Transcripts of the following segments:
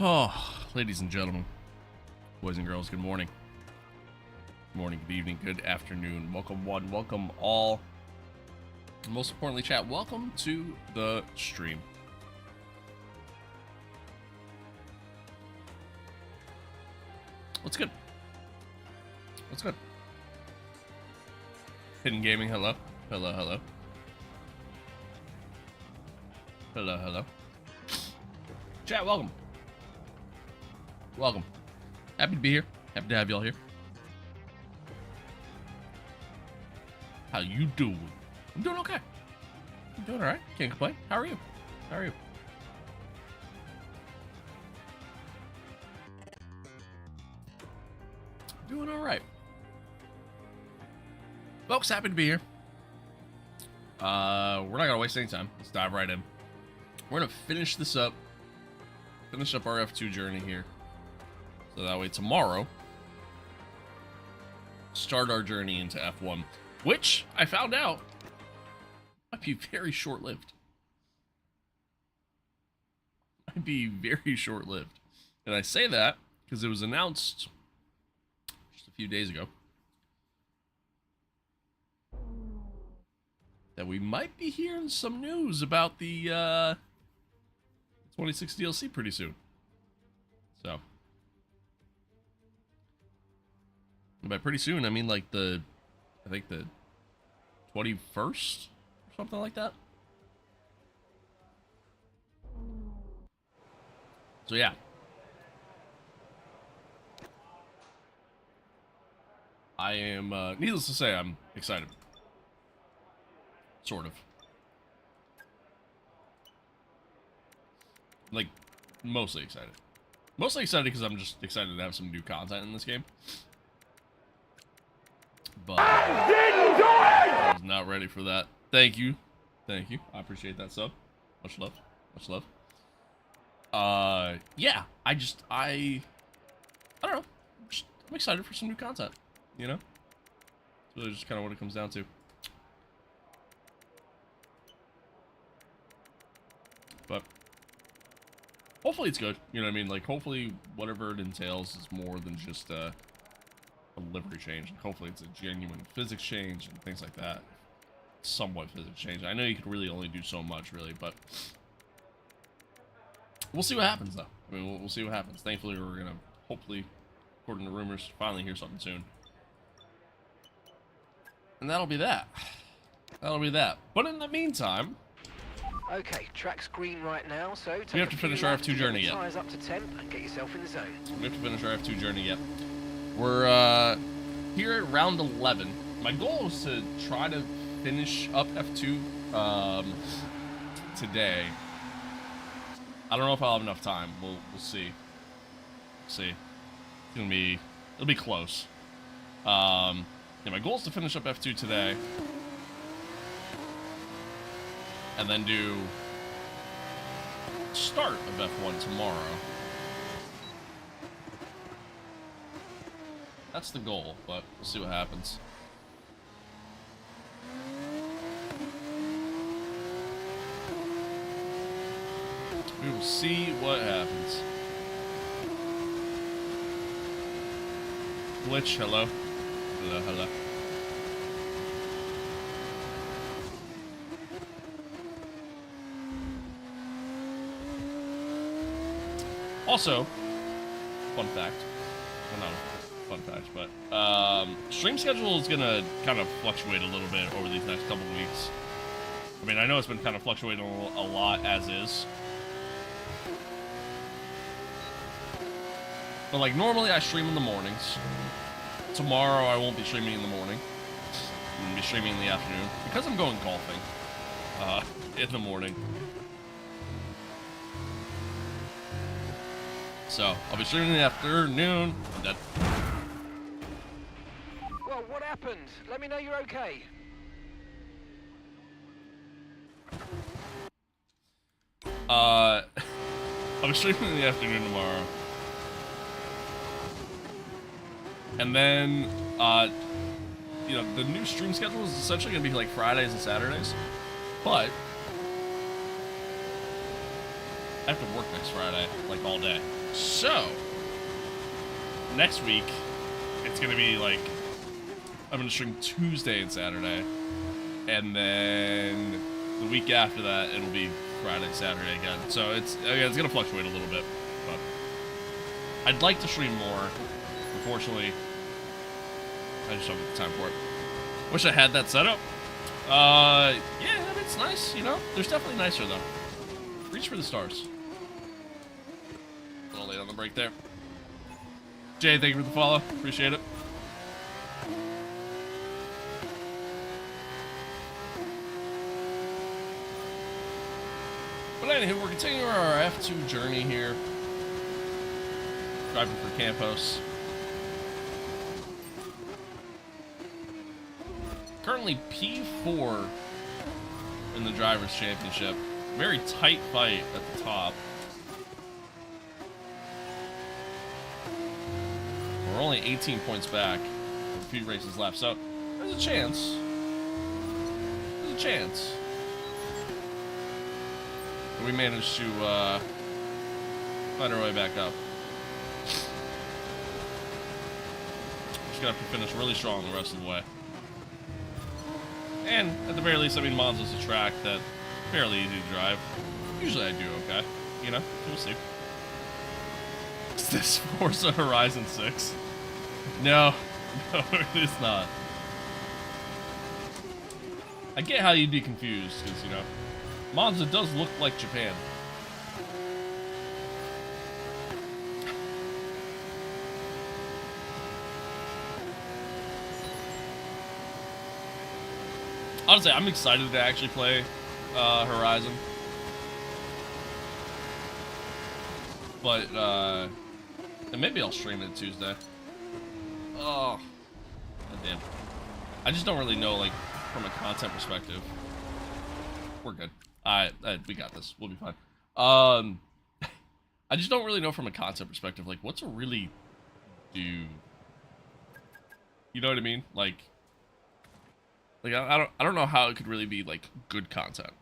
Oh, ladies and gentlemen, boys and girls, good morning. Good morning, good evening, good afternoon. Welcome one, welcome all. And most importantly, chat, welcome to the stream. What's good? What's good? Hidden Gaming, hello. Hello, hello. Hello, hello. Chat, welcome. Welcome. Happy to be here. Happy to have y'all here. How you doing? I'm doing okay. I'm doing alright. Can't complain. How are you? How are you? Doing alright. Folks, happy to be here. We're not gonna waste any time. Let's dive right in. We're gonna finish this up. Finish up our F2 journey here. So that way tomorrow, start our journey into F1, which I found out might be very short-lived. Might be very short-lived. And I say that because it was announced just a few days ago that we might be hearing some news about the 26 DLC pretty soon. So, and by pretty soon, I mean like I think the 21st or something like that. So yeah. I am, needless to say, I'm excited. Sort of. Like, mostly excited. Mostly excited because I'm just excited to have some new content in this game. But I was not ready for that. Thank you. Thank you. I appreciate that sub. Much love. Much love. Yeah. I don't know. I'm excited for some new content. You know? It's really just kind of what it comes down to. But hopefully it's good. You know what I mean? Like, hopefully whatever it entails is more than just a livery change. Like, hopefully it's a genuine physics change and things like that. Somewhat physics change. I know you could really only do so much, really, but we'll see what happens, though. I mean, we'll see what happens. Thankfully, we're going to, hopefully, according to rumors, finally hear something soon. And that'll be that. That'll be that. But in the meantime, okay, track's green right now, so we have to finish our F2 journey yet. Tires up to 10 and get yourself in the zone. We have to finish our F2 journey yet. We're here at round 11. My goal is to try to finish up F2 today. I don't know if I'll have enough time. We'll see. See. It'll be close. Yeah, my goal is to finish up F2 today. And then do start of F1 tomorrow. That's the goal, but we'll see what happens. We will see what happens. Glitch, hello. Hello, hello. Also, fun fact, well, not a fun fact, but stream schedule is gonna kind of fluctuate a little bit over these next couple of weeks. I mean, I know it's been kind of fluctuating a lot as is, but like normally I stream in the mornings. Tomorrow I won't be streaming in the morning. I'm gonna be streaming in the afternoon because I'm going golfing in the morning. So, I'll be streaming in the afternoon. I'm dead. Well, what happened? Let me know you're okay. I'll be streaming in the afternoon tomorrow. And then, you know, the new stream schedule is essentially going to be like Fridays and Saturdays. But I have to work next Friday, like all day. So, next week, it's gonna be like, I'm gonna stream Tuesday and Saturday. And then the week after that, it'll be Friday, Saturday again. So it's gonna fluctuate a little bit, but I'd like to stream more. Unfortunately, I just don't get the time for it. Wish I had that set up. Yeah, I mean, it's nice, you know? There's definitely nicer, though. Reach for the stars. A little late on the break there. Jay, thank you for the follow. Appreciate it. But anywho, we're continuing our F2 journey here. Driving for Campos. Currently P4 in the Drivers' Championship. Very tight fight at the top. We're only 18 points back with a few races left, so there's a chance. There's a chance. We managed to find our way back up. Just gonna have to finish really strong the rest of the way. And at the very least, I mean, Monza's a track that fairly easy to drive. Usually I do okay, you know, we'll see. Is this Forza Horizon 6? No, no, it is not. I get how you'd be confused, because, you know, Monza does look like Japan. Honestly, I'm excited to actually play Horizon. But, and maybe I'll stream it Tuesday. Oh, goddamn. I just don't really know, like, from a content perspective. We're good. We got this. We'll be fine. I just don't really know from a concept perspective, like, what to really do. You know what I mean? Like I don't know how it could really be, like, good content.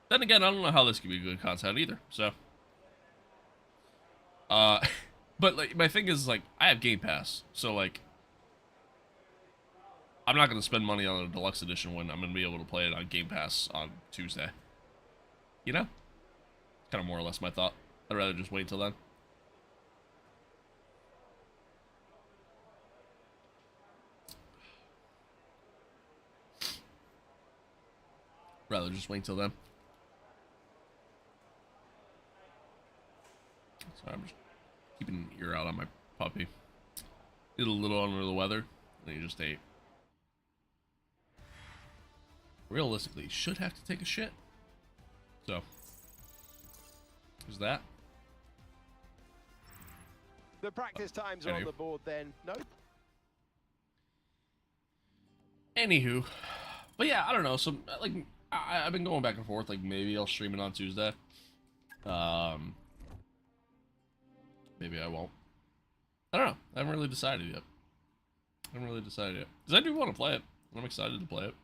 Then again, I don't know how this could be good content either, so. But, like, my thing is, like, I have Game Pass, so, like, I'm not going to spend money on a deluxe edition when I'm going to be able to play it on Game Pass on Tuesday. You know? Kind of more or less my thought. I'd rather just wait till then. Rather just wait till then. Sorry, I'm just keeping an ear out on my puppy. Get a little under the weather, and he just ate. Realistically, should have to take a shit. So, there's that. The practice times are on the board then, no? Anywho, but yeah, I don't know. So, like, I've been going back and forth. Like, maybe I'll stream it on Tuesday. Maybe I won't. I don't know. I haven't really decided yet. Because I do want to play it. I'm excited to play it.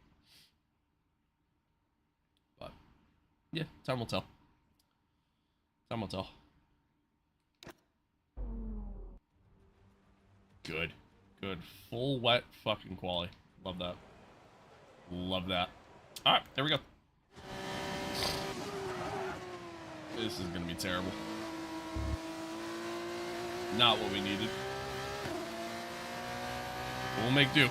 But, yeah, time will tell. Time will tell. Good. Good. Full wet fucking quali. Love that. Love that. Alright, there we go. This is gonna be terrible. Not what we needed. We'll make do.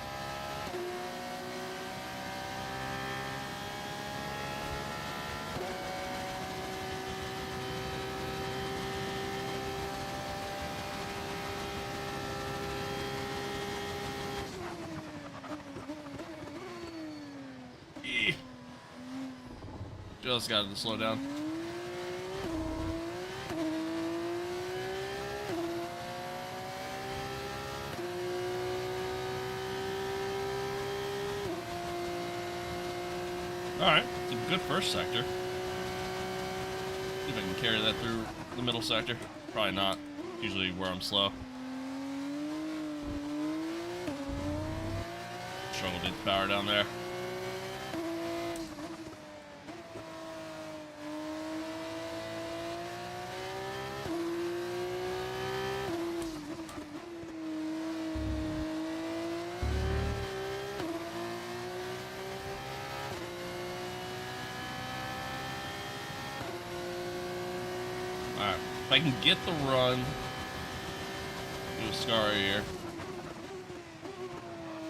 Just got to slow down. Alright, it's a good first sector. See if I can carry that through the middle sector. Probably not. Usually where I'm slow. Struggle to get the power down there. Alright, if I can get the run, do a Scar here.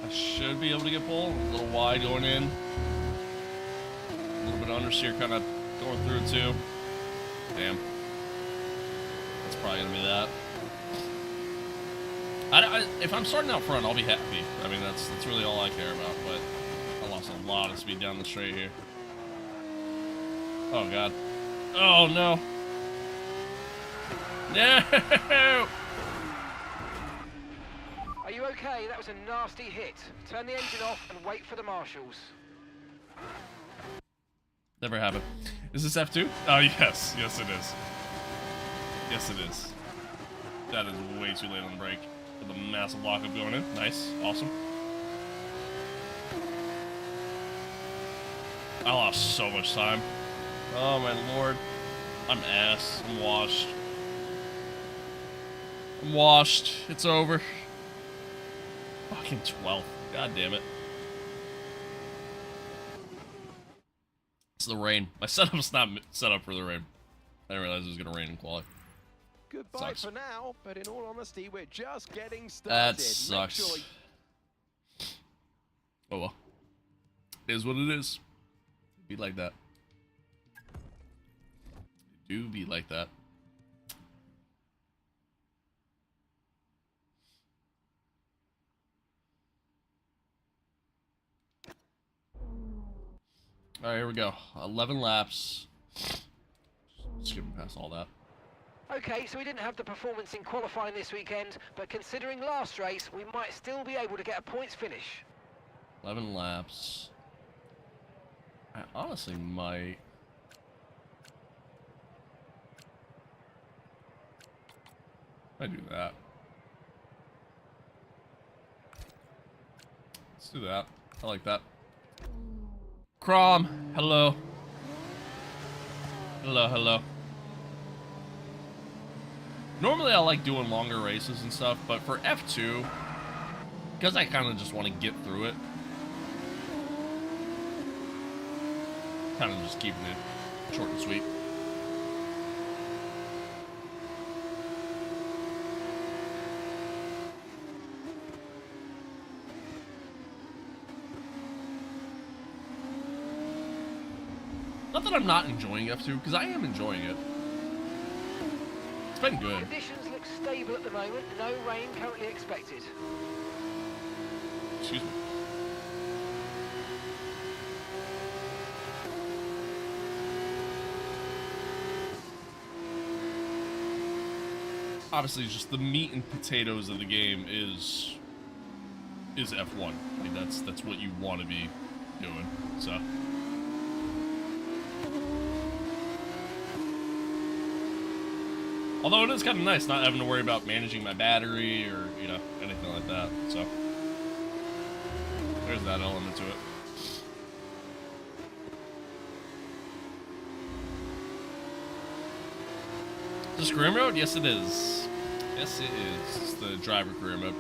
I should be able to get pole. A little wide going in. A little bit of understeer kind of going through too. Damn. That's probably going to be that. If I'm starting out front, I'll be happy. I mean, that's really all I care about, but I lost a lot of speed down the straight here. Oh, God. Oh, no. No! Are you okay? That was a nasty hit. Turn the engine off and wait for the marshals. Never happened. Is this F2? Oh, yes. Yes, it is. Yes, it is. That is way too late on the brake. With a massive lockup going in. Nice. Awesome. I lost so much time. Oh, my lord. I'm ass. I'm washed. I'm washed. It's over. Fucking 12th. God damn it. It's the rain. My setup's not set up for the rain. I didn't realize it was going to rain in quali. Goodbye Sucks. for now, but in all honesty, we're just getting started. That sucks. Oh well. It is what it is. Be like that. Do be like that. Alright, here we go. 11 laps. Skipping past all that. Okay, so we didn't have the performance in qualifying this weekend, but considering last race, we might still be able to get a points finish. 11 laps. I honestly might. I do that. Let's do that. I like that. Crom, hello. Hello, hello. Normally I like doing longer races and stuff, but for F2, because I kind of just want to get through it, kind of just keeping it short and sweet. Not that I'm not enjoying F2, because I am enjoying it. It's been good. Conditions look stable at the moment. No rain currently expected. Excuse me. Obviously, just the meat and potatoes of the game is F1. I mean, that's what you want to be doing. So. Although it is kind of nice not having to worry about managing my battery or, you know, anything like that. So, there's that element to it. Is this career mode? Yes, it is. Yes, it is. It's the driver career mode.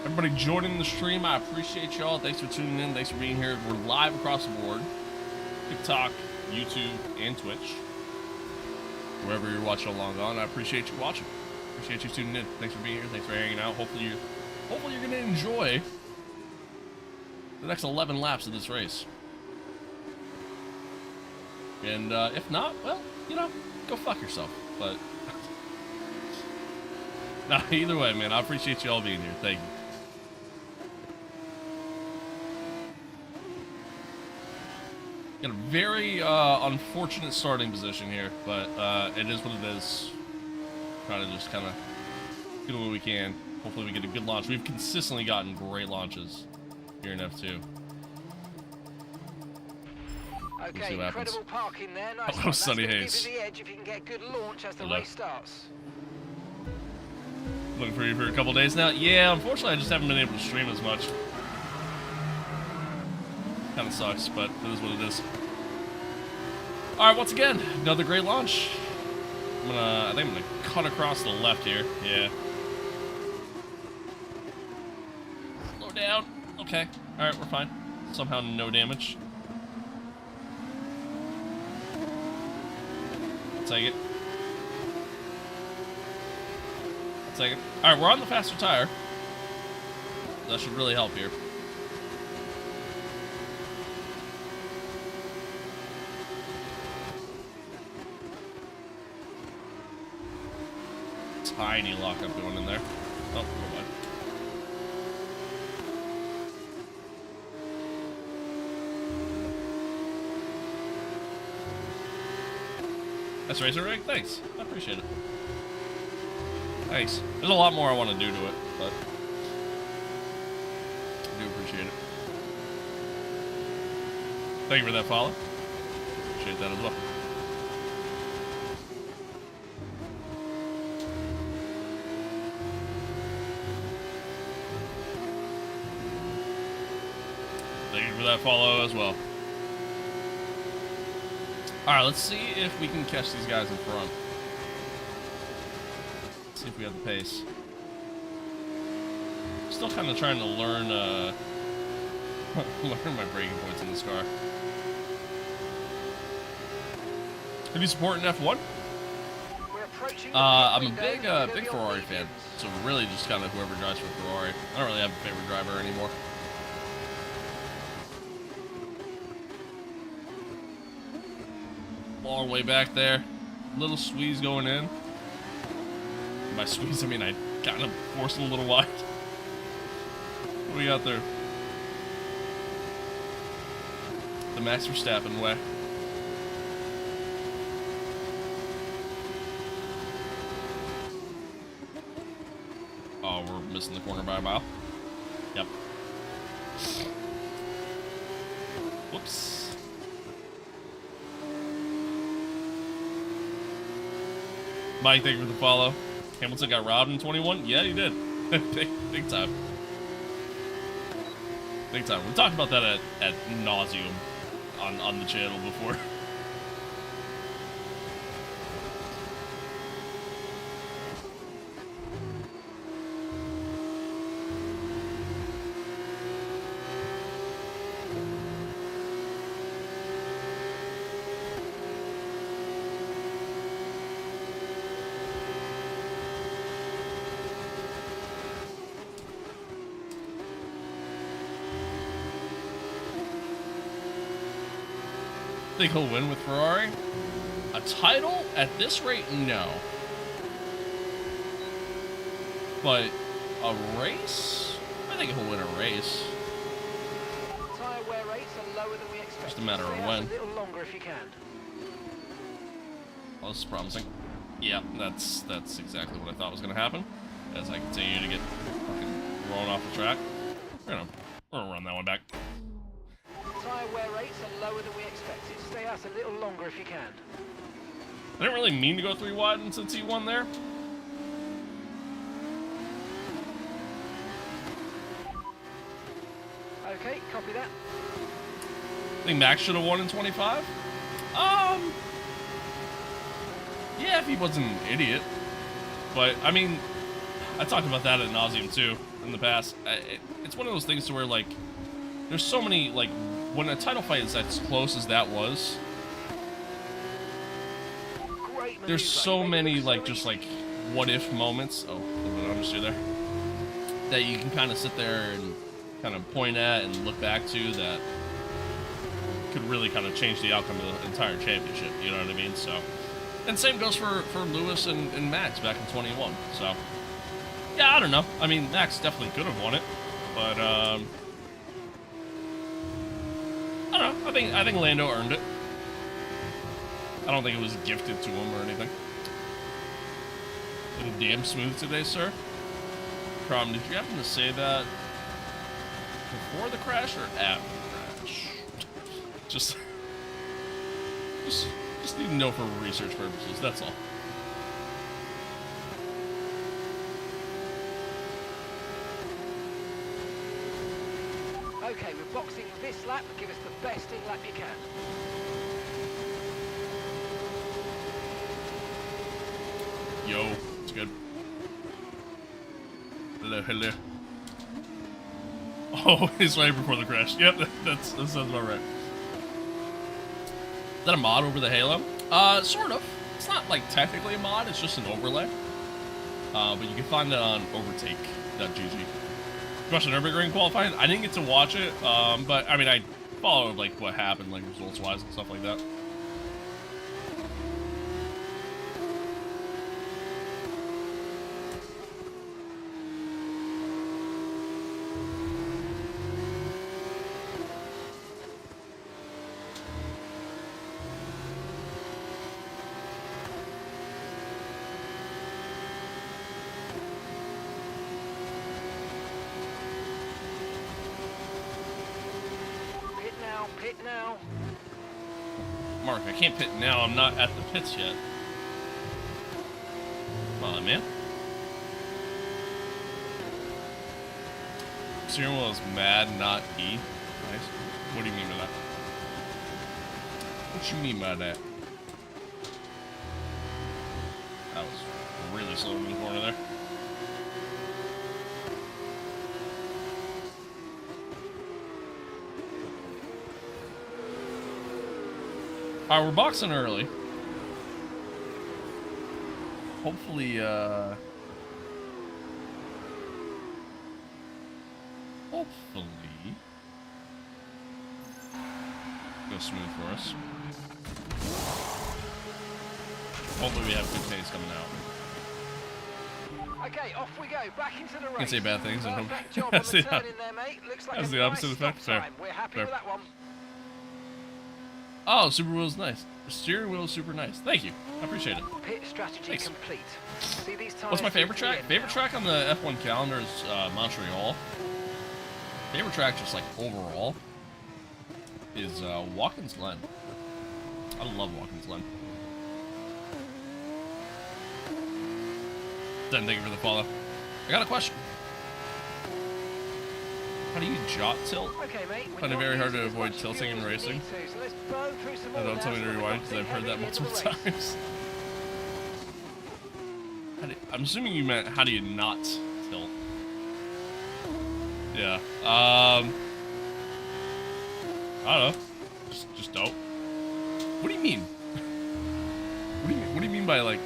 Everybody joining the stream, I appreciate y'all. Thanks for tuning in. Thanks for being here. We're live across the board. TikTok, YouTube, and Twitch. Wherever you're watching along on, I appreciate you watching. Appreciate you tuning in. Thanks for being here. Thanks for hanging out. Hopefully you're going to enjoy the next 11 laps of this race. And if not, well, you know, go fuck yourself. But nah, either way, man, I appreciate you all being here. Thank you. Got a very unfortunate starting position here, but it is what it is. Trying to just kind of do what we can. Hopefully we get a good launch. We've consistently gotten great launches here in F2. Okay, incredible parking there. Nice. Hello, Sunny Hayes. That's give you the edge if you can get good launch as the race starts. Looking for you for a couple days now. Yeah, unfortunately, I just haven't been able to stream as much. Kind of sucks, but it is what it is. All right, once again, another great launch. I think I'm gonna cut across the left here. Yeah. Slow down. Okay. All right, we're fine. Somehow no damage. Take it. I'll take it. All right, we're on the faster tire. That should really help here. Tiny lockup going in there. Oh, never mind. That's Racer Rig. Thanks. I appreciate it. Thanks. There's a lot more I want to do to it, but I do appreciate it. Thank you for that follow. Appreciate that as well. Thank you for that follow as well. Alright, let's see if we can catch these guys in front. Let's see if we have the pace. Still kind of trying to learn, learn my braking points in this car. Are you supporting F1? I'm a big Ferrari fan, so really just kind of whoever drives for Ferrari. I don't really have a favorite driver anymore. Long way back there. Little squeeze going in. By squeeze, I mean I kind of forced it a little wide. What do we got there? The Max Verstappen way. Oh, we're missing the corner by a mile. Yep. Whoops. Mike, thank you for the follow. Hamilton got robbed in 21? Yeah, he did. big time. Big time. We talked about that at nauseum on the channel before. Think he'll win with Ferrari? A title at this rate, no. But a race? I think he'll win a race. Tire wear rates are lower than we expected. Just a matter of Stay out when. a little longer if you can. Well, this is promising. Yeah, that's exactly what I thought was going to happen. As I continue to get fucking thrown off the track. We're gonna run that one back. Tire wear rates are lower than we expected. Stay out a little longer if you can. I didn't really mean to go 3 wide into T1 there. Okay, copy that. I think Max should have won in 25. Yeah, if he wasn't an idiot. But, I mean, I talked about that ad nauseum too in the past. It's one of those things to where, like, there's so many, like, when a title fight is as close as that was, there's so many, like, just, like, what-if moments. Oh, a little bit of understeer there. That you can kind of sit there and kind of point at and look back to that could really kind of change the outcome of the entire championship, you know what I mean? So, and same goes for Lewis and Max back in 21. So, yeah, I don't know. I mean, Max definitely could have won it, but I don't know. I think Lando earned it. I don't think it was gifted to him or anything. Looking damn smooth today, sir. Crom, did you happen to say that before the crash or after the crash? Just need to know for research purposes, that's all. Okay, we're boxing this lap. Give us the best in lap you can. Yo, it's good. Hello, hello. Oh, he's right before the crash. Yep, that sounds about right. Is that a mod over the Halo? Sort of. It's not like technically a mod, it's just an overlay. But you can find that on overtake.gg. Russian Nürburgring qualifying. I didn't get to watch it, but I mean, I followed like what happened, like results-wise and stuff like that. Pit now. Mark, I can't pit now. I'm not at the pits yet. Come on, man. Steering wheel is mad, not E. Nice. What do you mean by that? What you mean by that? That was really slow in the corner there. Alright, we're boxing early. Hopefully, go smooth for us. Hopefully we have good pace coming out. Okay, off we go, back into the race. I can say bad things and hope Perfect job on that's the the, turn in there, mate. Looks like that's a the opposite nice effect. stop Fair. time. We're happy Fair. with that one. Oh, super wheel's nice. The steering wheel is super nice. Thank you. I appreciate it. Pit strategy Thanks. complete. See these What's my tyres favorite through the track? end Favorite now. track on the F1 calendar is Montreal. Favorite track, just like overall, is Watkins Glen. I love Watkins Glen. Then thank you for the follow. I got a question. How do you jot tilt? Okay, mate. Find it very hard to avoid tilting and racing. So let's burn through some No, more don't tell me now to so rewind we're because I've heard that heading into multiple the race. times. I'm assuming you meant how do you not tilt? Yeah. I don't know. Just don't. What do you mean? What do you mean by like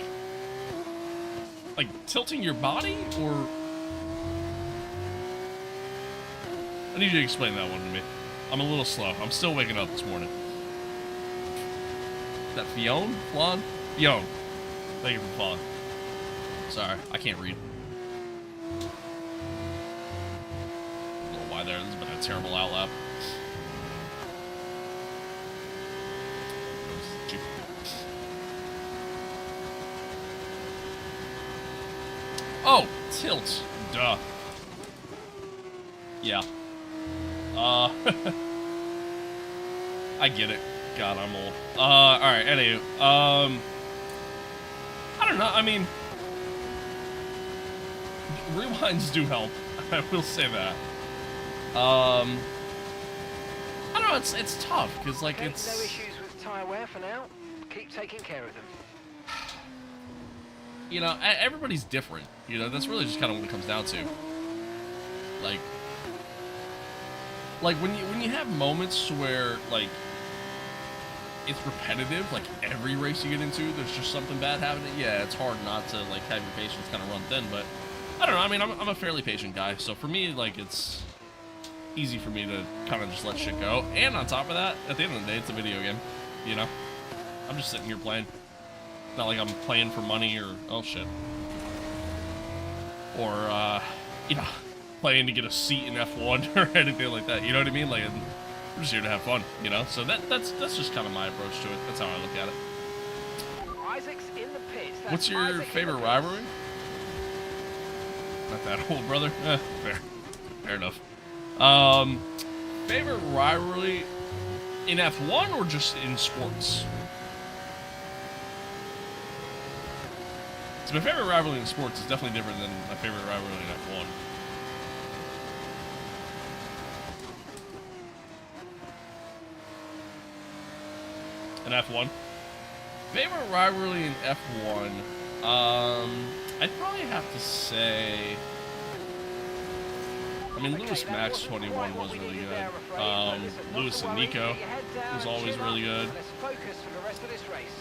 tilting your body or? I need you to explain that one to me. I'm a little slow. I'm still waking up this morning. Is that Fionn? Flan? Fionn. Thank you for following. Sorry, I can't read. I don't know why there. This has been a terrible outlap. Oh, tilt. Duh. Yeah. I get it. God, I'm old. Alright, anywho. I don't know, I mean... Rewinds do help. I will say that. I don't know, it's tough, because, like, Okay, it's... no issues with tyre wear for now. Keep taking care of them. You know, everybody's different. You know, that's really just kind of what it comes down to. Like when you have moments where like it's repetitive, like every race you get into, there's just something bad happening. Yeah, it's hard not to like have your patience kind of run thin. But I don't know. I mean, I'm a fairly patient guy, so for me, like it's easy for me to kind of just let shit go. And on top of that, at the end of the day, it's a video game. You know, I'm just sitting here playing. Not like I'm playing for money or, oh shit. Or, you know, playing to get a seat in F1 or anything like that. You know what I mean? Like, we're just here to have fun, you know? So that's just kind of my approach to it. That's how I look at it. Isaac's in the pits. That's What's your Isaac in the favorite pits. rivalry? Not that old, brother. Fair enough. Favorite rivalry in F1 or just in sports? So my favorite rivalry in sports is definitely different than my favorite rivalry in F1. In F1? Favorite rivalry in F1 I'd probably have to say. I mean, Lewis Max 21 was really good. Lewis and Nico was always really good. Let's focus for the rest of this race.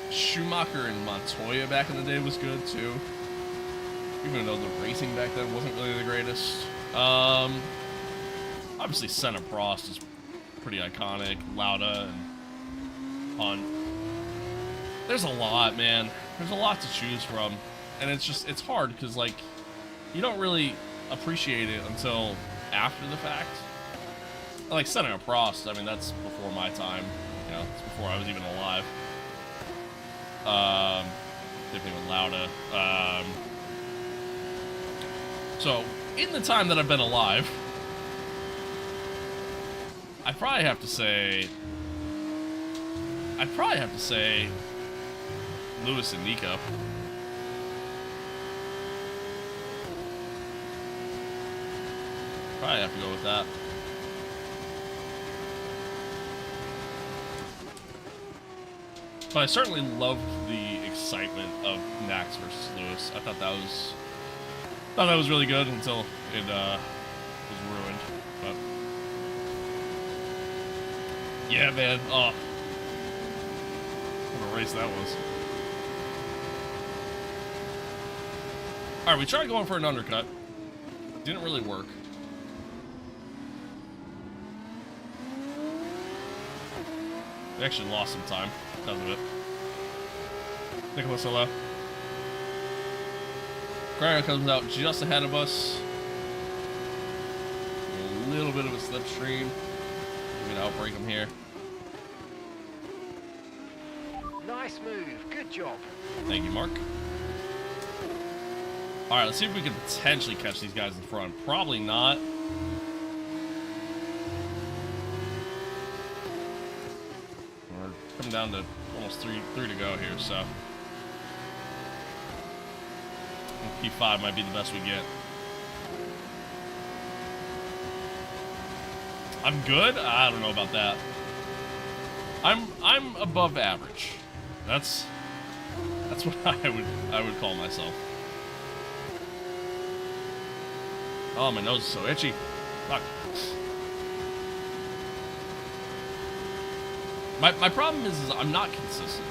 Schumacher and Montoya back in the day was good too. Even though the racing back then wasn't really the greatest. Obviously Senna Prost is pretty iconic. Lauda and Hunt. There's a lot, man. There's a lot to choose from. And it's hard because, like, you don't really appreciate it until after the fact. Like Senna and Prost, I mean, that's before my time. You know, it's before I was even alive. Same thing with Lauda. So, in the time that I've been alive, I'd probably have to say Lewis and Nico. Probably have to go with that. But I certainly loved the excitement of Max versus Lewis. I thought that was really good until it was ruined. But yeah, man. Oh, what a race that was. All right, we tried going for an undercut. Didn't really work. We actually lost some time because of it. Nicholas Ola. Griner comes out just ahead of us. A little bit of a slipstream. We're gonna outbreak him here. Nice move. Good job. Thank you, Mark. All right, let's see if we can potentially catch these guys in front. Probably not. We're coming down to almost three to go here, so P5 might be the best we get. I'm good? I don't know about that. I'm above average. That's what I would call myself. Oh, my nose is so itchy. Fuck. My problem is I'm not consistent.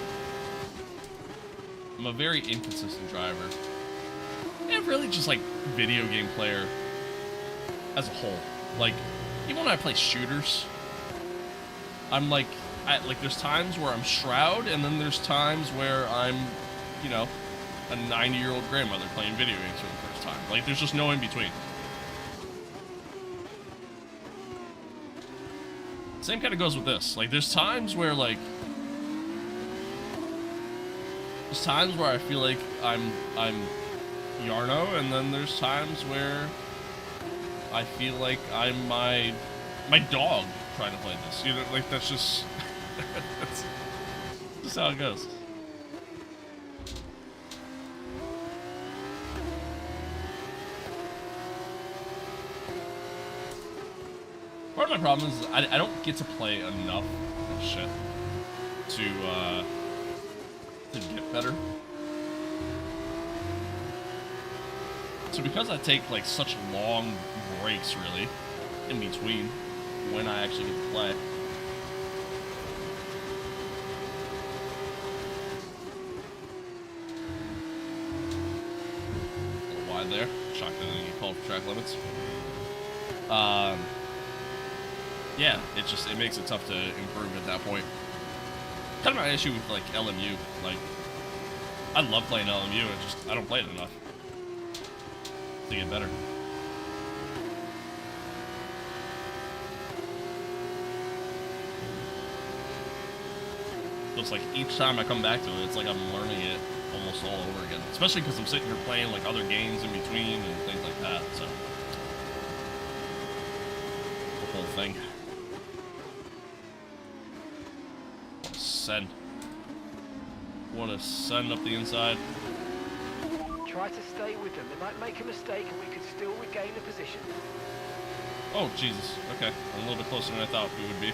I'm a very inconsistent driver. And really just like video game player as a whole. Like, even when I play shooters, I'm like, there's times where I'm Shroud, and then there's times where I'm, you know, a 90-year-old grandmother playing video games for the first time. Like, there's just no in between. Same kind of goes with this. Like, there's times where, like, I feel like I'm Yarno, and then there's times where I feel like I'm my dog trying to play this. You know, like, that's just that's just how it goes. Part of my problem is I don't get to play enough shit to get better. So because I take like such long breaks really in between when I actually get to play. A little wide there. Shocked that I didn't get called for track limits. Yeah, it makes it tough to improve at that point. Kind of my issue with like LMU. Like, I love playing LMU, I don't play it enough to get better. So it's like each time I come back to it, it's like I'm learning it almost all over again. Especially because I'm sitting here playing like other games in between and things like that. So the whole thing. Want to send up the inside. Try to stay with them. They might make a mistake and we could still regain the position. Oh, Jesus. Okay. I'm a little bit closer than I thought we would be.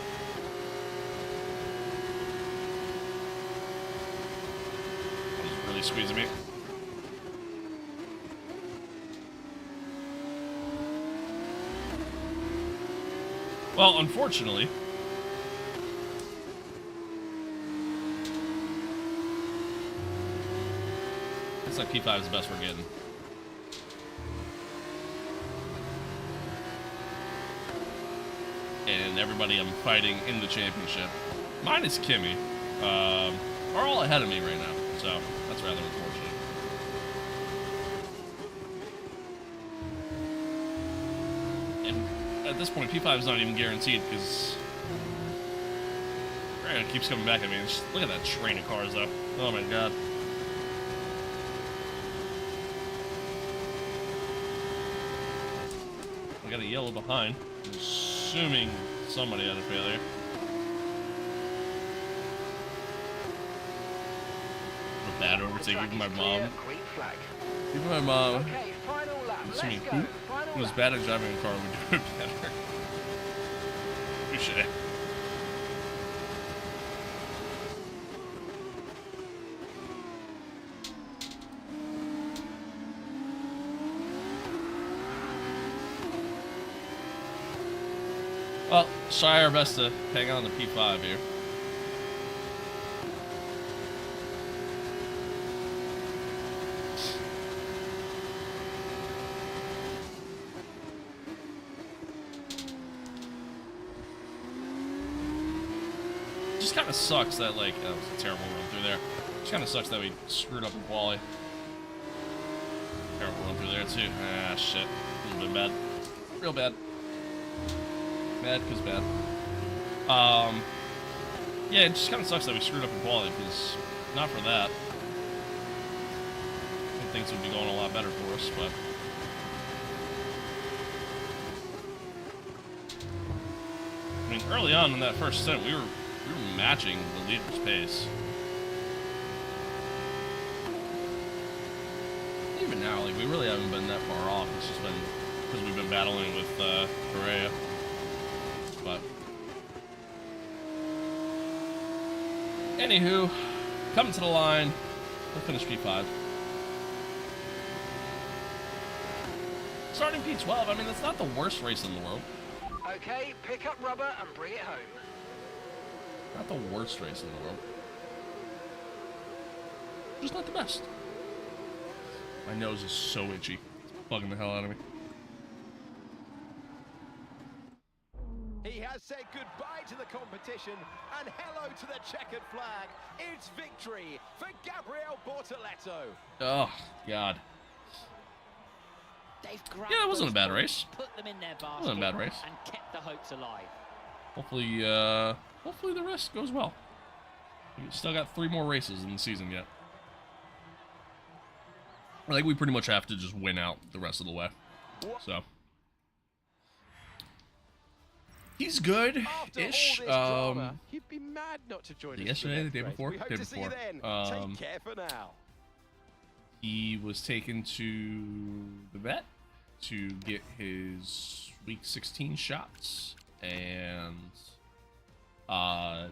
That was really squeezing me. Well, unfortunately, looks like P5 is the best we're getting. And everybody I'm fighting in the championship, minus Kimmy, are all ahead of me right now. So that's rather unfortunate. And at this point, P5 is not even guaranteed because it keeps coming back at me. Just look at that train of cars, though. Oh my god. I got a yellow behind. I'm assuming somebody had a failure. A bad overtake, even my mom. Green flag. Even my mom. Okay, final lap. I'm Let's assuming go. who Final was lap. bad at driving a car would do it better. Touche. Well, try our best to hang on to P5 here. Just kind of sucks that, like, that was a terrible run through there. Just kind of sucks that we screwed up in quali. Terrible run through there, too. Ah, shit. A little bit bad. Real bad. Bad because bad. Yeah, it just kind of sucks that we screwed up in quality, because not for that, I think things would be going a lot better for us, but... I mean, early on in that first stint, we were matching the leader's pace. Even now, like, we really haven't been that far off. It's just been because we've been battling with Correa. But anywho, coming to the line, we'll finish P5. Starting P12, I mean, that's not the worst race in the world. Okay, pick up rubber and bring it home. Not the worst race in the world. Just not the best. My nose is so itchy. It's bugging the hell out of me. He has said goodbye to the competition and hello to the checkered flag. It's victory for Gabriel Bortoleto. Oh, God. They've Yeah, that wasn't a bad race. Put them in their basket Wasn't a bad race. and kept the hopes alive. Hopefully, hopefully the rest goes well. We still got 3 more races in the season yet. I think we pretty much have to just win out the rest of the way. So he's good After all ish. this drama, you'd be mad not to join us. Yesterday, the day race. before, We hope day to see you before. then. Take care for now. He was taken to the vet to get his week 16 shots, and the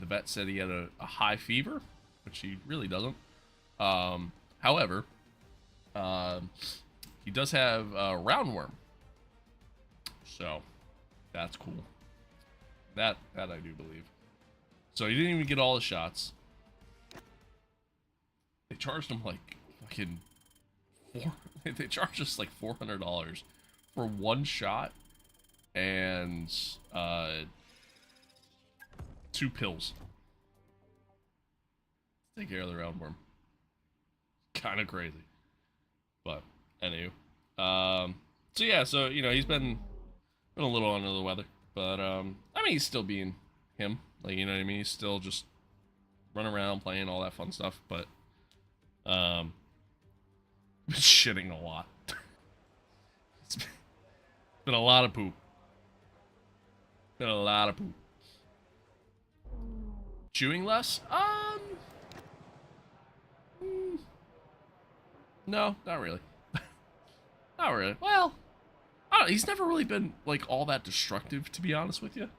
vet said he had a high fever, which he really doesn't. However, he does have roundworm, so that's cool. That I do believe. So he didn't even get all the shots. They charged him like fucking they charged us like $400 for 1 shot and 2 pills. Take care of the roundworm. Kind of crazy, but anywho. So yeah, so you know he's been a little under the weather, but I mean he's still being him, like you know what I mean. He's still just running around playing all that fun stuff, but been shitting a lot. It's been a lot of poop. Been a lot of poop. Chewing less? No, not really. Not really. Well, I don't know. He's never really been like all that destructive, to be honest with you.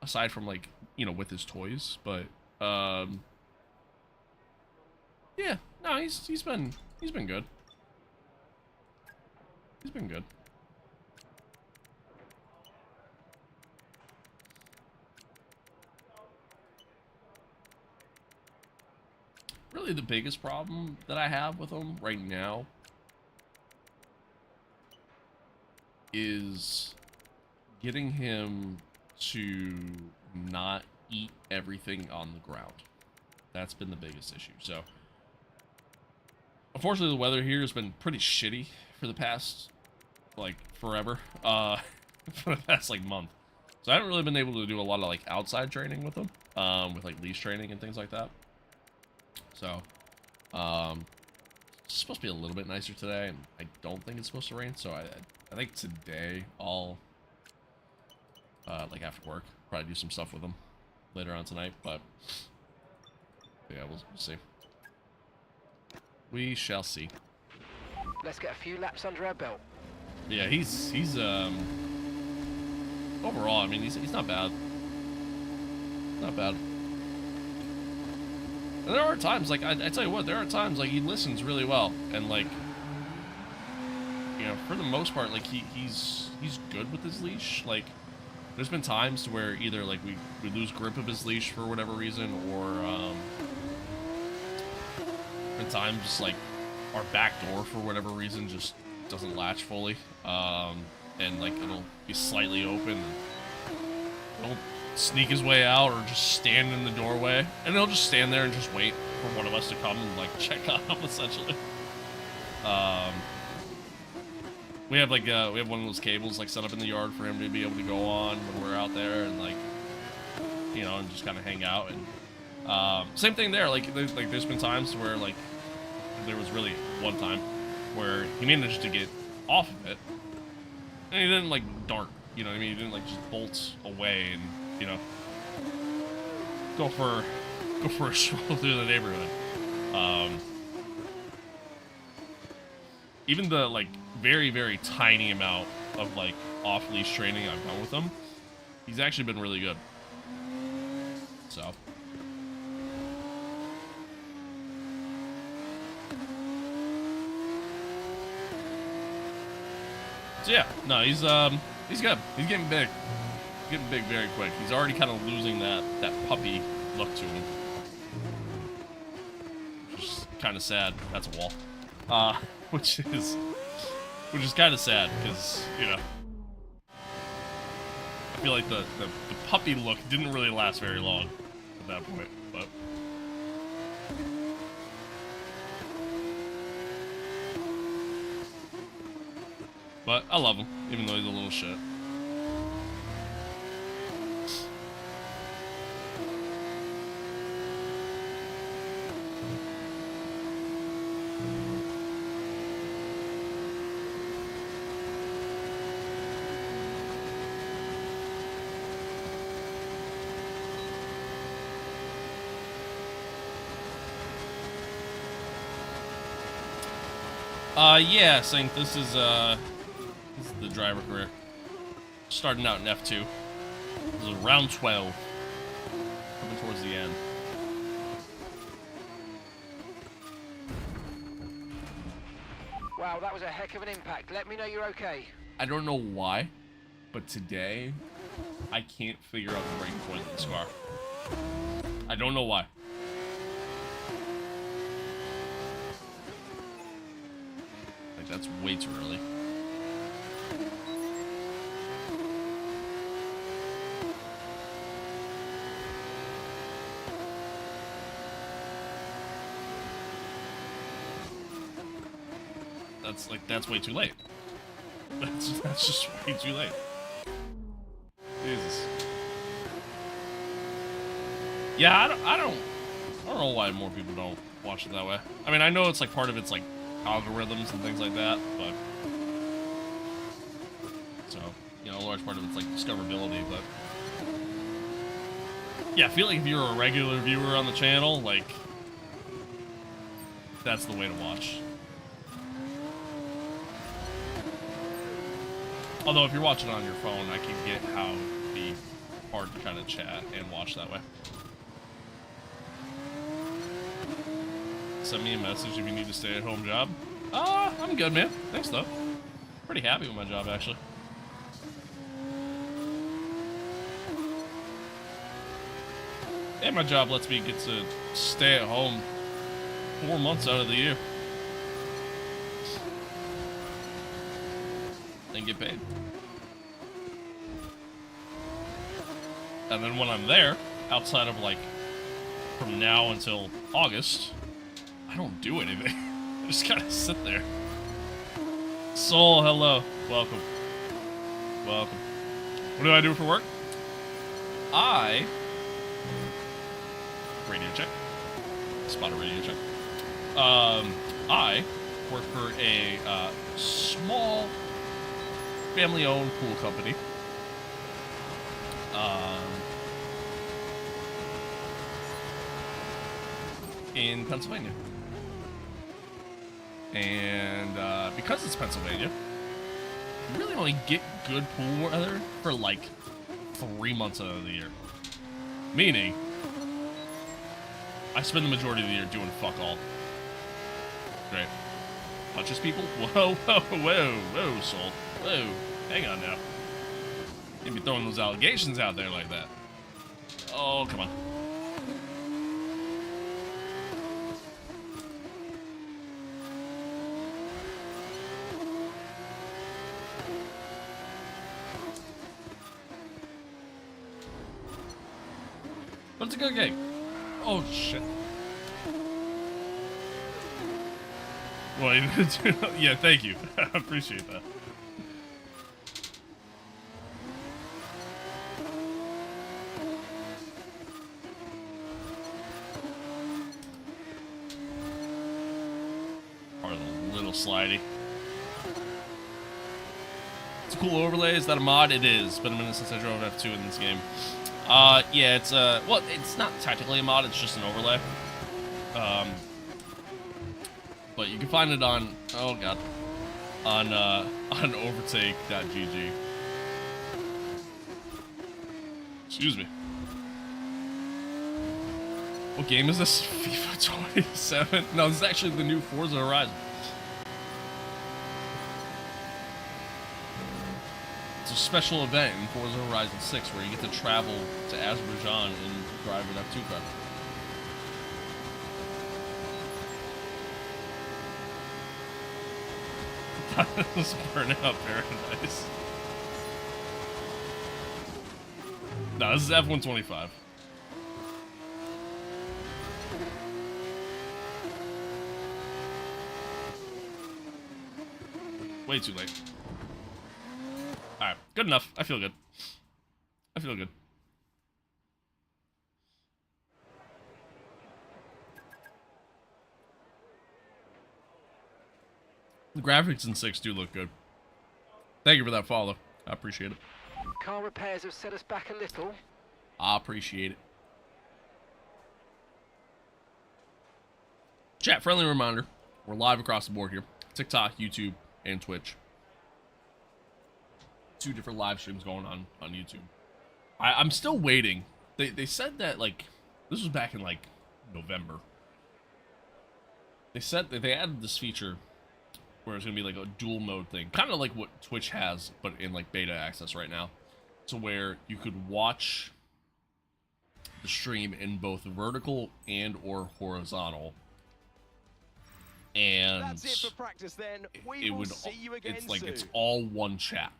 Aside from like, you know, with his toys, but yeah, no, he's been good. He's been good. Really, the biggest problem that I have with him right now is getting him to not eat everything on the ground. That's been the biggest issue. So, unfortunately, the weather here has been pretty shitty for the past, like, forever. For the past, like, month. So I haven't really been able to do a lot of, like, outside training with him. With, like, leash training and things like that. So, it's supposed to be a little bit nicer today, and I don't think it's supposed to rain, so I think today I'll, like, after work, probably do some stuff with him later on tonight, but, yeah, we'll see. We shall see. Let's get a few laps under our belt. Yeah, he's overall, I mean, he's not bad. Not bad. And there are times, like, I tell you what, there are times, like, he listens really well, and, like, you know, for the most part, like, he's good with his leash. Like, there's been times to where either, like, we lose grip of his leash for whatever reason, or, been times, like, our back door, for whatever reason, just doesn't latch fully, and, like, it'll be slightly open, and it'll sneak his way out or just stand in the doorway, and he'll just stand there and just wait for one of us to come and like check on him, essentially. We have like we have one of those cables like set up in the yard for him to be able to go on when we're out there, and like, you know, and just kind of hang out. And same thing there, like there's been times where like there was really one time where he managed to get off of it and he didn't like dart, you know what I mean? He didn't like just bolt away and, you know, go for a stroll through the neighborhood. Even the like very, very tiny amount of like off leash training I've done with him, he's actually been really good. So yeah, no, he's good. He's getting big. Getting big very quick. He's already kind of losing that puppy look to him, which is kind of sad. That's a wall, which is kind of sad because, you know, I feel like the puppy look didn't really last very long at that point, but I love him, even though he's a little shit. Yeah, Saint, this is the driver career. Starting out in F2. This is round 12. Coming towards the end. Wow, that was a heck of an impact. Let me know you're okay. I don't know why, but today, I can't figure out the breaking point of this car. I don't know why. That's way too early. That's way too late. That's just way too late. Jesus. Yeah, I don't know why more people don't watch it that way. I mean, I know it's like part of it's like algorithms and things like that, but so, you know, a large part of it's like discoverability, but yeah, I feel like if you're a regular viewer on the channel, like, that's the way to watch. Although if you're watching on your phone, I can get how it'd be hard to kind of chat and watch that way. Send me a message if you need a stay-at-home job. I'm good, man. Thanks, though. Pretty happy with my job, actually. And my job lets me get to stay at home 4 months out of the year. And get paid. And then when I'm there, outside of like from now until August, I don't do anything. I just kind of sit there. Soul, hello. Welcome. Welcome. What do I do for work? Radio check. Spot a radio check. I work for a small family-owned pool company. In Pennsylvania. And because it's Pennsylvania, you really only get good pool weather for like 3 months out of the year. Meaning, I spend the majority of the year doing fuck all. Great. Punches people? Whoa, whoa, whoa, whoa, soul. Whoa, hang on now. You'd be throwing those allegations out there like that. Oh, come on. But it's a good game. Oh, shit. Well, yeah, thank you. I appreciate that. Or a little slidey. It's a cool overlay. Is that a mod? It is. It's been a minute since I drove F2 in this game. Yeah, it's well, it's not technically a mod, it's just an overlay. But you can find it on, oh god, on overtake.gg. Excuse me. What game is this? FIFA 27? No, this is actually the new Forza Horizon. It's a special event in Forza Horizon 6 where you get to travel to Azerbaijan and drive an F2 car. This is Burnout Paradise. No, this is F125. Way too late. Alright, good enough. I feel good. I feel good. The graphics in 6 do look good. Thank you for that follow. I appreciate it. Car repairs have set us back a little. I appreciate it. Chat, friendly reminder. We're live across the board here. TikTok, YouTube, and Twitch. 2 different live streams going on YouTube. I'm still waiting. They said that, like, this was back in, like, November. They said that they added this feature where it's going to be, like, a dual mode thing. Kind of like what Twitch has, but in, like, beta access right now. To where you could watch the stream in both vertical and or horizontal. And that's it for practice then. it would, it's like, it's all one chat.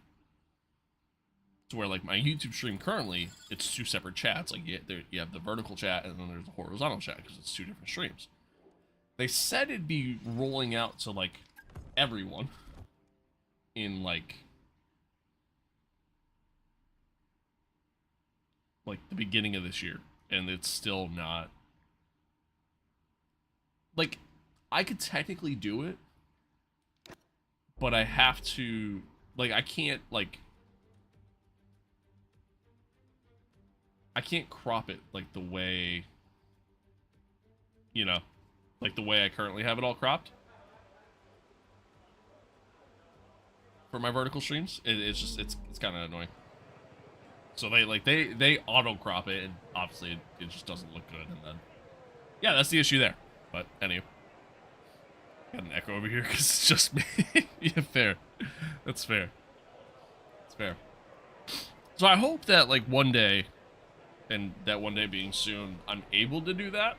To where, like, my YouTube stream currently, it's 2 separate chats. Like, you have the vertical chat, and then there's the horizontal chat, because it's 2 different streams. They said it'd be rolling out to, like, everyone in, like, the beginning of this year. And it's still not. Like, I could technically do it, but I have to, like, I can't, like, I can't crop it like the way, you know, like the way I currently have it all cropped. for my vertical streams. It's just it's kind of annoying. So they auto crop it, and obviously it just doesn't look good. And then yeah, that's the issue there. But anyway, got an echo over here because it's just me. Yeah, fair. That's fair. It's fair. So I hope that like one day, and that one day being soon, I'm able to do that.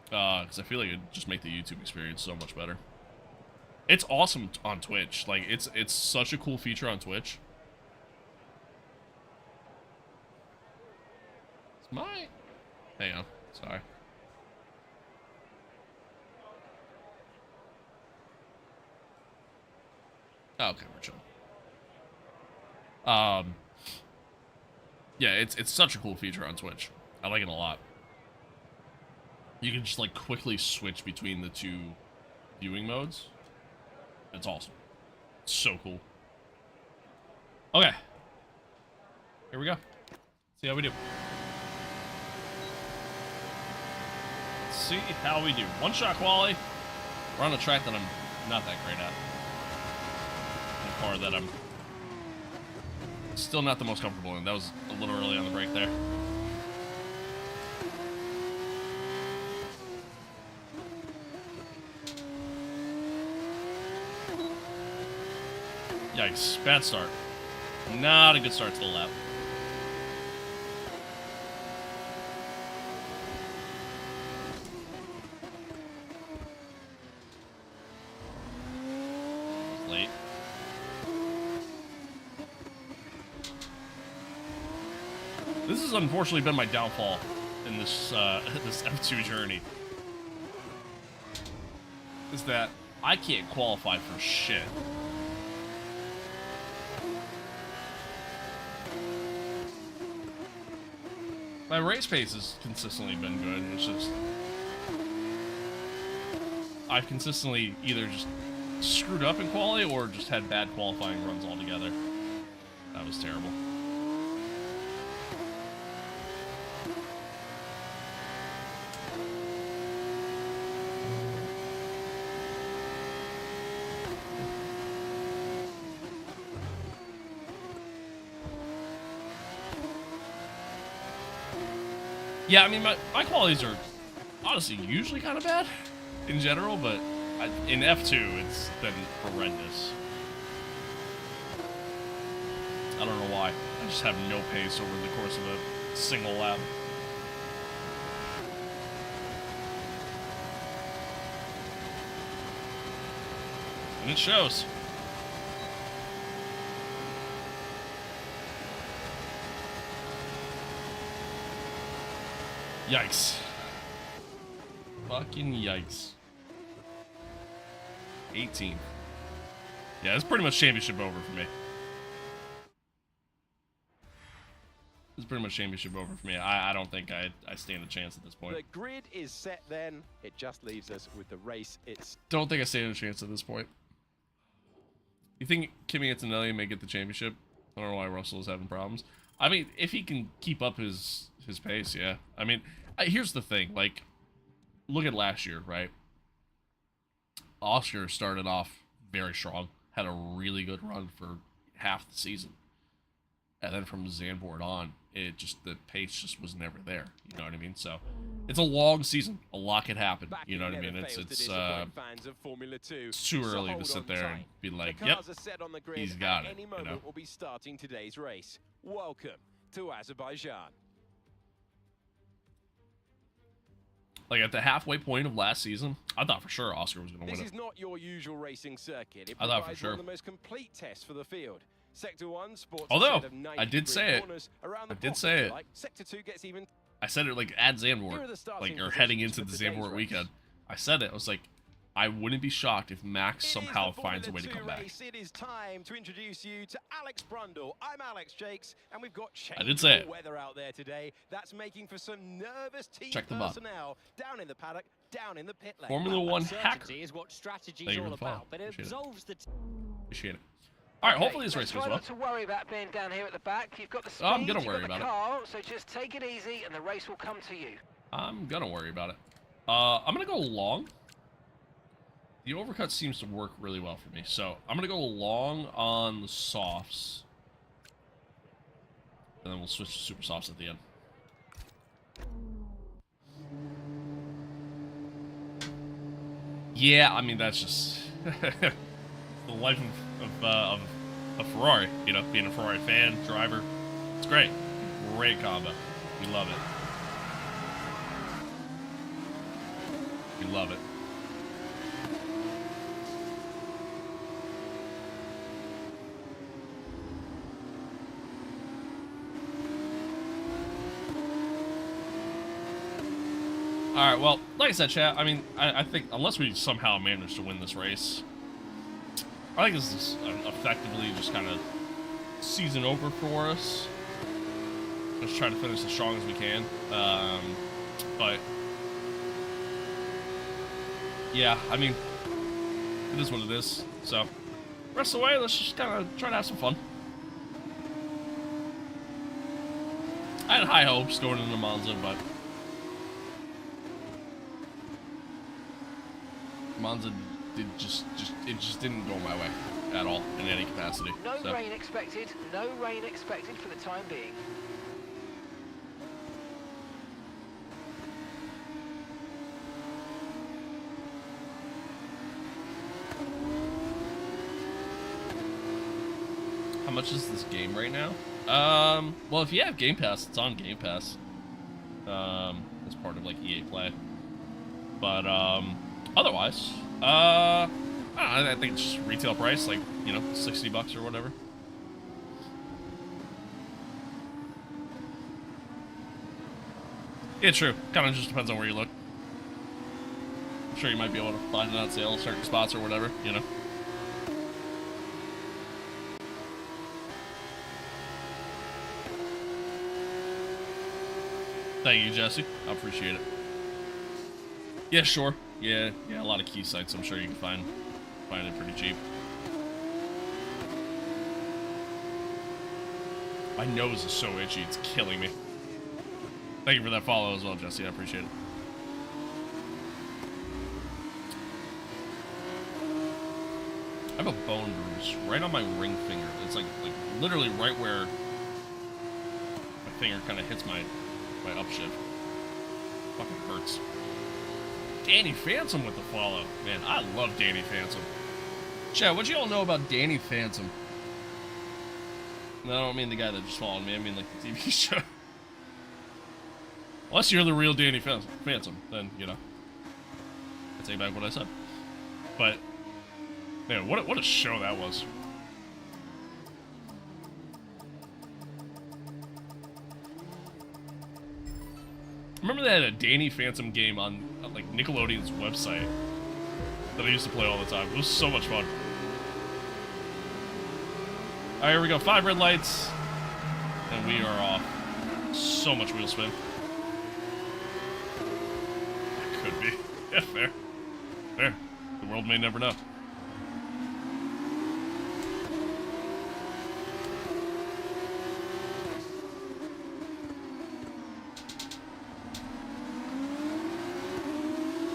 Because I feel like it'd just make the YouTube experience so much better. It's awesome on Twitch. Like, it's such a cool feature on Twitch. It's my... Hang on. Sorry. Oh, okay, we're chilling. Yeah, it's such a cool feature on Twitch. I like it a lot. You can just like quickly switch between the two viewing modes. It's awesome. It's so cool. Okay. Here we go. See how we do. Let's see how we do. One shot quali. We're on a track that I'm not that great at. And a car that I'm still not the most comfortable in. That was a little early on the brake there. Yikes, bad start. Not a good start to the lap. Late. This has unfortunately been my downfall in this this F2 journey. Is that I can't qualify for shit. My race pace has consistently been good. It's just I've consistently either just screwed up in quali or just had bad qualifying runs altogether. That was terrible. Yeah, I mean, my qualities are honestly usually kind of bad in general, but in F2, it's been horrendous. I don't know why. I just have no pace over the course of a single lap. And it shows. Yikes. Fucking yikes. 18. Yeah, it's pretty much championship over for me. It's pretty much championship over for me. I don't think I stand a chance at this point. The grid is set then. It just leaves us with the race. Don't think I stand a chance at this point. You think Kimi Antonelli may get the championship? I don't know why Russell is having problems. I mean, if he can keep up his pace, yeah. I mean, here's the thing. Like, look at last year, right? Oscar started off very strong. Had a really good run for half the season. And then from Zandvoort on, the pace just was never there. You know what I mean? So, it's a long season. A lot could happen. You know what I mean? It's too early to sit there and be like, yep, he's got it. You know? We'll be starting today's race. Welcome to Azerbaijan. Like, at the halfway point of last season, I thought for sure Oscar was going to win it. This is not your usual racing circuit. It I thought for provides sure. one of the most complete tests for the field. Sector 1 sports Although, a set of 90 I did say it. I did say it. Like. Sector 2 gets even. I said it like at Zandvoort, like, or heading into the Zandvoort weekend. I said it. I was like, I wouldn't be shocked if Max somehow finds a way to come back. It is time to introduce you to Alex Brundle. I'm Alex Jakes, and we've got changeable weather out there today. That's making for some nervous team Check them out. personnel down in the paddock, down in the pit lane. Formula One hacker. Uncertainty is what strategy Thank is you all for the follow. about, but it Appreciate it. absolves the Appreciate it. All right, hopefully this race try goes well. not to worry about being down here at the back. You've got the speed, I'm gonna you've worry got the about it. car, so just take it easy and the race will come to you. I'm gonna worry about it. I'm gonna go long. The overcut seems to work really well for me. So I'm going to go long on the softs. And then we'll switch to super softs at the end. Yeah, I mean, that's just the life of a Ferrari, you know, being a Ferrari fan, driver. It's great. Great combo. We love it. We love it. Alright, well, like I said, chat, I mean, I think unless we somehow manage to win this race, I think this is effectively just kind of season over for us. Let's try to finish as strong as we can. But, yeah, I mean, it is what it is. So, rest of the way, let's just kind of try to have some fun. I had high hopes going into Monza, but Monza it just didn't go my way at all in any capacity. No rain expected. No rain expected for the time being. How much is this game right now? Well, if you have Game Pass, it's on Game Pass. As part of like EA Play. But otherwise, I don't know, I think it's just retail price, like, you know, $60 or whatever. Yeah, true. Kind of just depends on where you look. I'm sure you might be able to find it on sale in certain spots or whatever, you know. Thank you, Jesse. I appreciate it. Yeah, sure. Yeah, a lot of key sites. I'm sure you can find it pretty cheap. My nose is so itchy, it's killing me. Thank you for that follow as well, Jesse. I appreciate it. I have a bone bruise right on my ring finger. It's like literally right where my finger kind of hits my upshift. Fucking hurts. Danny Phantom with the follow. Man, I love Danny Phantom. Chat, what you all know about Danny Phantom? And I don't mean the guy that just followed me, I mean like the TV show. Unless you're the real Danny Phantom, then, you know, I take back what I said. But, man, what a show that was. Remember they had a Danny Phantom game on like Nickelodeon's website that I used to play all the time. It was so much fun. All right, here we go. 5 red lights, and we are off. So much wheel spin. Could be. Yeah, fair. Fair. The world may never know.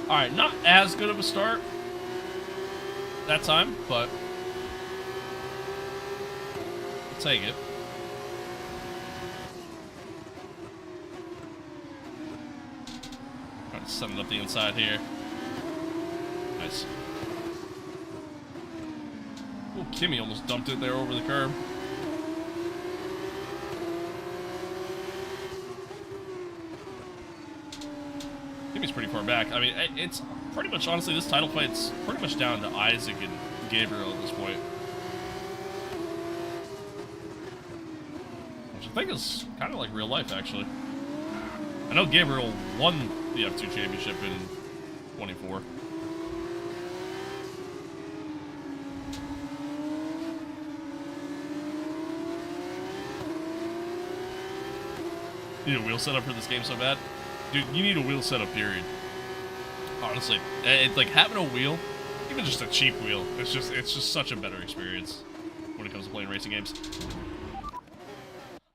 Alright, not as good of a start that time, but I'll take it. Trying to set it up the inside here. Nice. Oh, Kimmy almost dumped it there over the curb. Kimmy's pretty far back. I mean, it's pretty much, honestly, this title fight's pretty much down to Isaac and Gabriel at this point. Which I think is kind of like real life, actually. I know Gabriel won the F2 championship in 24. You need a wheel setup for this game so bad? Dude, you need a wheel setup, period. Honestly, it's like having a wheel, even just a cheap wheel, it's just such a better experience when it comes to playing racing games.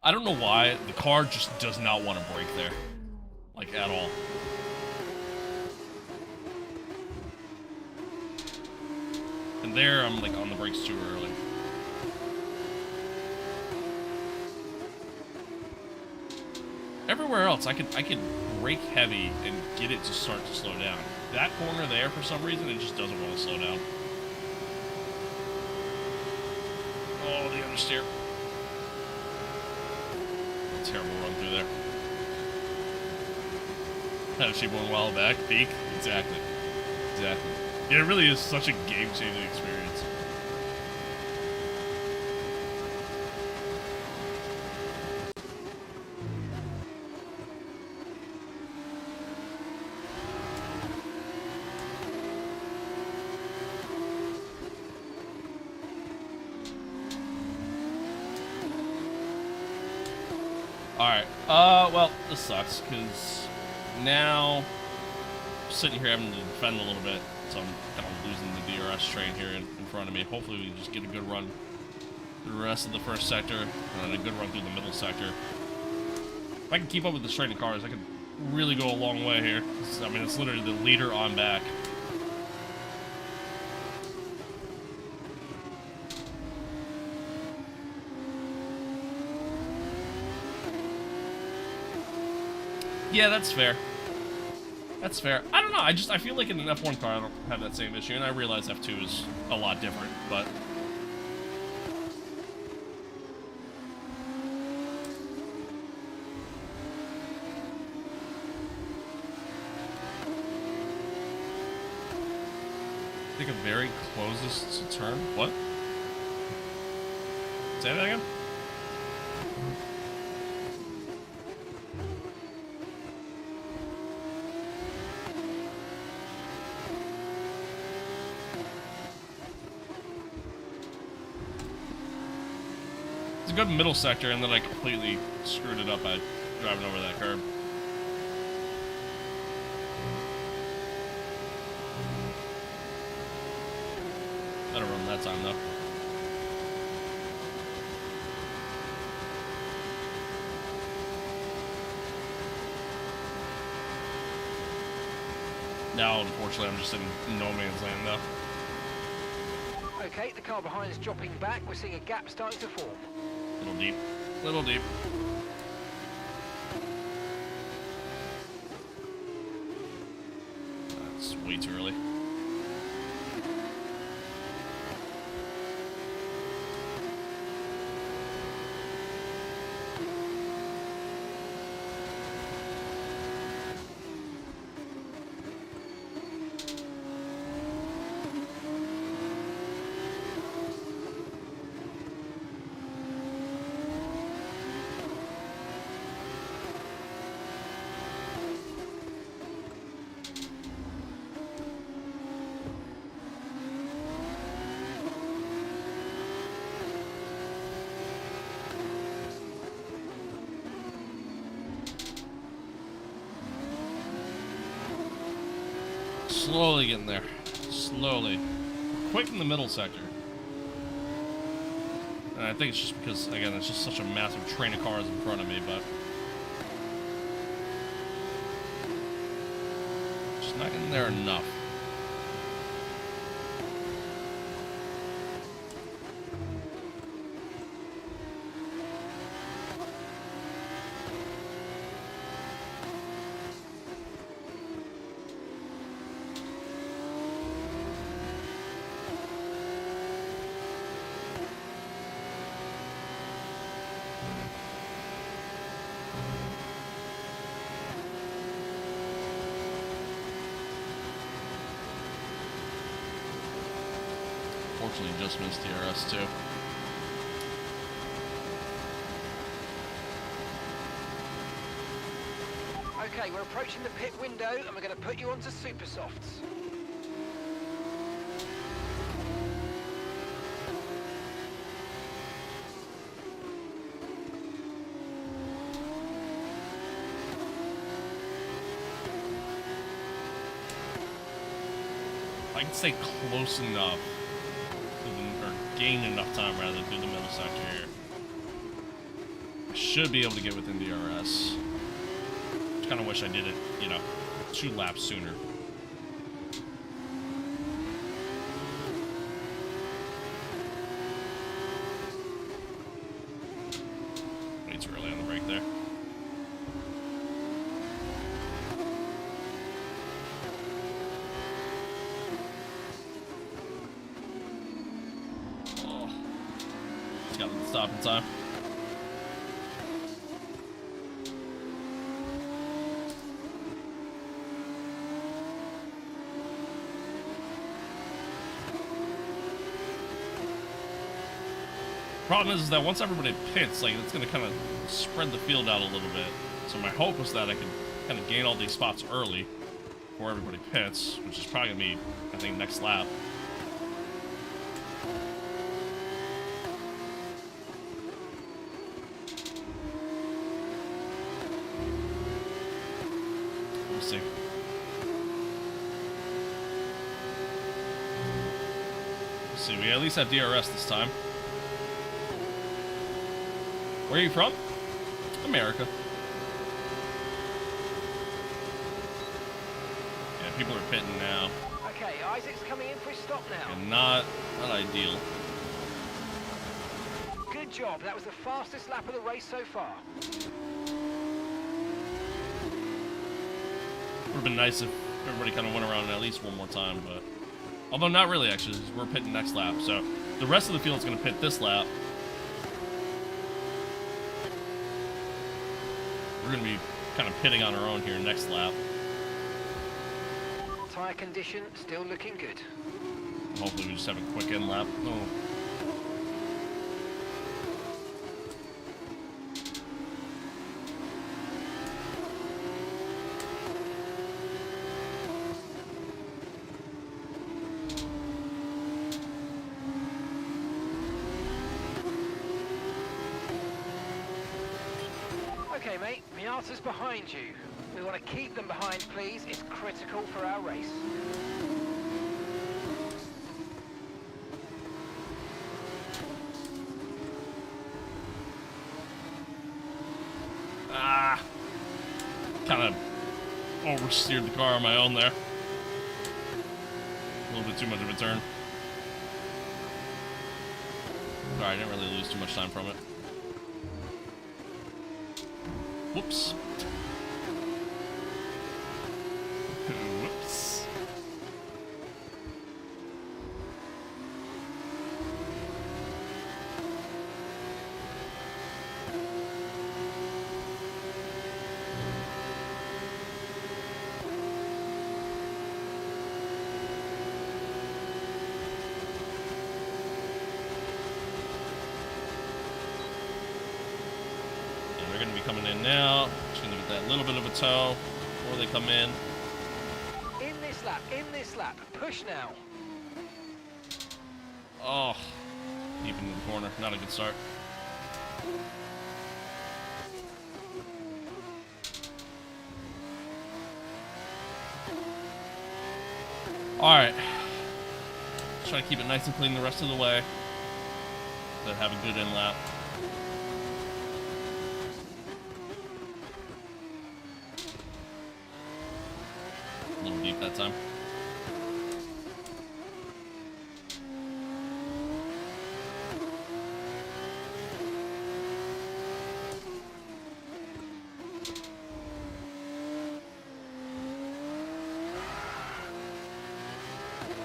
I don't know why, the car just does not want to brake there. Like, at all. And there, I'm like on the brakes too early. Everywhere else, I could brake heavy and get it to start to slow down. That corner there, for some reason, it just doesn't want to slow down. Oh, the understeer. Terrible run through there. Had a cheap one a while back. Peak. Exactly. Exactly. Yeah, it really is such a game-changing experience. Alright, well, this sucks, because now I'm sitting here having to defend a little bit, so I'm kind of losing the DRS train here in front of me. Hopefully we can just get a good run through the rest of the first sector, and then a good run through the middle sector. If I can keep up with the train of cars, I could really go a long way here. I mean, it's literally the leader on back. Yeah, that's fair. That's fair. I don't know. I feel like in an F1 car I don't have that same issue, and I realize F2 is a lot different, but I think a very closest to turn. What? Say that again? It's a good middle sector, and then I completely screwed it up by driving over that curb. Better run that time, though. Now, unfortunately, I'm just in no man's land, though. Okay, the car behind is dropping back. We're seeing a gap starting to form. Little deep. Little deep. That's way too early. Slowly getting there. Slowly. Quick in the middle sector. And I think it's just because, again, it's just such a massive train of cars in front of me, but just not getting there enough. Unfortunately, just missed DRS too. Okay, we're approaching the pit window and we're going to put you onto super softs. If I can stay close enough, or gain enough time rather through the middle sector here, I should be able to get within DRS. Just kind of wish I did it, you know, 2 laps sooner. Just got to stop in time. Problem is that once everybody pits, like, it's going to kind of spread the field out a little bit. So my hope was that I could kind of gain all these spots early before everybody pits, which is probably going to be, I think, next lap. Let's see. Let's see, we at least have DRS this time. Where are you from? America. Yeah, people are pitting now. Okay, Isaac's coming in for his stop now. And not ideal. Good job. That was the fastest lap of the race so far. Would have been nice if everybody kind of went around at least one more time, but although not really actually, 'cause we're pitting next lap. So the rest of the field's going to pit this lap. We're going to be kind of pitting on our own here next lap. Tyre condition still looking good. Hopefully we just have a quick end lap. Oh. Okay, mate, Miata's behind you. We want to keep them behind, please. It's critical for our race. Kind of oversteered the car on my own there. A little bit too much of a turn. Sorry, I didn't really lose too much time from it. Whoops. Whoops. They're going to be coming in now. Just going to get that little bit of a toe before they come in. In this lap. Push now. Oh, deep into the corner. Not a good start. All right. Try to keep it nice and clean the rest of the way. Then have a good in lap. A little deep that time.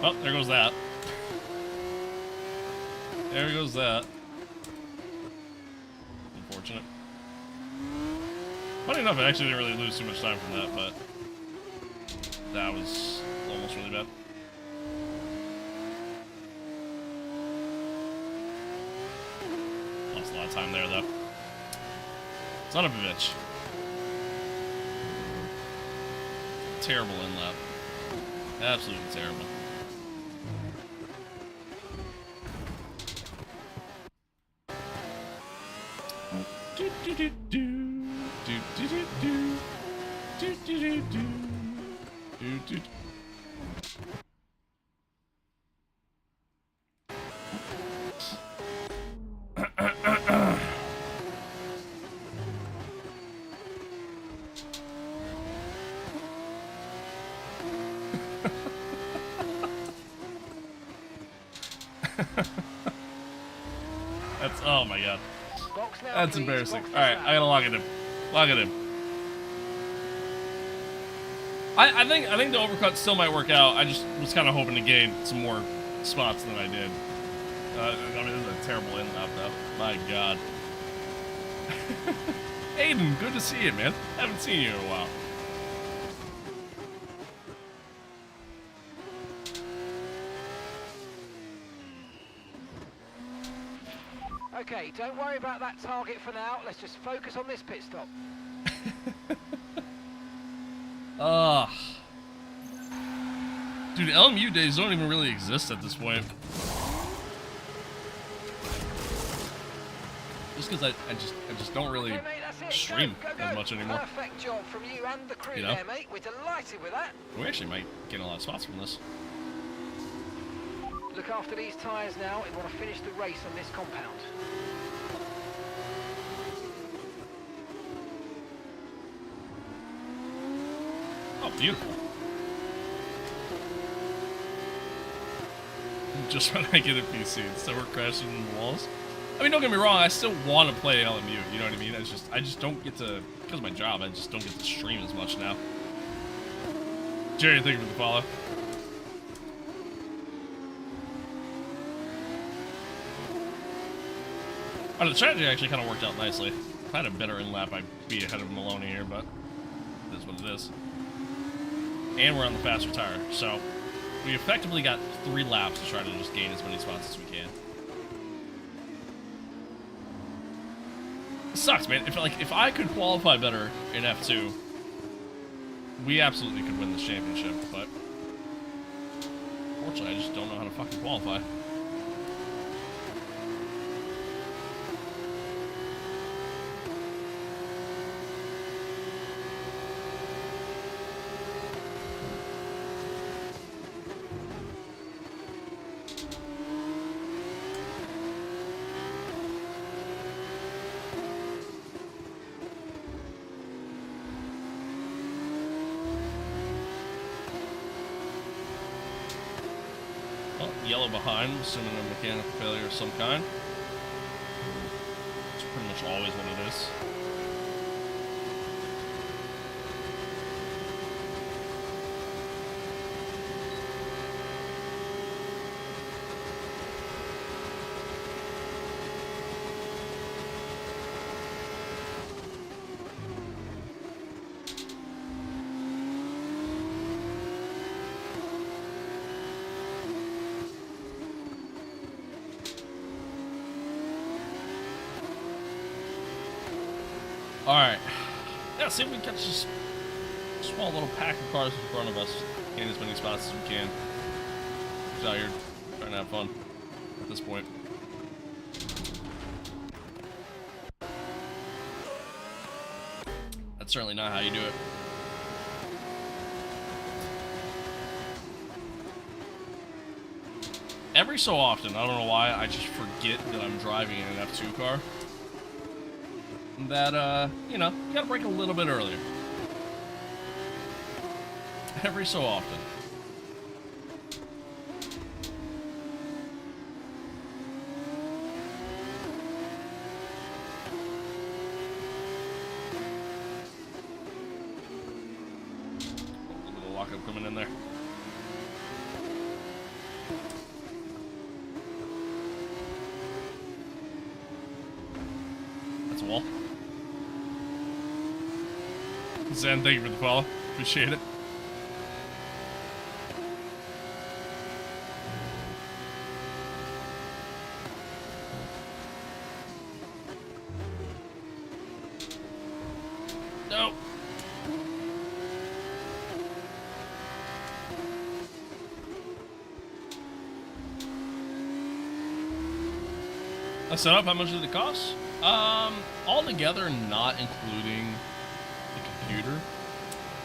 Well, there goes that. There goes that. Unfortunate. Funny enough, I actually didn't really lose too much time from that, but that was almost really bad. Lost a lot of time there, though. Son of a bitch. Terrible in lap. Absolutely terrible. Do do do do do do do do do do do do. That's, oh my god. Box now, That's please. embarrassing. Box Alright, now. I gotta log it in. Log it in. I think the overcut still might work out. I just was kind of hoping to gain some more spots than I did. I mean, this is a terrible in lap, though. My God. Aiden, good to see you, man. Haven't seen you in a while. Okay, don't worry about that target for now. Let's just focus on this pit stop. Dude, LMU days don't even really exist at this point. Just because I just don't really Okay, mate, that's it. stream Go, go, as go. much anymore. Perfect job from you and the crew You know? there, mate. We're delighted with that. We actually might get a lot of spots from this. Look after these tyres now. We want to finish the race on this compound. Oh, beautiful. Just when I get a PC, instead we're crashing in the walls. I mean, don't get me wrong, I still want to play LMU, you know what I mean? I just don't get to, because of my job, I just don't get to stream as much now. Jerry, thank you for the follow. Oh, the strategy actually kind of worked out nicely. If I had a better in-lap, I'd be ahead of Maloney here, but it is what it is. And we're on the faster tire, so we effectively got 3 laps to try to just gain as many spots as we can. It sucks, man. If I could qualify better in F2, we absolutely could win this championship, but unfortunately, I just don't know how to fucking qualify. Well, yellow behind, assuming a mechanical failure of some kind. It's pretty much always what it is. Alright. Yeah, see if we can catch this small little pack of cars in front of us. Gain as many spots as we can. Just out here trying to have fun at this point. That's certainly not how you do it. Every so often, I don't know why, I just forget that I'm driving in an F2 car. That, you know, you gotta brake a little bit earlier. Every so often. A little lockup coming in there. That's a wall. Zen, thank you for the follow. Appreciate it. No. I set up, how much did it cost? Altogether, not including the computer.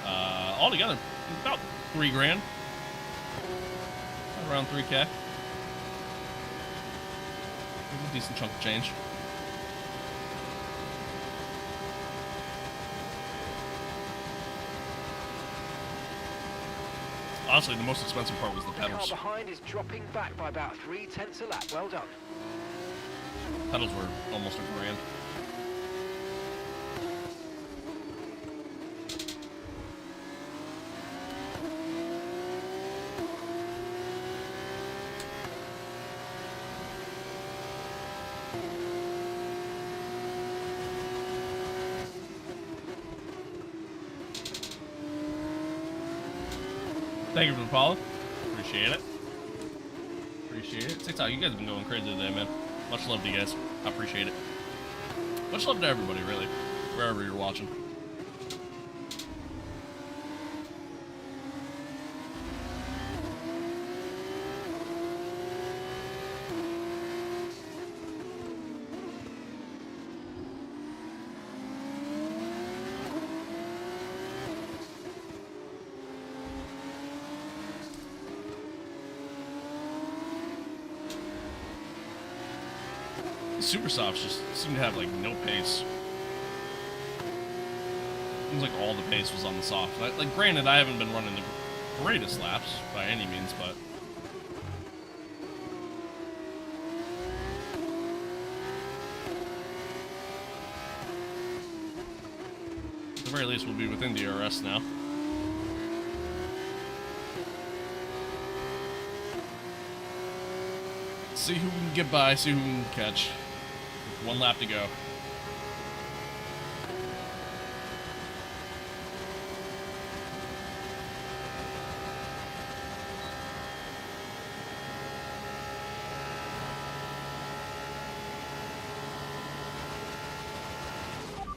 Altogether, about $3 grand. Around 3K. A decent chunk of change. Honestly, the most expensive part was the The car pedals. behind is dropping back by about 3/10 a lap. Well done. Pedals were almost $1 grand. Thank you for the follow. Appreciate it. Appreciate it. TikTok, you guys have been going crazy today, man. Much love to you guys. I appreciate it. Much love to everybody, really. Wherever you're watching. Super softs just seem to have like no pace. Seems like all the pace was on the soft. Like granted, I haven't been running the greatest laps by any means, but at the very least, we'll be within DRS now. See who we can get by, see who we can catch. One lap to go.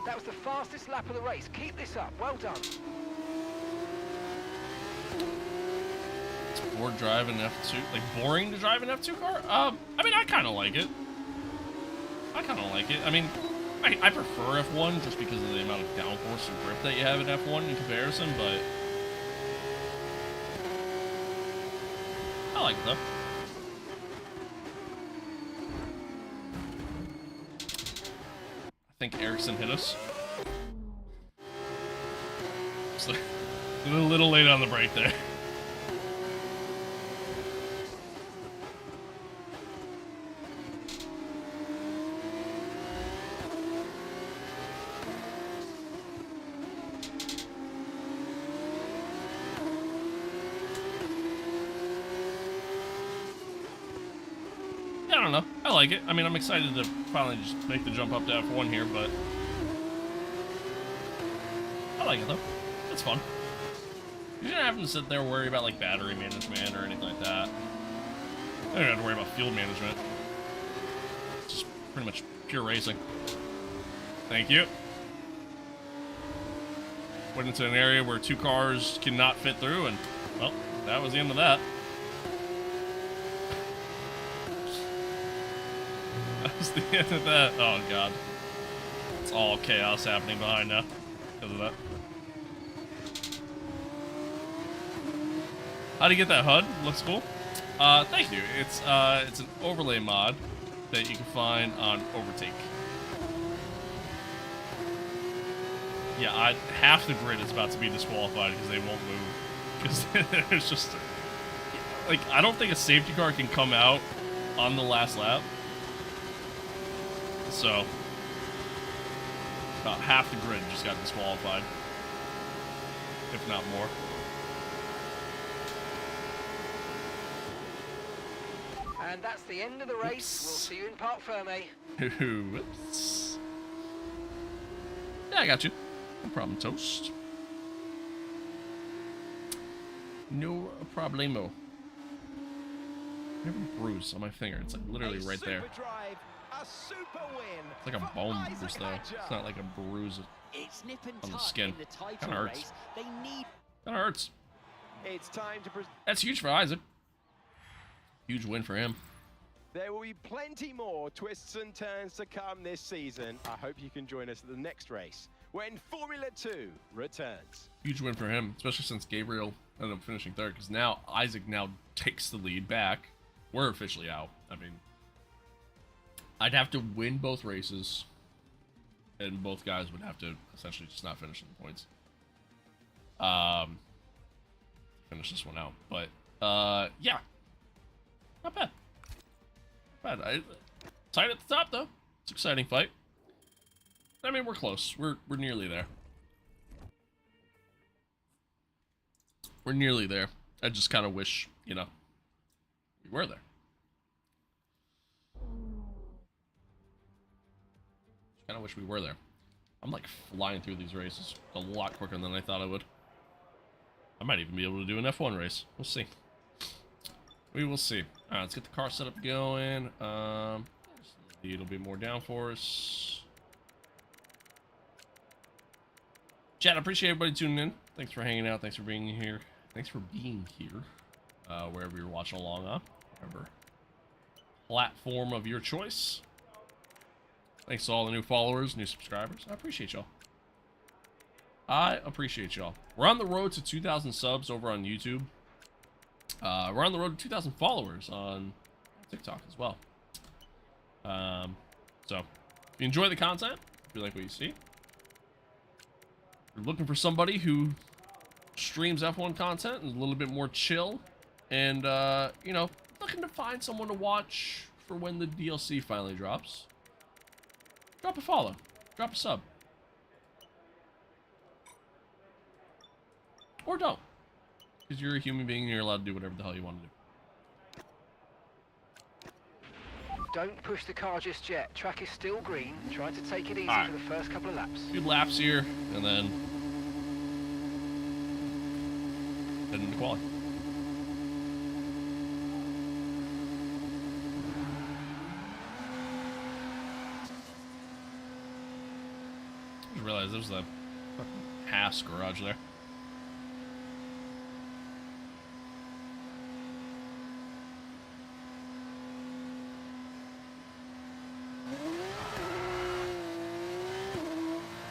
That was the fastest lap of the race. Keep this up. Well done. It's bored driving F2, like boring to drive an F2 car? I mean, I kind of like it. I mean, I prefer F1 just because of the amount of downforce and grip that you have in F1 in comparison, but I like it though. I think Ericsson hit us. Just like, a little late on the brake there. I don't know. I like it. I mean, I'm excited to finally just make the jump up to F1 here, but I like it though. It's fun. You don't have to sit there and worry about like battery management or anything like that. I don't have to worry about fuel management. It's just pretty much pure racing. Thank you. Went into an area where two cars cannot fit through, and well, that was the end of that. That was the end of that. Oh god. It's all chaos happening behind now because of that. How do you get that HUD? Looks cool. Thank you. It's an overlay mod that you can find on Overtake. Yeah, half the grid is about to be disqualified because they won't move. Because there's just like, I don't think a safety car can come out on the last lap. So about half the grid just got disqualified, if not more. And that's the end of the race. Oops. We'll see you in Parc Ferme. Whoops. Yeah, I got you. No problem, Toast. No problemo. I have a bruise on my finger. It's like literally right there. Drive, a super win. It's like a bone bruise though. It's not like a bruise. It's nip and On the tuck skin. in the title Kinda hurts. race. They need That hurts. It's time to That's huge for Isaac. Huge win for him. There will be plenty more twists and turns to come this season. I hope you can join us at the next race when Formula 2 returns. Huge win for him, especially since Gabriel ended up finishing third, because now Isaac now takes the lead back. We're officially out. I mean, I'd have to win both races, and both guys would have to essentially just not finish in the points. Finish this one out. But, yeah. Not bad. Not bad. Tight at the top, though. It's an exciting fight. I mean, we're close. We're nearly there. We're nearly there. I just kind of wish, you know, we were there. Kind of wish we were there. I'm like flying through these races a lot quicker than I thought I would. I might even be able to do an F1 race. We'll see. We will see. Alright, let's get the car set up going. Just need a little bit more downforce. Chat, I appreciate everybody tuning in. Thanks for hanging out. Thanks for being here. Thanks for being here. Wherever you're watching along on. Whatever platform of your choice. Thanks to all the new followers, new subscribers. I appreciate y'all. I appreciate y'all. We're on the road to 2,000 subs over on YouTube. We're on the road to 2,000 followers on TikTok as well. So, if you enjoy the content, if you like what you see, if you're looking for somebody who streams F1 content and is a little bit more chill, and, you know, looking to find someone to watch for when the DLC finally drops, drop a follow, drop a sub. Or don't. Because you're a human being and you're allowed to do whatever the hell you want to do. Don't push the car just yet. Track is still green. Try to take it easy Alright. for the first couple of laps. A few laps here, and then head into quali. I just realized there's a fucking Haas garage there.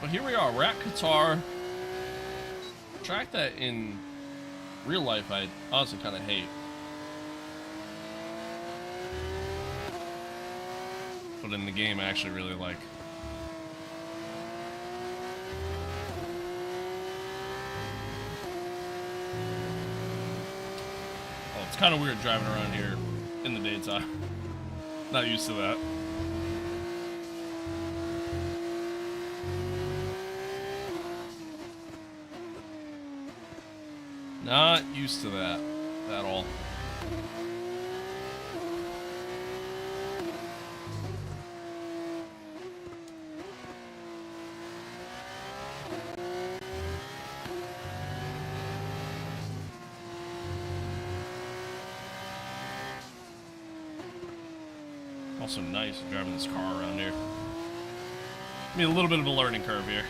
But here we are, we're at Qatar. A track that in real life I honestly kind of hate. But in the game I actually really like. Oh, it's kind of weird driving around here in the daytime. Not used to that. Not used to that at all. Also nice driving this car around here. I mean, a little bit of a learning curve here.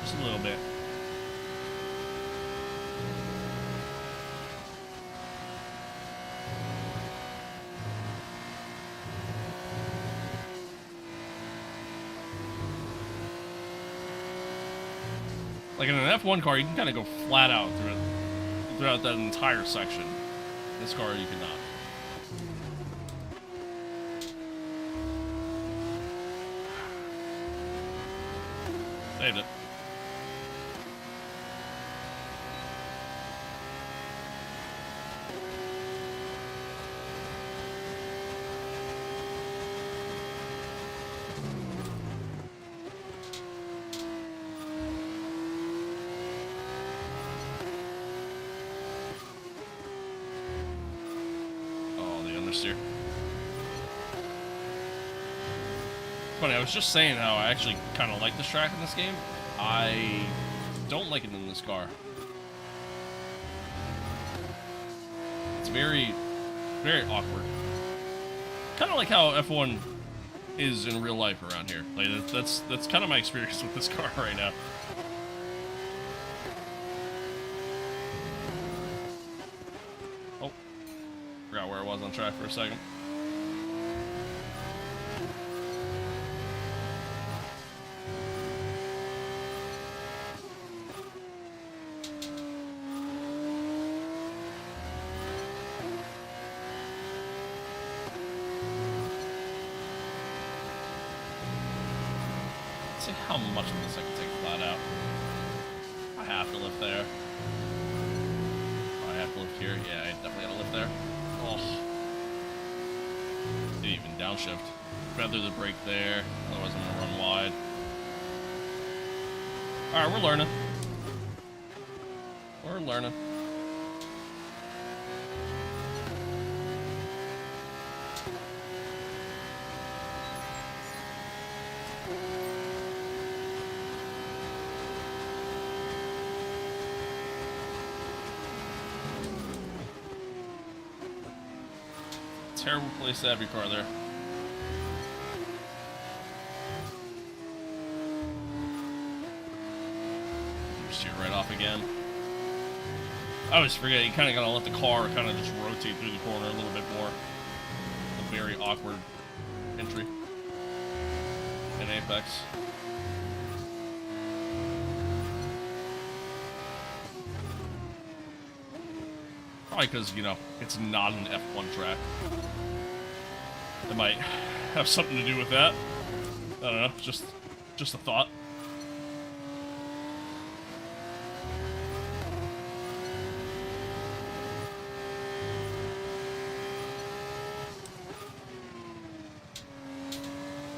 Just a little bit. Like in an F1 car, you can kind of go flat out throughout that entire section. This car, you cannot. Saved it. Here. Funny, I was just saying how I actually kind of like this track in this game. I don't like it in this car. It's very, very awkward. Kind of like how F1 is in real life around here. Like that's kind of my experience with this car right now. Forgot where I was on track for a second. Let's see how much of this I can take flat out. I have to lift there. Oh, I have to lift here. Yeah, I definitely gotta lift there. Oh. Didn't even downshift. Feather the brake there, otherwise I'm gonna run wide. Alright, we're learning. We're learning. terrible place to have your car there. Steer right off again. I always forget, you kind of gotta let the car kind of just rotate through the corner a little bit more. A very awkward entry in Apex. Probably because, you know, it's not an F1 track. It might have something to do with that. I don't know, just a thought.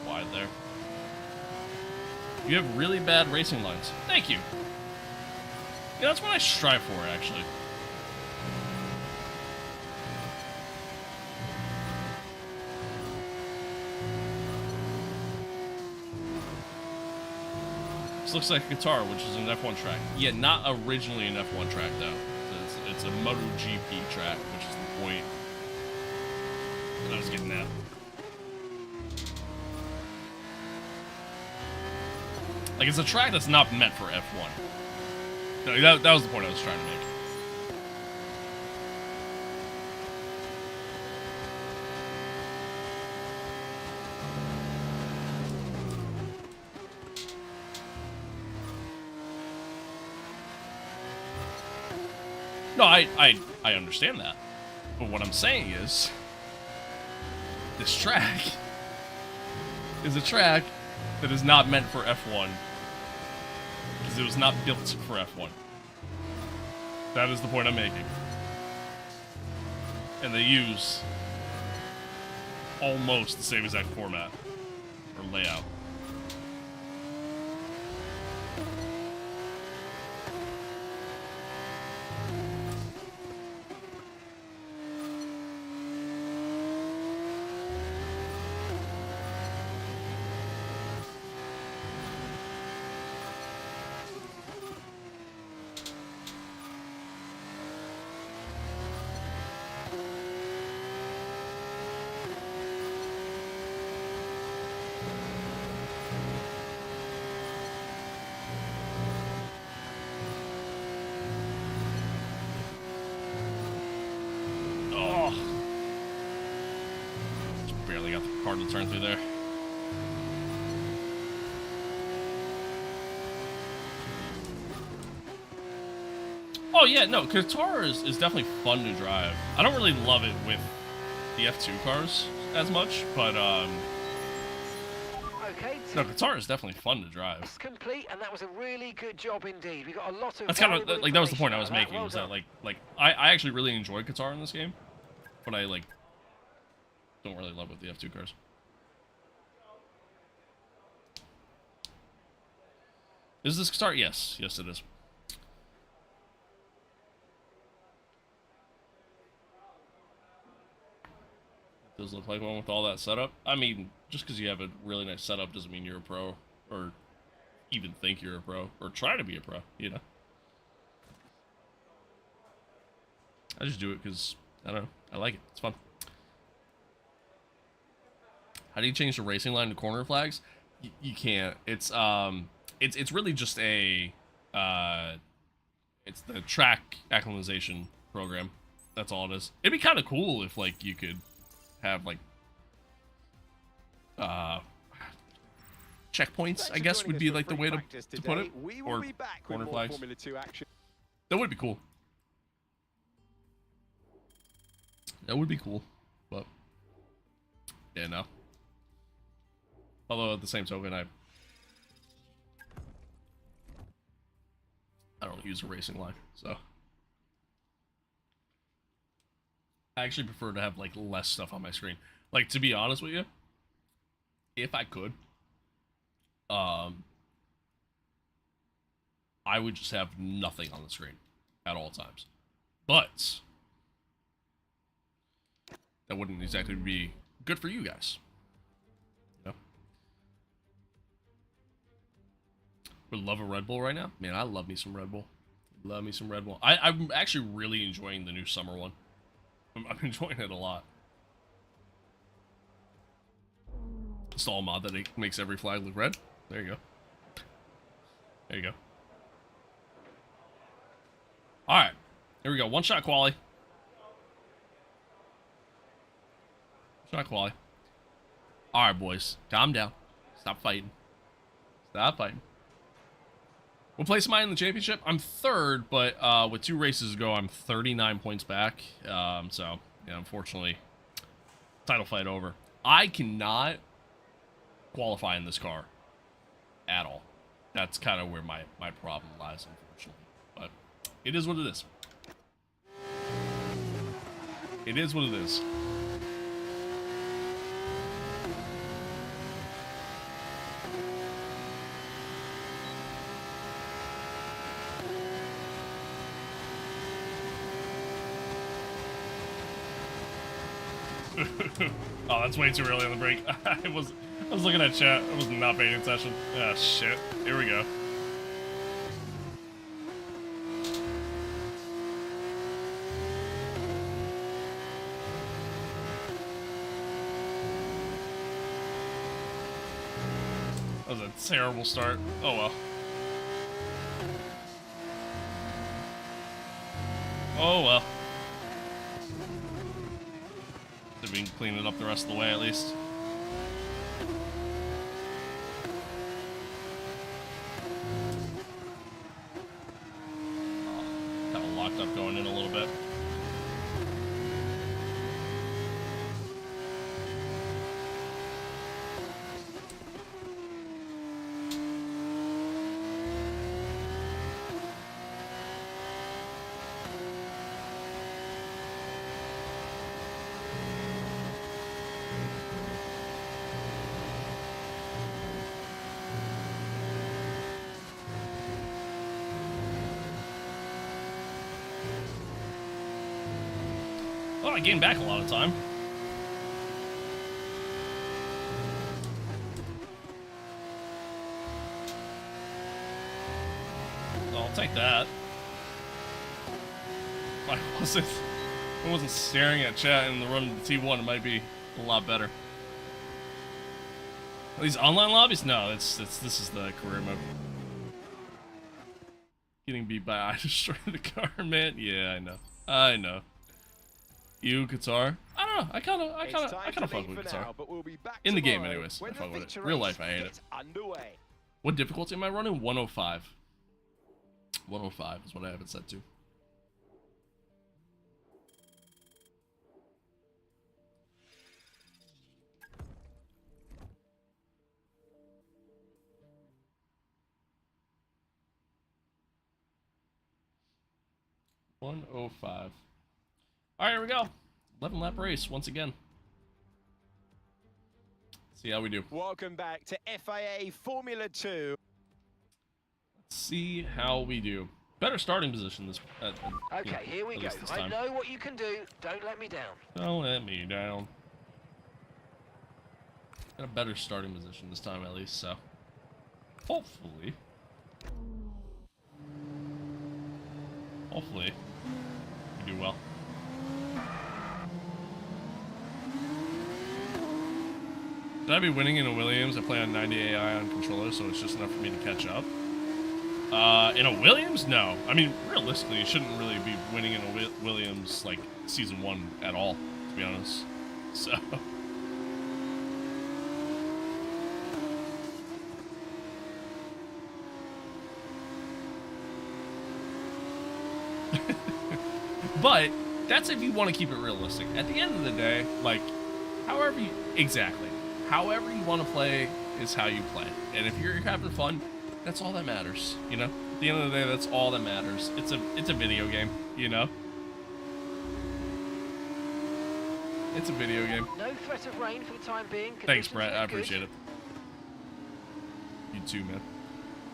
Wide there. You have really bad racing lines. Thank you. Yeah, that's what I strive for, actually. This looks like a guitar, which is an F1 track. Yeah, not originally an F1 track, though. It's a MotoGP track, which is the point that I was getting at. Like, it's a track that's not meant for F1. No, that was the point I was trying to make. No, I understand that. But what I'm saying is, this track is a track that is not meant for F1 because it was not built for F1. That is the point I'm making. And they use almost the same exact format or layout. Hard to turn through there. Oh yeah, no, Qatar is definitely fun to drive. I don't really love it with the F2 cars as much, but Okay, no, Qatar is definitely fun to drive. it's complete, and that was a really good job indeed. We got a lot of. That's kind of valuable like that was the point I information was out of making. Well Was that done. like I actually really enjoyed Qatar in this game, but I like don't really love with the F2 cars. Is this Qatar? Yes, yes it is. Does look like one with all that setup. I mean, just because you have a really nice setup doesn't mean you're a pro, or even think you're a pro, or try to be a pro, you know? I just do it because, I don't know, I like it. It's fun. How do you change the racing line to corner flags? You can't. It's really just a, it's the track acclimatization program. That's all it is. It'd be kind of cool if, like, you could have like checkpoints, I guess would be like the way to put it, or corner flags. That would be cool. That would be cool, but yeah, no. Although at the same token, I don't use a racing line, so I actually prefer to have like less stuff on my screen. Like, to be honest with you, if I could, I would just have nothing on the screen at all times. But that wouldn't exactly be good for you guys. You know? Would love a Red Bull right now. Man, I love me some Red Bull. Love me some Red Bull. I'm actually really enjoying the new summer one. I'm enjoying it a lot. Install a mod that makes every flag look red. There you go. There you go. Alright. Here we go. One shot quali. Shot quali. Alright, boys. Calm down. Stop fighting. Stop fighting. What place am I in the championship? I'm third, but with 2 races to go, I'm 39 points back. So, yeah, unfortunately, title fight over. I cannot qualify in this car at all. That's kind of where my problem lies, unfortunately. But it is what it is. It is what it is. Oh, that's way too early on the break. I was looking at chat. I was not paying attention. Ah, shit. Here we go. That was a terrible start. Oh well. Oh well. So we can clean it up the rest of the way at least. Oh, kind of locked up going in a little bit. Oh, I gained back a lot of time. I'll take that. If I wasn't staring at chat and the run to T1, it might be a lot better. Are these online lobbies? No, this is the career mode. Getting beat by I destroyed the car, man. Yeah, I know. I know. You, Qatar? I don't know. I kind of fuck with Qatar. In the game, anyways. I fuck with it. Real life, I hate it. What difficulty am I running? 105. 105 is what I have it set to. $105. All right, here we go. 11 lap race once again. See how we do. Welcome back to FIA Formula 2. Let's see how we do. Better starting position this. Okay, here we go. I know what you can do. Don't let me down. Don't let me down. Got a better starting position this time, at least. So, hopefully, we do well. Should I be winning in a Williams? I play on 90 AI on controller, so it's just enough for me to catch up. In a Williams? No. I mean, realistically, you shouldn't really be winning in a Williams, like, Season 1 at all, to be honest. So... But, that's if you want to keep it realistic. At the end of the day, like, however you want to play is how you play. And if you're having fun, that's all that matters, you know? At the end of the day, that's all that matters. It's a video game, you know? It's a video game. No threat of rain for the time being. Thanks, Brett. I appreciate it. You too, man.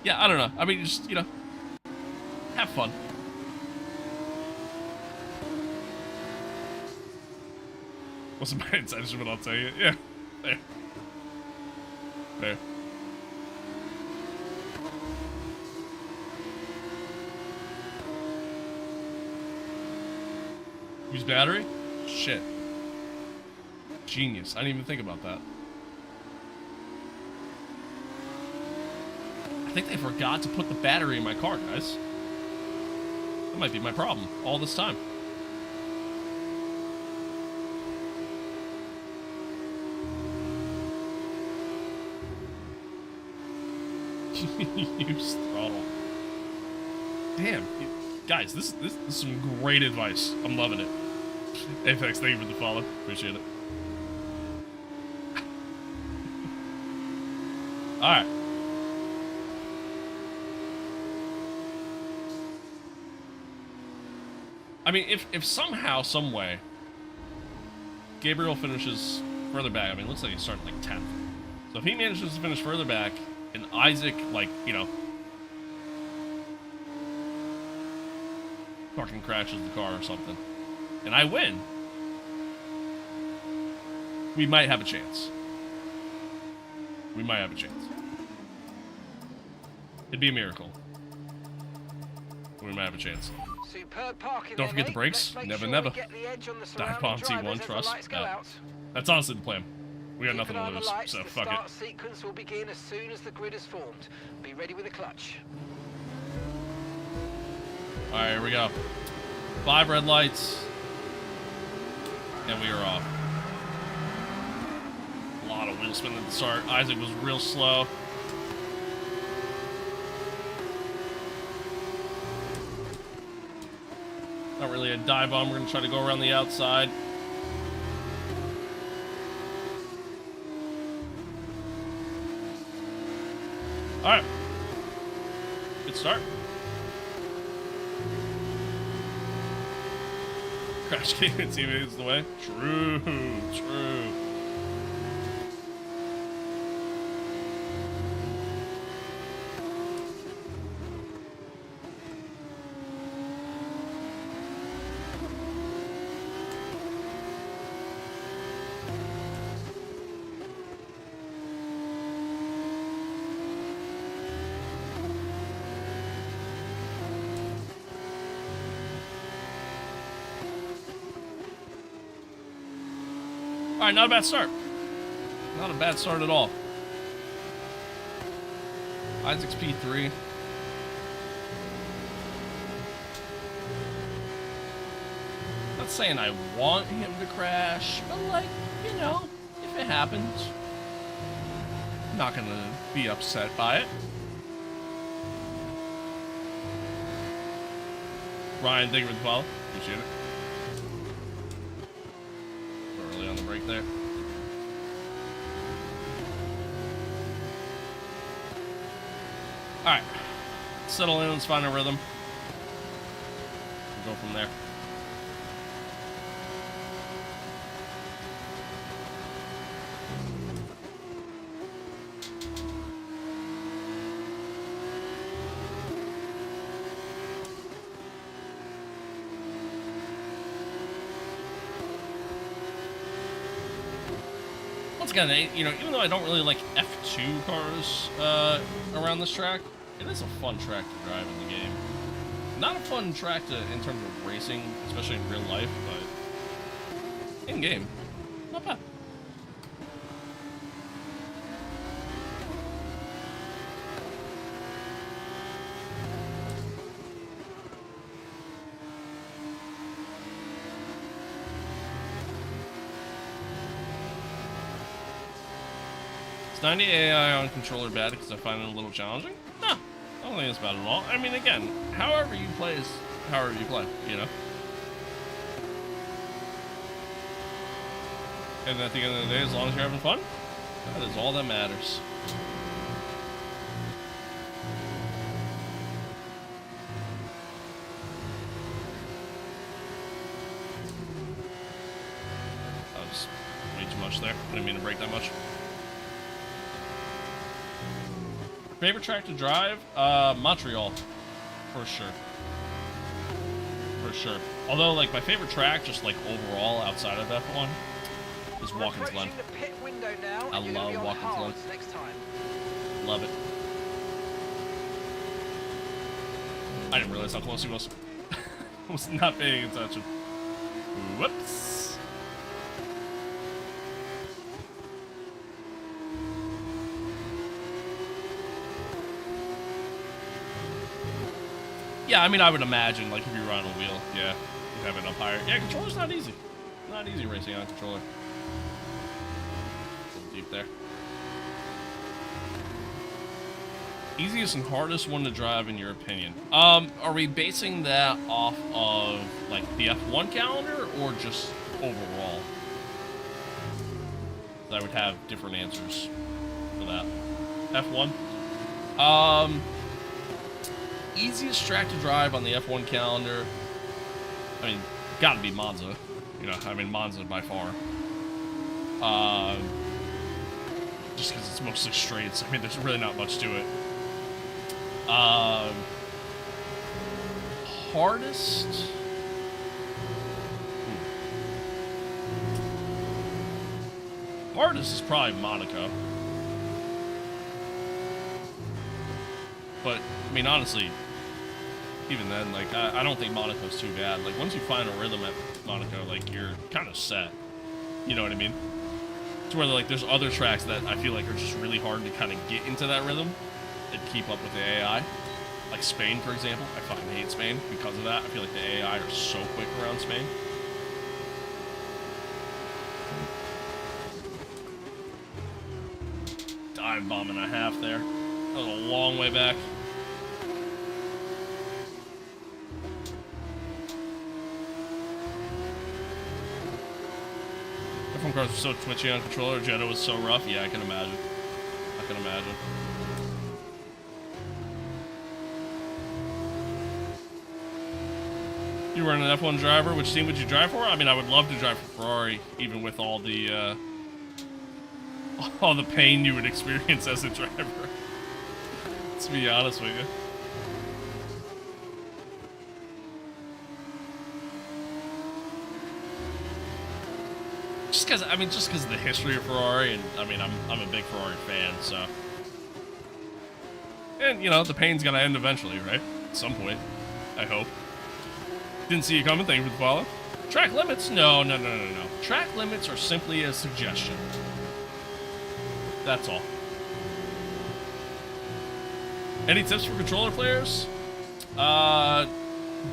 Yeah, I don't know. I mean, just, you know, have fun. Wasn't my intention, but I'll tell you. Yeah. There. There. Use battery? Shit. Genius. I didn't even think about that. I think they forgot to put the battery in my car, guys. That might be my problem all this time. Use throttle. Damn, guys, this is some great advice. I'm loving it. Apex, thank you for the follow. Appreciate it. All right. I mean, if somehow, some way, Gabriel finishes further back. I mean, it looks like he's starting like 10th. So if he manages to finish further back, and Isaac, like, you know, fucking crashes the car or something, and I win, we might have a chance. We might have a chance. It'd be a miracle. We might have a chance. Superb parking. Don't forget the brakes. Never, never. Dive bomb T1, trust. That's honestly the plan. We got nothing to lose, so fuck it. The start sequence will begin as soon as the grid is formed. Be ready with the clutch. All right, here we go. 5 red lights, and we are off. A lot of wheel spin at the start. Isaac was real slow. Not really a dive bomb. We're gonna try to go around the outside. All right. Good start. Crash game teammates the way. True, true. All right, not a bad start. Not a bad start at all. Isaac's P3. Not saying I want him to crash, but like, you know, if it happens, I'm not gonna be upset by it. Ryan, thank you for the follow. Appreciate it. Early on the break there. Alright. Settle in, let's find a rhythm. We'll go from there. Once again, you know, even though I don't really like F2 cars around this track, it is a fun track to drive in the game. Not a fun track in terms of racing, especially in real life, but in game, not bad. Is 90 AI on controller bad because I find it a little challenging? No, I don't think it's bad at all. I mean, again, however you play is however you play, you know? And at the end of the day, as long as you're having fun, that is all that matters. That was way too much there. I didn't mean to break that much. Favorite track to drive? Montreal, for sure. For sure. Although, like, my favorite track, just like overall outside of F1, is Watkins Glen. The pit window now, I love Watkins Glen. Next time. Love it. I didn't realize how close he was. I was not paying attention. Whoops. Yeah, I mean, I would imagine, like, if you run on a wheel, yeah, you have it up higher. Yeah, controller's not easy. Not easy racing on a controller. A little deep there. Easiest and hardest one to drive, in your opinion? Are we basing that off of, like, the F1 calendar, or just overall? I would have different answers for that. F1. Easiest track to drive on the F1 calendar. I mean, gotta be Monza. You know, I mean, Monza by far. Just because it's mostly straights. I mean, there's really not much to it. Hardest. Hardest is probably Monaco. But, I mean, honestly, even then, like, I don't think Monaco's too bad. Like, once you find a rhythm at Monaco, like, you're kind of set. You know what I mean? It's where, like, there's other tracks that I feel like are just really hard to kind of get into that rhythm and keep up with the AI. Like Spain, for example. I fucking hate Spain because of that. I feel like the AI are so quick around Spain. Dive bomb and a half there. That was a long way back. F1 cars were so twitchy on controller. Jeddah was so rough. Yeah, I can imagine. I can imagine. You were an F1 driver. Which team would you drive for? I mean, I would love to drive for Ferrari, even with all the pain you would experience as a driver. To be honest with you. Just because of the history of Ferrari, and I mean, I'm a big Ferrari fan, so. And you know, the pain's gonna end eventually, right? At some point, I hope. Didn't see you coming. Thank you for the follow. Track limits? No. Track limits are simply a suggestion. That's all. Any tips for controller players? Buy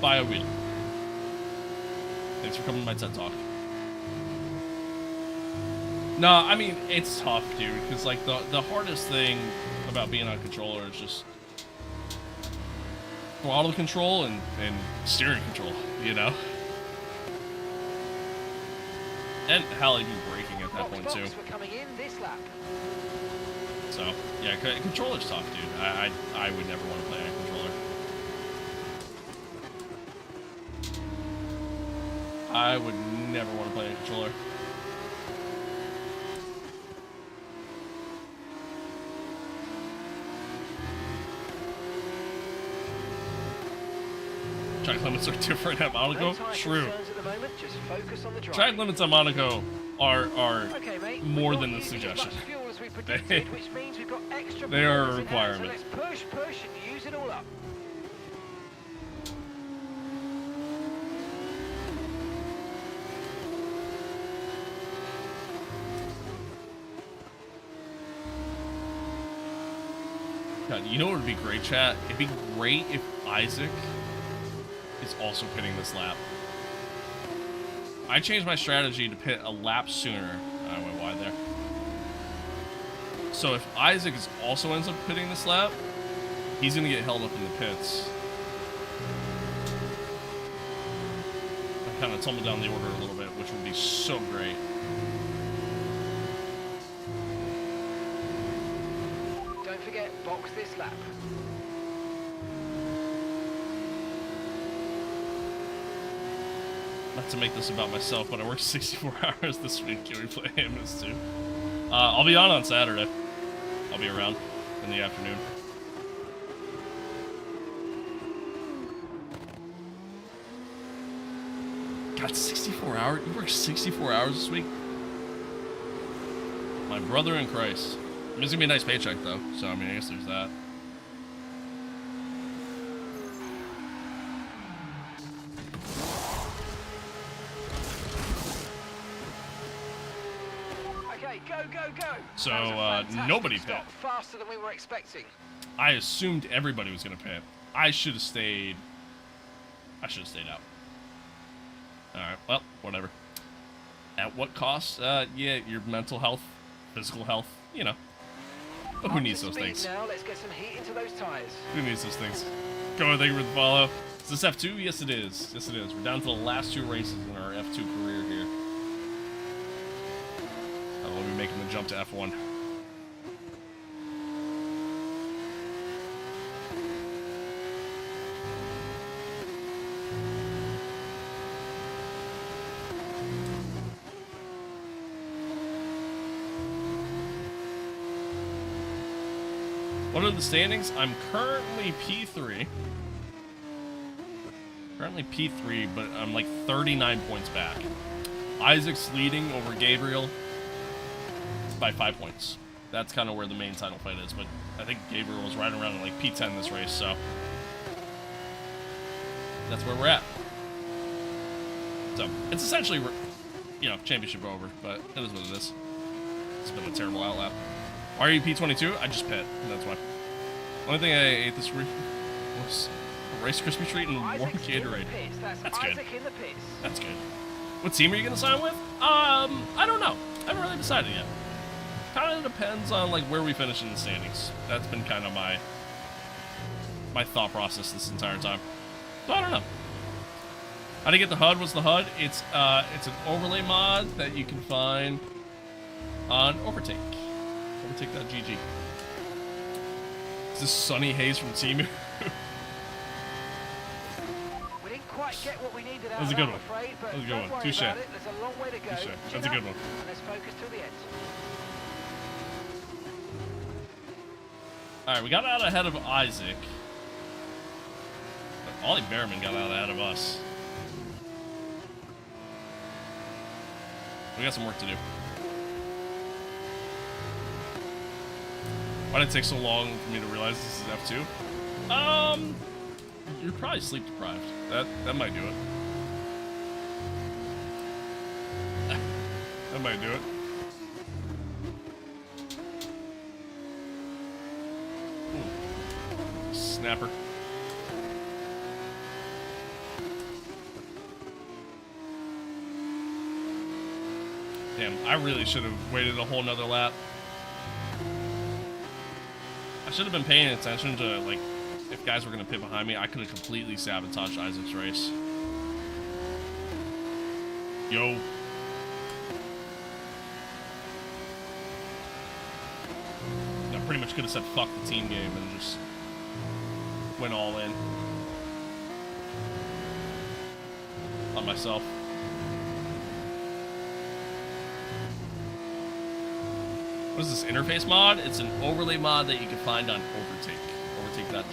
a wheel. Thanks for coming to my TED Talk. No, I mean, it's tough, dude, because, like, the hardest thing about being on a controller is just throttle control and steering control, you know? And hell, even braking at that point, too. We're coming in this lap. So, yeah, controller's tough, dude. I would never want to play on a controller. I would never want to play on a controller. Track limits are different at Monaco. True. Track limits at Monaco are more than a suggestion. They are a requirement. So let's push and use it all up. God, you know what would be great, chat? It'd be great if Isaac is also pitting this lap. I changed my strategy to pit a lap sooner. I went wide there. So if Isaac also ends up pitting this lap, he's gonna get held up in the pits. I kind of tumbled down the order a little bit, which would be so great. Don't forget, box this lap. Not to make this about myself, but I worked 64 hours this week. Can we play Amos too? I'll be on Saturday. I'll be around in the afternoon. God, 64 hours? You worked 64 hours this week? My brother in Christ. I mean, it's gonna be a nice paycheck though, so I mean, I guess there's that. Go. So, nobody pit. Faster than we were expecting. I assumed everybody was going to pit. I should have stayed I should have stayed out. Alright, well, whatever. At what cost? Yeah, your mental health, physical health, you know. But who Up needs to those speed things? Now, let's get some heat into those tyres. Who needs those things? Go, thank you for the follow. Is this F2? Yes, it is. Yes, it is. We're down to the last 2 races in our F2 career here. We'll be making the jump to F1. What are the standings? I'm currently P3. Currently P3, but I'm like 39 points back. Isaac's leading over Gabriel by 5 points. That's kind of where the main title fight is, but I think Gabriel was right around like P10 this race, so that's where we're at. So it's essentially, you know, championship over, but it is what it is. It's been a terrible outlap. Why are you P22? I just pit, that's why. Only thing I ate this week was a Rice Krispie treat and warm Isaac's in the Gatorade. pits. That's good. Isaac in the pits. That's good. What team are you gonna sign with? I don't know. I haven't really decided yet. Kind of depends on like where we finish in the standings. That's been kind of my thought process this entire time. So I don't know. How to get the HUD? What's the HUD? It's an overlay mod that you can find on Overtake. Overtake.gg. Is this Sunny Hayes from Team? We didn't quite get what we needed out That was a of good that, one. I'm afraid, but That was a good don't one. worry Touche. about it. There's a long way to go. Touche. Chin That's a up, good one. and let's focus till the end. Alright, we got out ahead of Isaac. But Ollie Behrman got out ahead of us. We got some work to do. Why did it take so long for me to realize this is F2? You're probably sleep deprived. That might do it. That might do it. Ooh. Snapper. Damn, I really should have waited a whole nother lap. I should have been paying attention to, like, if guys were going to pit behind me, I could have completely sabotaged Isaac's race. Yo. I pretty much could have said fuck the team game and just went all in on myself. What is this, interface mod? It's an overlay mod that you can find on Overtake. Overtake.gg.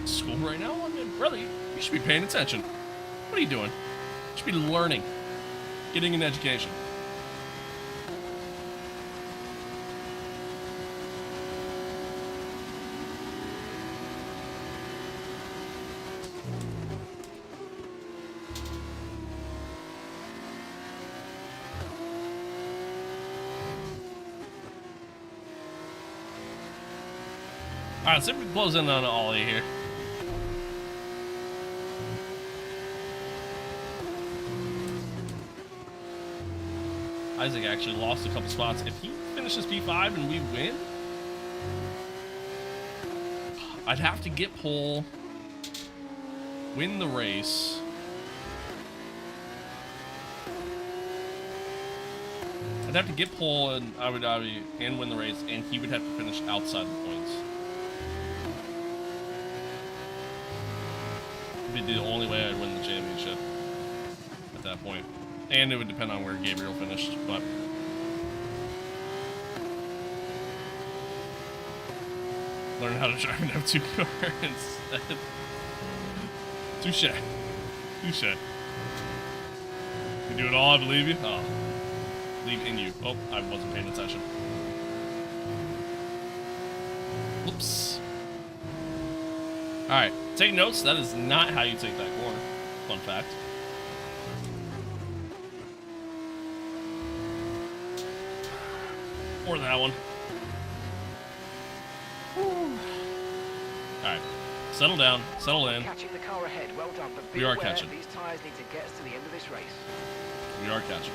School right now? I mean, brother, you should be paying attention. What are you doing? You should be learning. Getting an education. Alright, let's see if we can close in on Ollie here. Isaac actually lost a couple spots. If he finishes P5 and we win, I'd have to get pole, win the race. I'd have to get pole and Abu Dhabi and win the race, and he would have to finish outside the points. It'd be the only way I'd win the championship at that point. And it would depend on where Gabriel finished, but learn how to drive an F2 car instead. Touche. Touche. You do it all, I believe you. Oh. Believe in you. Oh, I wasn't paying attention. Whoops. Alright, take notes. That is not how you take that corner. Fun fact. Or that one. Alright. Settle down. Settle in. Catching the car ahead, well done, but be We are aware catching. these tyres need to get us to the end of this race. We are catching.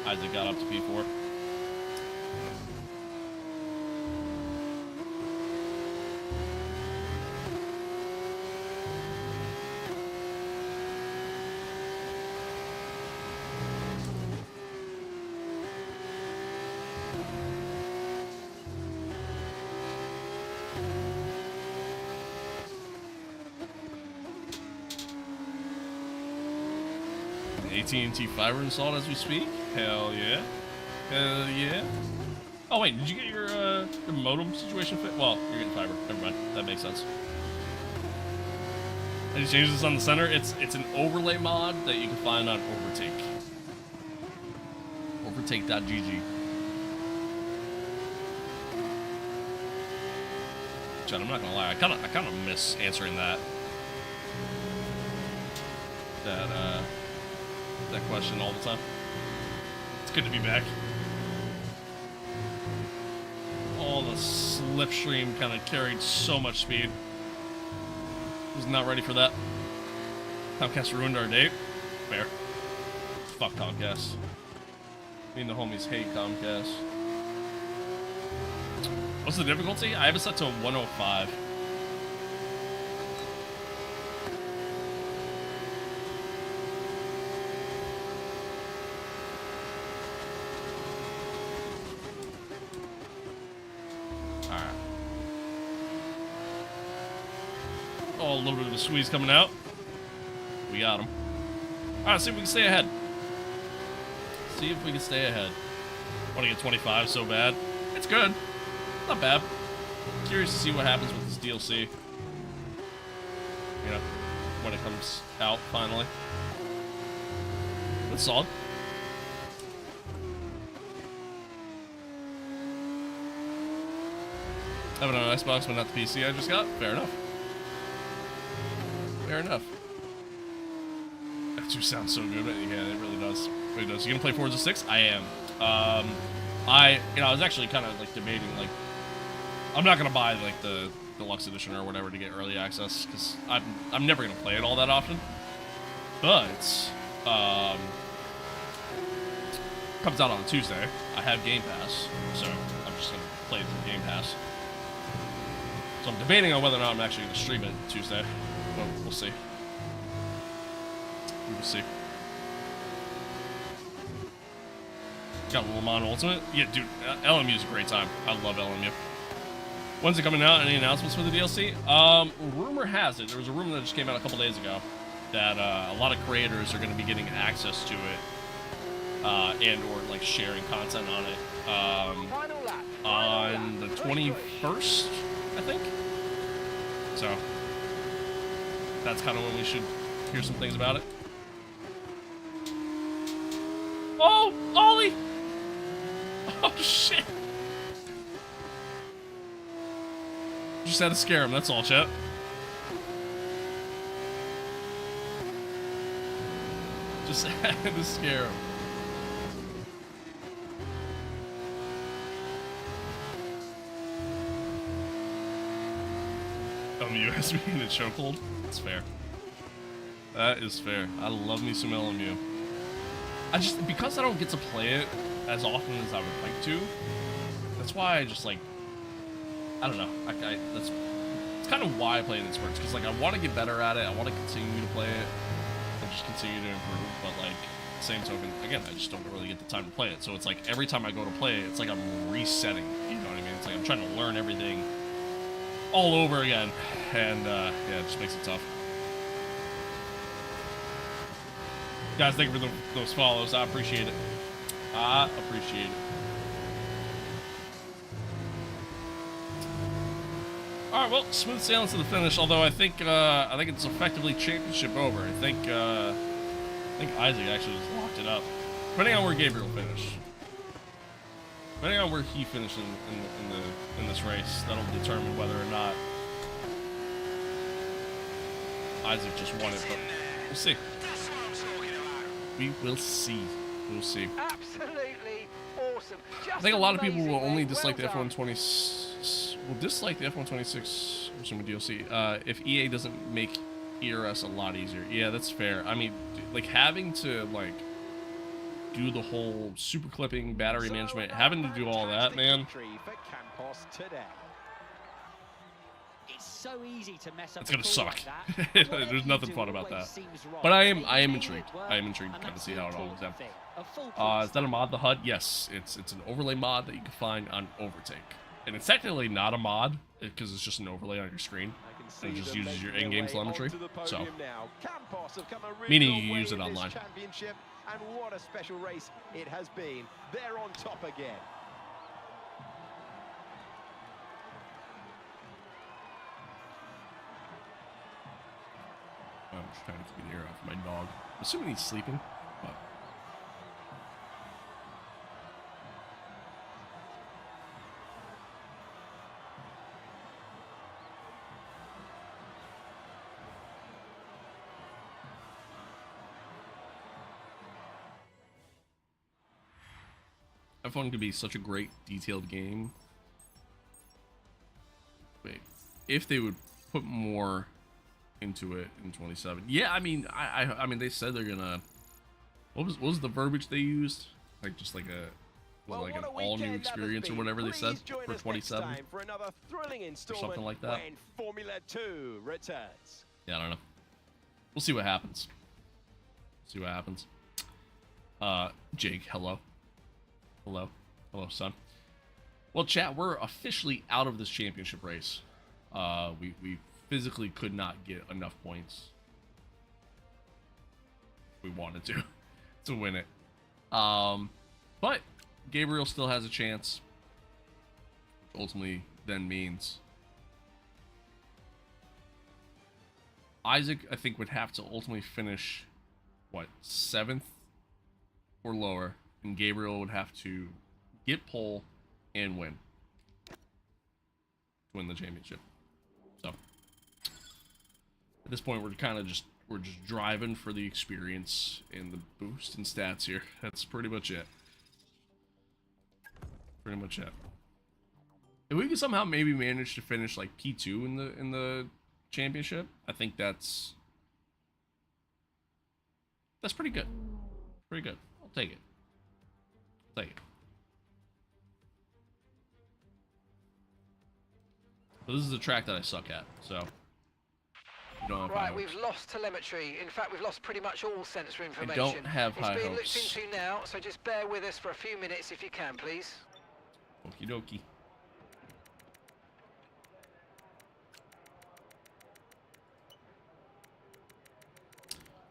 Isaac got up to P4. AT&T fiber installed as we speak. Hell yeah. Hell yeah. Oh wait, did you get your modem situation fit? Well, you're getting fiber. Never mind. That makes sense. I just changed this on the center. It's an overlay mod that you can find on Overtake. Overtake.gg. Chad, I'm not gonna lie. I kind of miss answering that question all the time. It's good to be back. Oh, the slipstream kind of carried so much speed. Was not ready for that. Comcast ruined our date. Fair. Fuck Comcast. Me and the homies hate Comcast. What's the difficulty? I have it set to 105. Oh, a little bit of a squeeze coming out. We got him. Alright, see if we can stay ahead. See if we can stay ahead. Want to get 25 so bad. It's good. Not bad. Curious to see what happens with this DLC. You know, when it comes out finally. It's solid. Having an Xbox but not the PC I just got? Fair enough. Fair enough. That just sounds so good. Yeah, it really does. It really does. You gonna play Forza 6? I am. I was actually kind of like debating, like, I'm not gonna buy like the deluxe edition or whatever to get early access because I'm never gonna play it all that often. But comes out on Tuesday. I have Game Pass, so I'm just gonna play it through Game Pass. So I'm debating on whether or not I'm actually gonna stream it Tuesday. Well, we'll see. We will see. Got Le Mans Ultimate? Yeah, dude, LMU is a great time. I love LMU. When's it coming out? Any announcements for the DLC? Rumor has it. There was a rumor that just came out a couple days ago that a lot of creators are going to be getting access to it and or like sharing content on it Final lap. on the 21st, I think. So that's kind of when we should hear some things about it. Oh, Ollie! Oh, shit. Just had to scare him, that's all, chat. Just had to scare him. USB in the chokehold? That's fair. That is fair. I love me some LMU. Because I don't get to play it as often as I would like to, that's why I just, like, I don't know. It's kind of why I play it in spurts, because, like, I want to get better at it, I want to continue to play it, and just continue to improve, but, like, same token, again, I just don't really get the time to play it, so it's like, every time I go to play it, it's like I'm resetting, you know what I mean? It's like I'm trying to learn everything all over again, and, yeah, it just makes it tough. Guys, thank you for those follows. I appreciate it. I appreciate it. All right, well, smooth sailing to the finish. Although I think it's effectively championship over. I think Isaac actually just locked it up. Depending on where Gabriel finished, depending on where he finished in this race, that'll determine whether or not Isaac just won it. But we'll see. We will see. We'll see. Absolutely awesome. I think a lot of people will only dislike the F126. Will dislike the F126 from DLC if EA doesn't make ERS a lot easier. Yeah, that's fair. I mean, like having to like do the whole super clipping, battery management, having to do all that, man. It's so easy to mess up. It's gonna suck. Like that. There's nothing fun about that. But I am intrigued. I am intrigued to kind of see how it all goes down. Is that a mod, the HUD? Yes, it's an overlay mod that you can find on Overtake. And it's technically not a mod, because it's just an overlay on your screen. And it just uses your in-game telemetry. So, meaning you use it online. And what a special race it has been. They're on top again. I'm just trying to keep the ear off my dog. I'm assuming he's sleeping, but... F1 could be such a great detailed game. Wait, if they would put more into it in 27. Yeah, I mean, I mean, they said they're gonna. What was the verbiage they used? Like just like a like an all new experience or whatever they said for 27 for another thrilling or something like that. When Formula 2 returns. Yeah, I don't know. We'll see what happens. See what happens. Jake, hello. Hello, son. Well, chat, we're officially out of this championship race. We physically could not get enough points. We wanted to win it. But Gabriel still has a chance, which ultimately then means Isaac, I think, would have to ultimately finish what, 7th or lower, and Gabriel would have to get pole and win to win the championship. So at this point, we're just driving for the experience and the boost in stats here. That's pretty much it. Pretty much it. If we could somehow maybe manage to finish like P2 in the championship, I think that's pretty good. Pretty good. I'll take it. Take it. But this is a track that I suck at, so you don't have high Right, hopes. we've lost telemetry. In fact, we've lost pretty much all sensor information. I don't have high It's being hopes. looked into now, so just bear with us for a few minutes if you can, please. Okie dokie.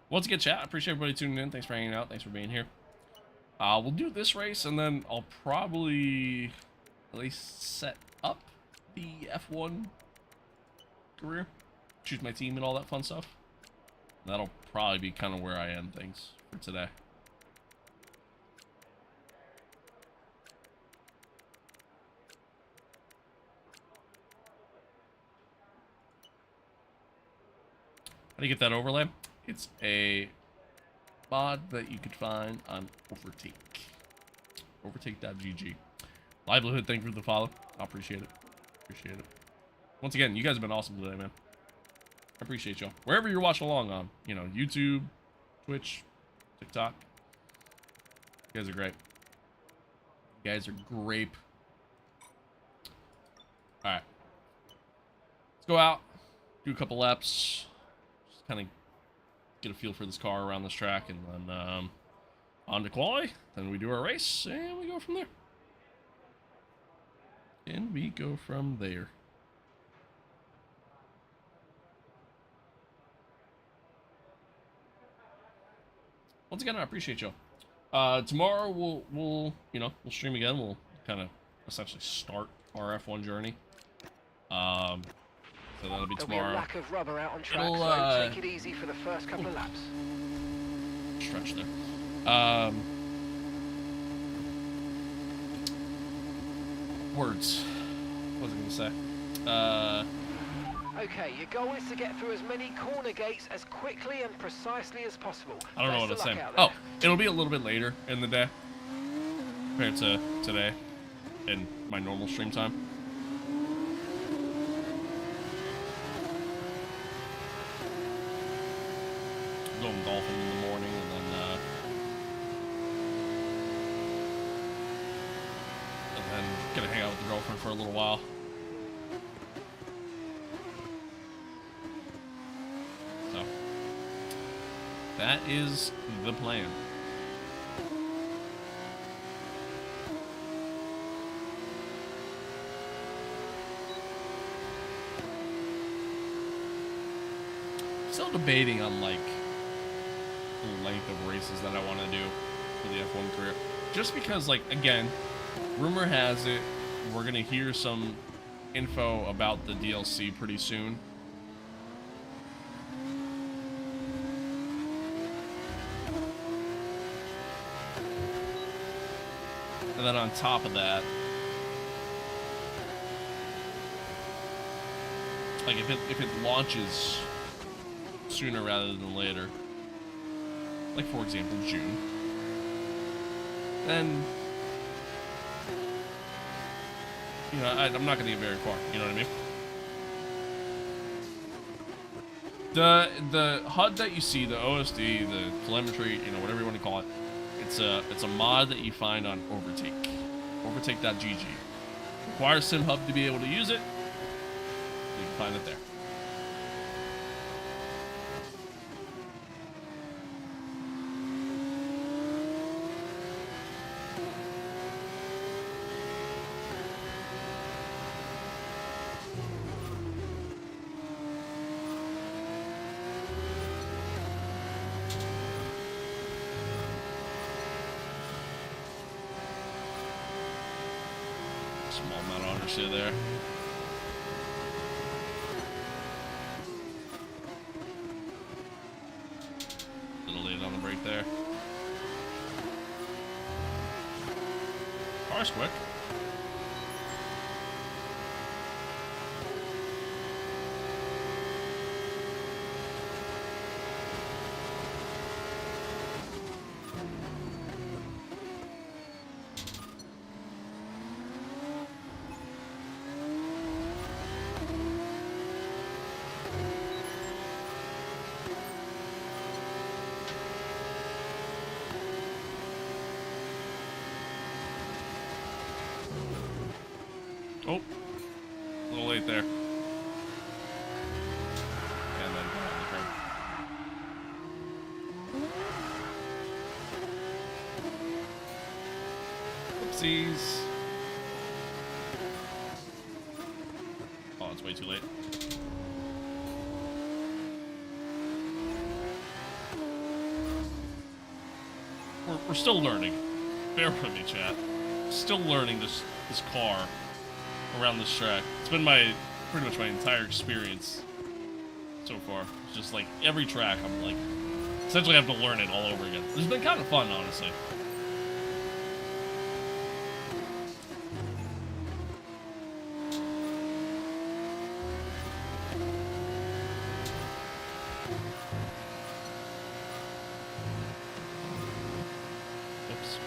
Once again, chat, I appreciate everybody tuning in. Thanks for hanging out. Thanks for being here. We'll do this race, and then I'll probably at least set up the F1 career, choose my team, and all that fun stuff. That'll probably be kind of where I end things for today. How do you get that overlay? It's a mod that you could find on Overtake. Overtake.gg. Livelihood, thank you for the follow. I appreciate it. Appreciate it. Once again, you guys have been awesome today, man. I appreciate y'all. Wherever you're watching along on, you know, YouTube, Twitch, TikTok. You guys are great. You guys are grape. Alright. Let's go out, do a couple laps. Just kind of get a feel for this car around this track, and then on to quali. Then we do our race, and we go from there. And we go from there. Once again, I appreciate y'all. Tomorrow we'll stream again. We'll kind of essentially start our F1 journey. So that'll be tomorrow. There'll be a lack of rubber out on track, It'll, so take it easy for the first couple of laps. Stretch there. Words. What was I gonna say? Okay, your goal is to get through as many corner gates as quickly and precisely as possible. I don't know what Best I'm of saying. luck out there. Oh, it'll be a little bit later in the day compared to today. in my normal stream time. Going golfing in the morning, and then gonna hang out with the girlfriend for a little while. So that is the plan. Still debating on like the length of races that I want to do for the F1 career. Just because, like, again, rumor has it we're gonna hear some info about the DLC pretty soon. And then on top of that, like if it launches sooner rather than later, like for example June, then you know I'm not gonna get very far. You know what I mean? The HUD that you see, the OSD, the telemetry, you know, whatever you want to call it, it's a mod that you find on Overtake, overtake.gg. Requires SimHub to be able to use it. You can find it there. Small amount of understeer there. Little late on the brake there. Car's quick. Oh, a little late there. And then on the curb. Oopsies. Oh, it's way too late. We're still learning. Bear with me, chat. Still learning this car around this track. It's been pretty much my entire experience so far. It's just like every track I'm like essentially have to learn it all over again. It's been kind of fun, honestly. Oops.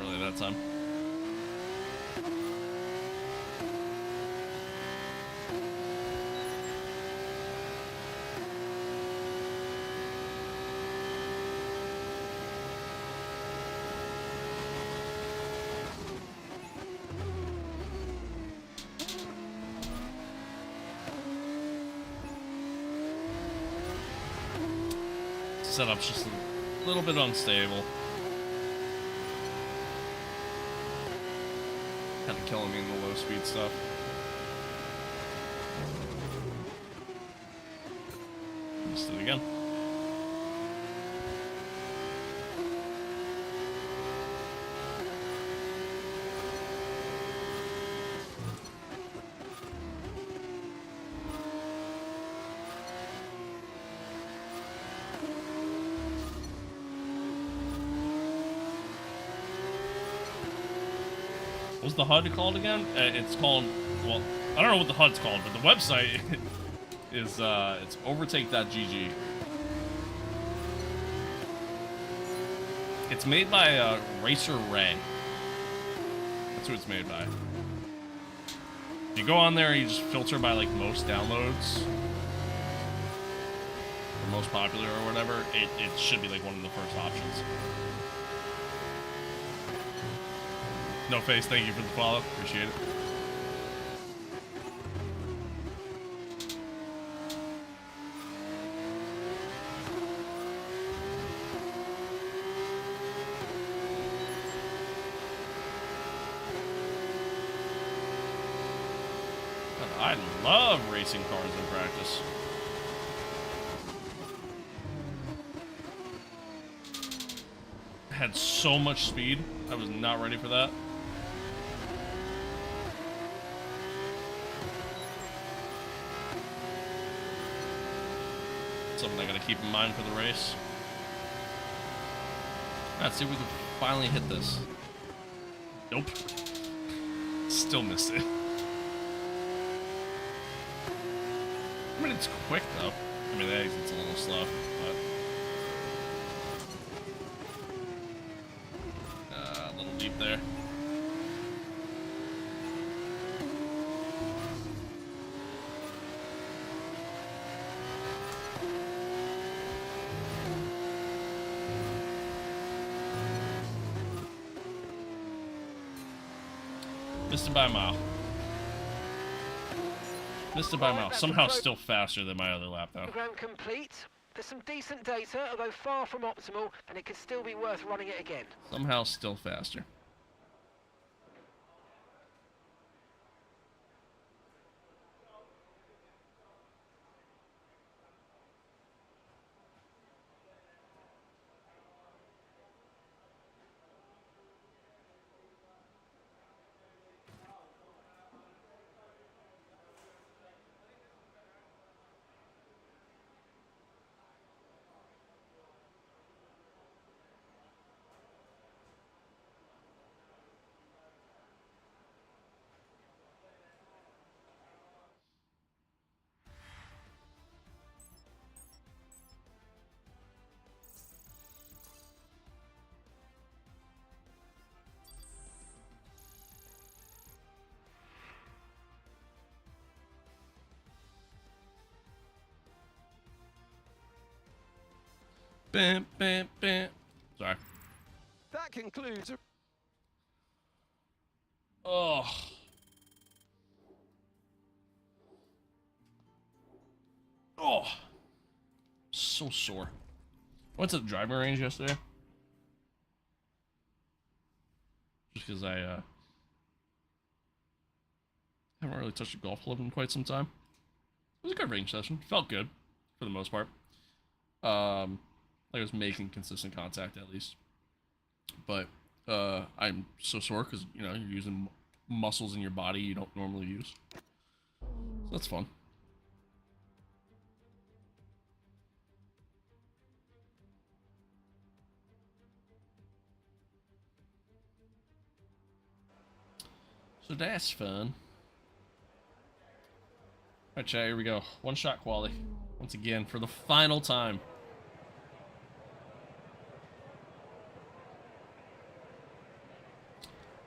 Early that time. Setup's just a little bit unstable. Kind of killing me in the low speed stuff. Missed it again. What's the HUD called again? It's called, well, I don't know what the HUD's called, but the website is it's overtake.gg. It's made by Racer Ray. That's who it's made by. If you go on there, you just filter by like most downloads or most popular or whatever. It should be like one of the first options. No Face, thank you for the follow. Appreciate it. I love racing cars in practice. Had so much speed. I was not ready for that. Something I gotta keep in mind for the race. Let's see if we can finally hit this. Nope. Still missed it. I mean, it's quick, though. I mean, the exit's a little slow, but... a little deep there. Missed it by a mile. Missed it by a mile. Somehow still faster than my other lap, though. Program complete. There's some decent data, although far from optimal, and it could still be worth running it again. Somehow still faster. Bam, bam, bam. Sorry. That concludes. Oh. Oh. So sore. I went to the driving range yesterday. Just because I haven't really touched a golf club in quite some time. It was a good range session. Felt good for the most part. Like I was making consistent contact at least. But I'm so sore because, you know, you're using muscles in your body you don't normally use. So that's fun. So that's fun. Alright, chat, here we go. One shot quality. Once again, for the final time.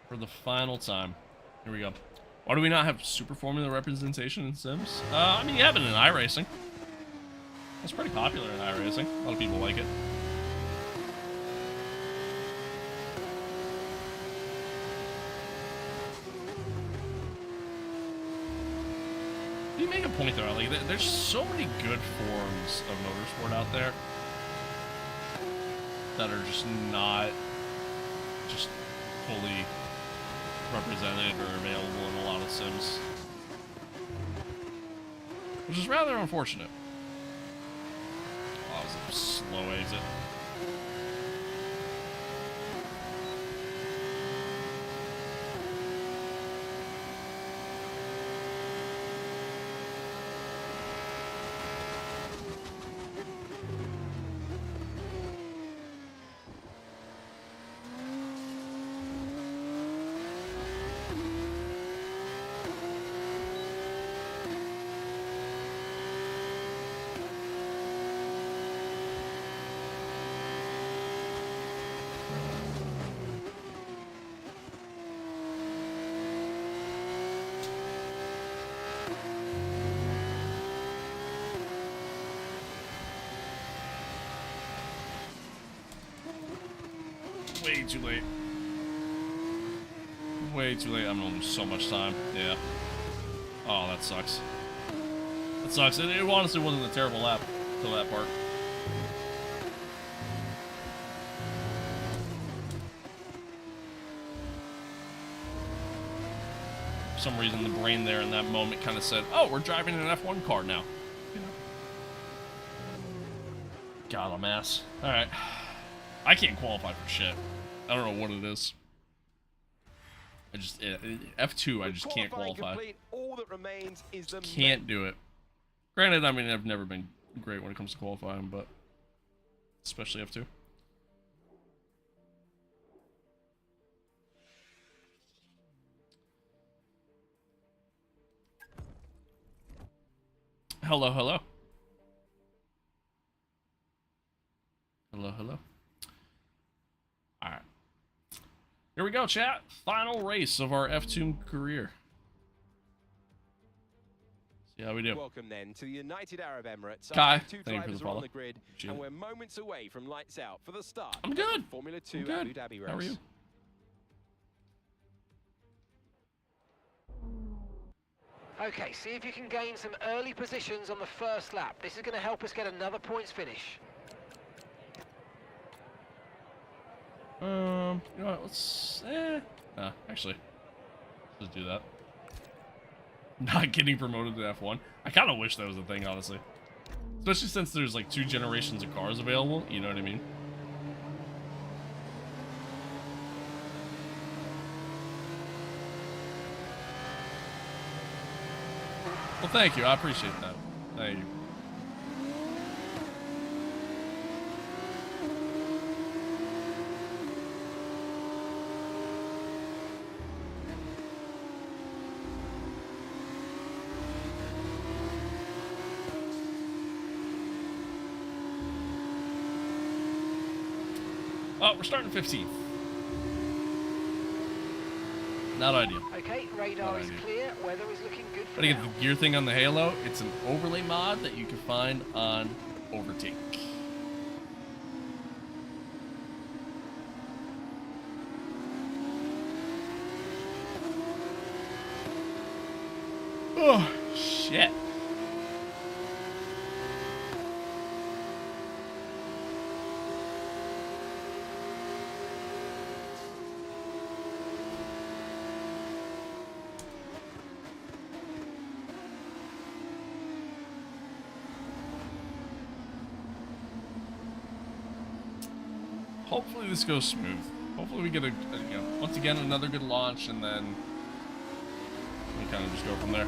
For the final time. Here we go. Why do we not have super formula representation in Sims? I mean, you have it in iRacing. It's pretty popular in iRacing. A lot of people like it. You make a point there, like there's so many good forms of motorsport out there that are just not just fully represented or available in a lot of Sims, which is rather unfortunate. Oh, that was a slow exit. too late. Way too late. I'm gonna lose so much time. Yeah. Oh, that sucks. That sucks. It honestly wasn't a terrible lap till that part. For some reason, the brain there in that moment kind of said, "Oh, we're driving an F1 car now." You know. God, I'm ass. All right. I can't qualify for shit. I don't know what it is. I just F2. I just can't qualify. Complete, all that remains is the Can't do it. Granted, I mean I've never been great when it comes to qualifying, but especially F2. Hello, hello. Hello, hello. All right. Here we go, chat. Final race of our F2 career. See how we do. Welcome then to the United Arab Emirates. Kai, Two thank you for drivers the are on follow. the grid, Appreciate and it. we're moments away from lights out for the start. I'm of good. the Formula 2 I'm good. Abu Dhabi race. How are you? Okay, see if you can gain some early positions on the first lap. This is going to help us get another points finish. You know what? Let's. Actually, let's just do that. Not getting promoted to F1. I kind of wish that was a thing, honestly. Especially since there's like 2 generations of cars available. You know what I mean? Well, thank you. I appreciate that. Thank you. Oh, we're starting 15th. Not ideal. Okay, radar is clear. Weather is looking good for But again, now. the gear thing on the Halo, it's an overlay mod that you can find on Overtake. Oh, shit. Hopefully this goes smooth. Hopefully we get a once again another good launch, and then we kind of just go from there.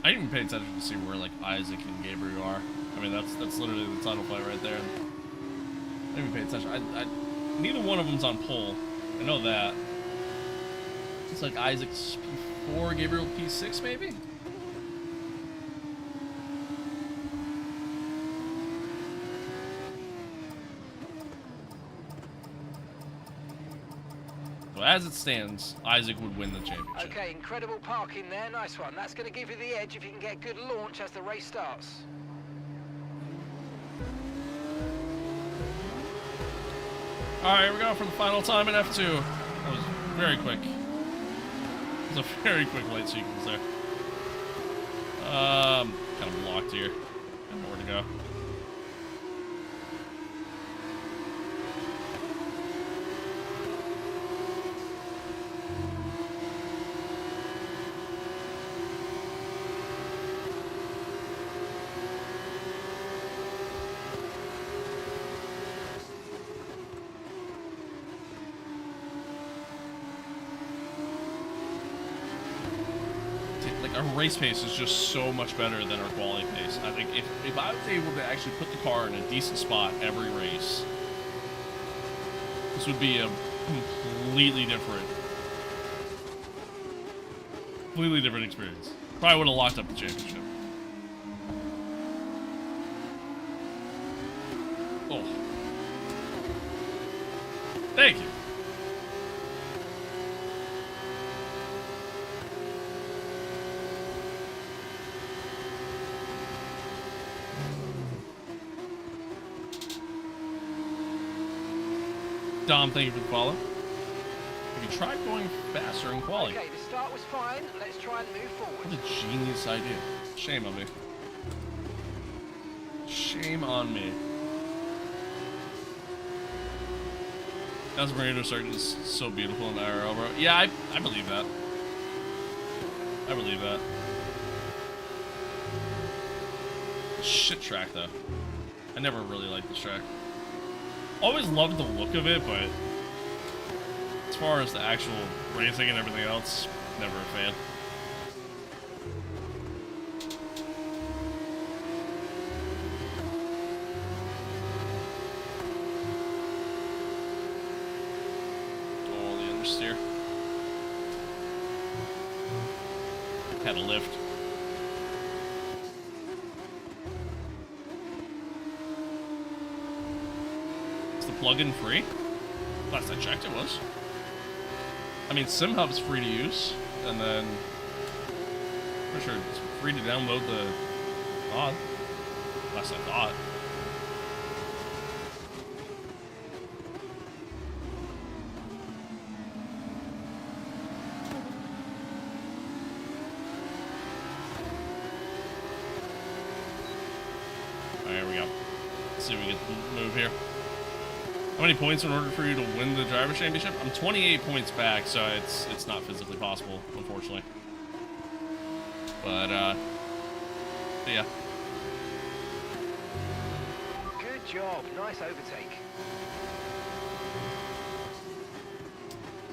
I didn't even pay attention to see where like Isaac and Gabriel are. I mean that's literally the title fight right there. I didn't even pay attention. Neither one of them's on pole. I know that. It's like Isaac's P4, Gabriel P6 maybe? So as it stands, Isaac would win the championship. Okay, incredible parking there. Nice one. That's going to give you the edge if you can get good launch as the race starts. Alright, here we go for the final time in F2. That was very quick. It was a very quick light sequence there. Kind of blocked here. Got more to go. our race pace is just so much better than our quality pace. I think if I was able to actually put the car in a decent spot every race, this would be a completely different experience. Probably would have locked up the championship. Oh. Thank you. Dom, thank you for the follow. Have you tried going faster in quality? Okay, the start was fine. Let's try and move What forward. a genius idea. Shame on me. Shame on me. That's Marino Circuit is so beautiful in IRL, bro. Yeah, I believe that. I believe that. Shit track, though. I never really liked this track. Always loved the look of it, but as far as the actual racing and everything else, never a fan. Oh, the understeer. Had a lift. Plug-in free? Last I checked, it was. I mean, SimHub's free to use, and then I'm sure it's free to download the mod. Last I thought. There we go. Let's see if we get the move here. How many points in order for you to win the Drivers' Championship? I'm 28 points back, so it's not physically possible, unfortunately. But yeah. Good job. Nice overtake.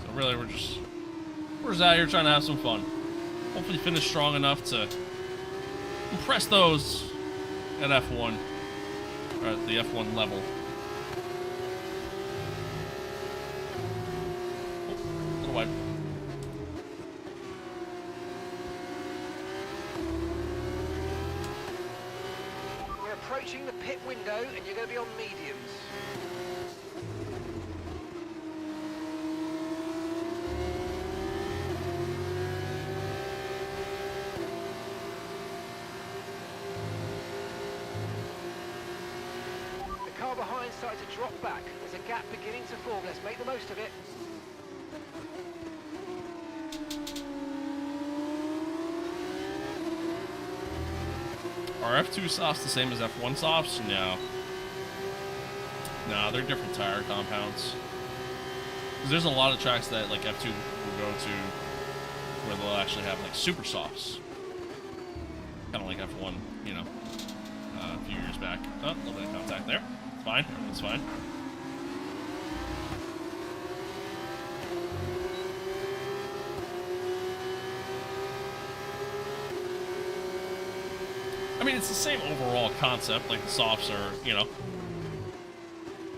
So really, we're just out here trying to have some fun. Hopefully finish strong enough to impress those at F1, or at the F1 level. Wide. We're approaching the pit window, and you're going to be on mediums. The car behind started to drop back. There's a gap beginning to form. Let's make the most of it. Are F2 softs the same as F1 softs? No. No, they're different tire compounds. 'Cause there's a lot of tracks that like F2 will go to where they'll actually have like super softs. Kind of like F1, you know, a few years back. Oh, a little bit of contact there. It's fine. Everything's fine. I mean, it's the same overall concept. Like the softs are, you know,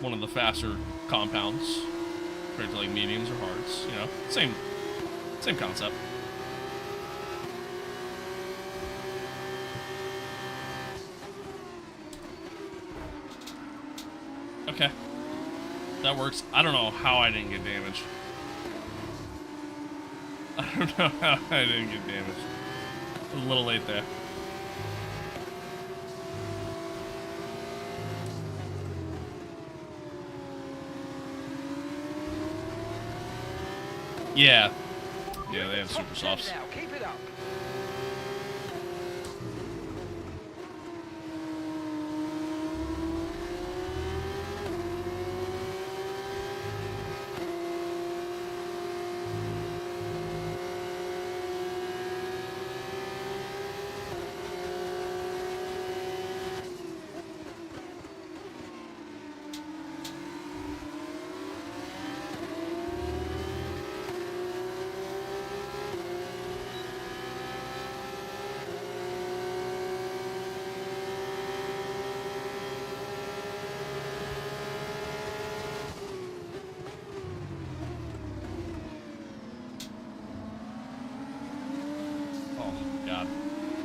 one of the faster compounds compared to like mediums or hards. You know, same concept. Okay, that works. I don't know how I didn't get damaged. I don't know how I didn't get damaged. I was a little late there. Yeah. Yeah, they have super Top 10 softs. now. Keep it up.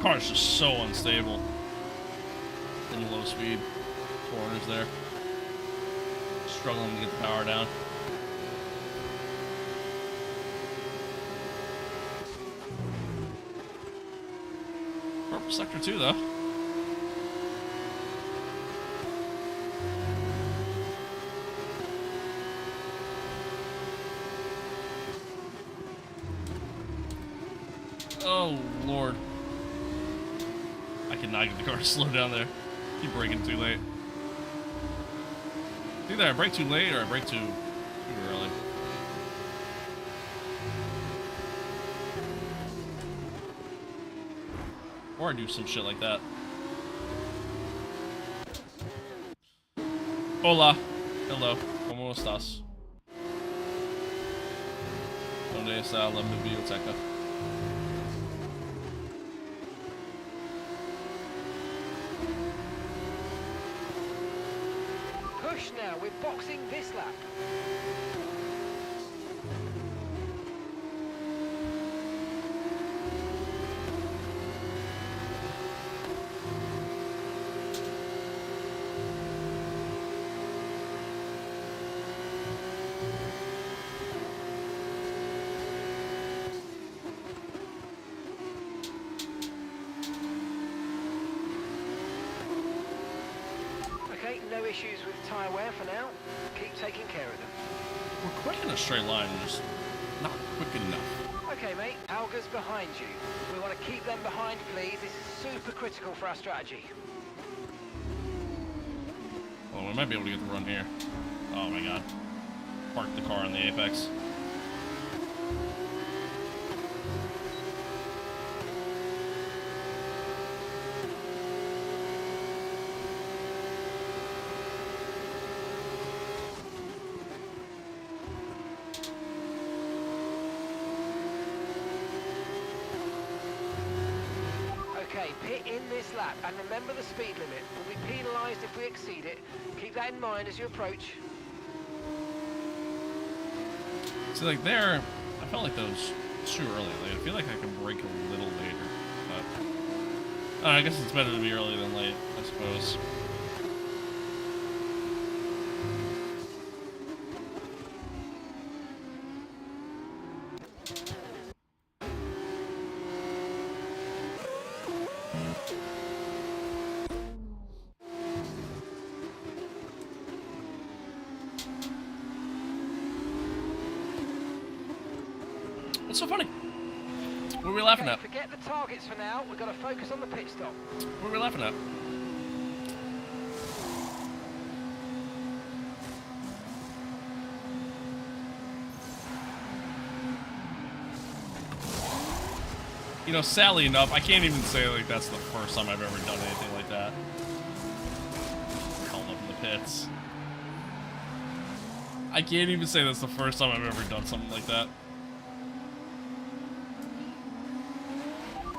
Car's just so unstable in the low speed corners there. Struggling to get the power down. Purple sector 2 though. Oh Lord. I cannot get the car to slow down there. Keep braking too late. Either I brake too late or I brake too early. Or I do some shit like that. Hola. Hello. ¿Cómo estás? ¿Dónde está la biblioteca? Push now, we're boxing this lap. Okay, no issues with tyre wear for now. Keep taking care of them. We're quick in a straight line, just not quick enough. Okay, mate, Alga's behind you. We want to keep them behind, please. This is super critical for our strategy. Well, we might be able to get the run here. Oh my god. Park the car on the apex. Okay, pit in this lap, and remember the speed limit. We'll be penalised if we exceed it. Keep that in mind as you approach. See, like there, I felt like that was too early. Like, I feel like I can brake a little later. But I guess it's better to be early than late, I suppose. What's so funny? What are we laughing Okay, at? forget the targets for now. We've got to focus on the pit stop. What are we laughing at? You know, sadly enough, I can't even say like that's the first time I've ever done anything like that. Calling up in the pits. I can't even say that's the first time I've ever done something like that.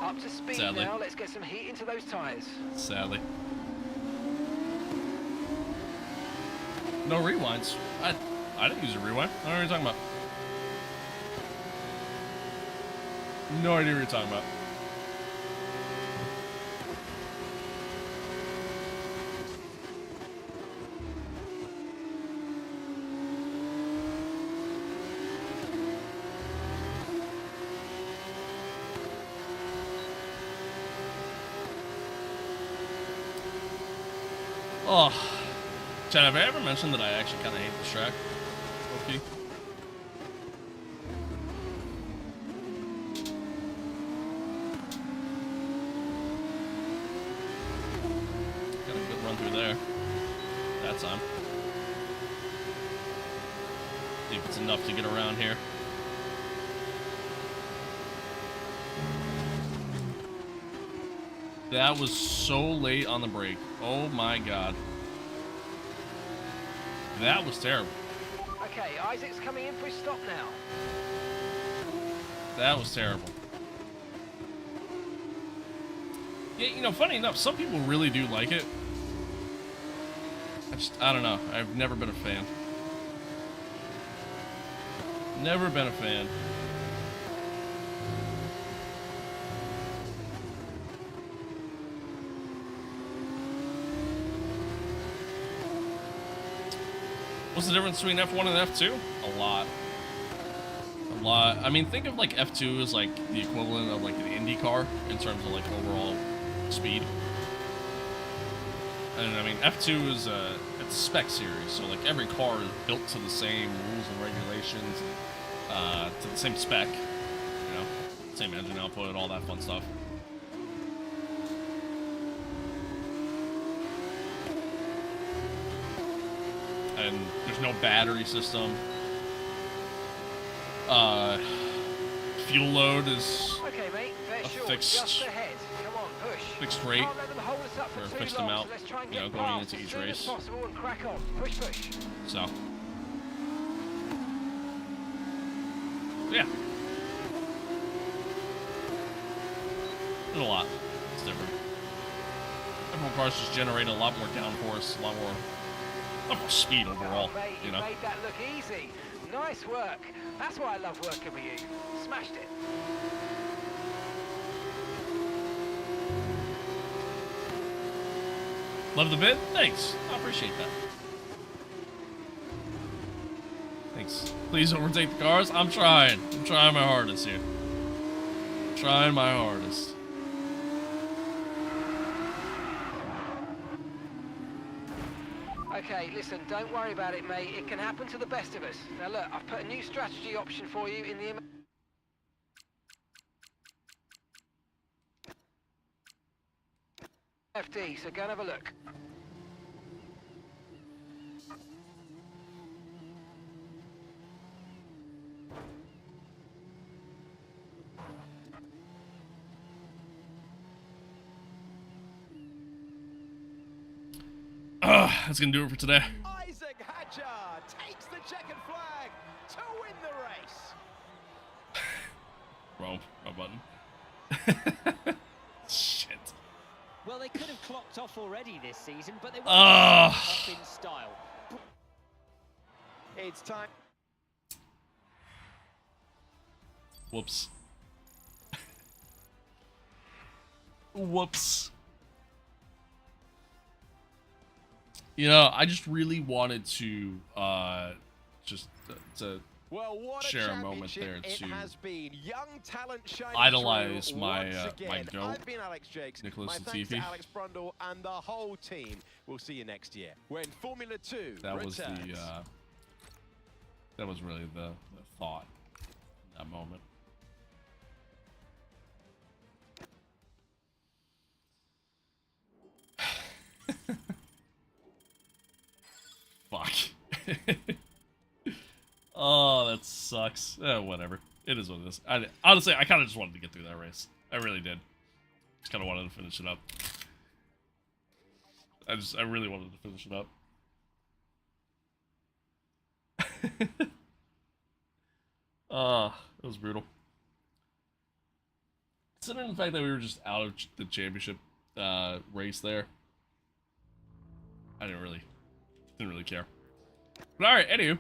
Up to speed Sadly. now. Let's get some heat into those tyres. Sadly. No rewinds. I didn't use a rewind. I don't know what you're talking about. No idea what you're talking about. Oh, Chad, have I ever mentioned that I actually kind of hate this track? Okay. Got a good run through there. That time. See if it's enough to get around here. That was so late on the brake. Oh my god. That was terrible. Okay, Isaac's coming in for his stop now. That was terrible. Yeah, you know, funny enough, some people really do like it. I don't know. I've never been a fan. Never been a fan. What's the difference between F1 and F2? A lot. A lot. I mean, think of like F2 as like the equivalent of like an Indy car in terms of like overall speed. And I mean, F2 is it's a spec series, so like every car is built to the same rules and regulations, to the same spec, you know, same engine output, all that fun stuff. And there's no battery system. Fuel load is Okay, mate, they're a short, fixed- just ahead. Come on, push. fixed rate Can't let them hold us up for a too fixed long, amount, so let's try and you know, get going past into as each soon as race. possible and crack on. Push, push. So, yeah. There's a lot. It's different. F1 cars just generate a lot more downforce, a lot more speed overall, Oh, mate, you know? made that look easy. Nice work. That's why I love working with you. Smashed it. Love the bid? Thanks. I appreciate that. Thanks. Please overtake the cars. I'm trying. I'm trying my hardest here. Trying my hardest. Okay, listen, don't worry about it, mate. It can happen to the best of us. Now look, I've put a new strategy option for you in the... FD, so go and have a look. That's gonna do it for today. Isaac Hadjar takes the checkered flag to win the race. Wrong button. Shit. Well, they could have clocked off already this season, but they went Ah. off in style. It's time. Whoops. Whoops. You know, I just really wanted to, to Well, what share a a moment there championship to it has been. Young talent shining idolize through my, once my again. goat, I've been Alex Jakes. Nicholas My thanks Latifi. to Alex Brundle and the whole team. We'll see you next year when Formula 2 That was returns. the, that was really the thought in that moment. Fuck. Oh, that sucks. Whatever. It is what it is. Honestly, I kind of just wanted to get through that race. I really did. Just kind of wanted to finish it up. I really wanted to finish it up. It was brutal. Considering the fact that we were just out of the championship race there, I didn't really care. But alright, anywho,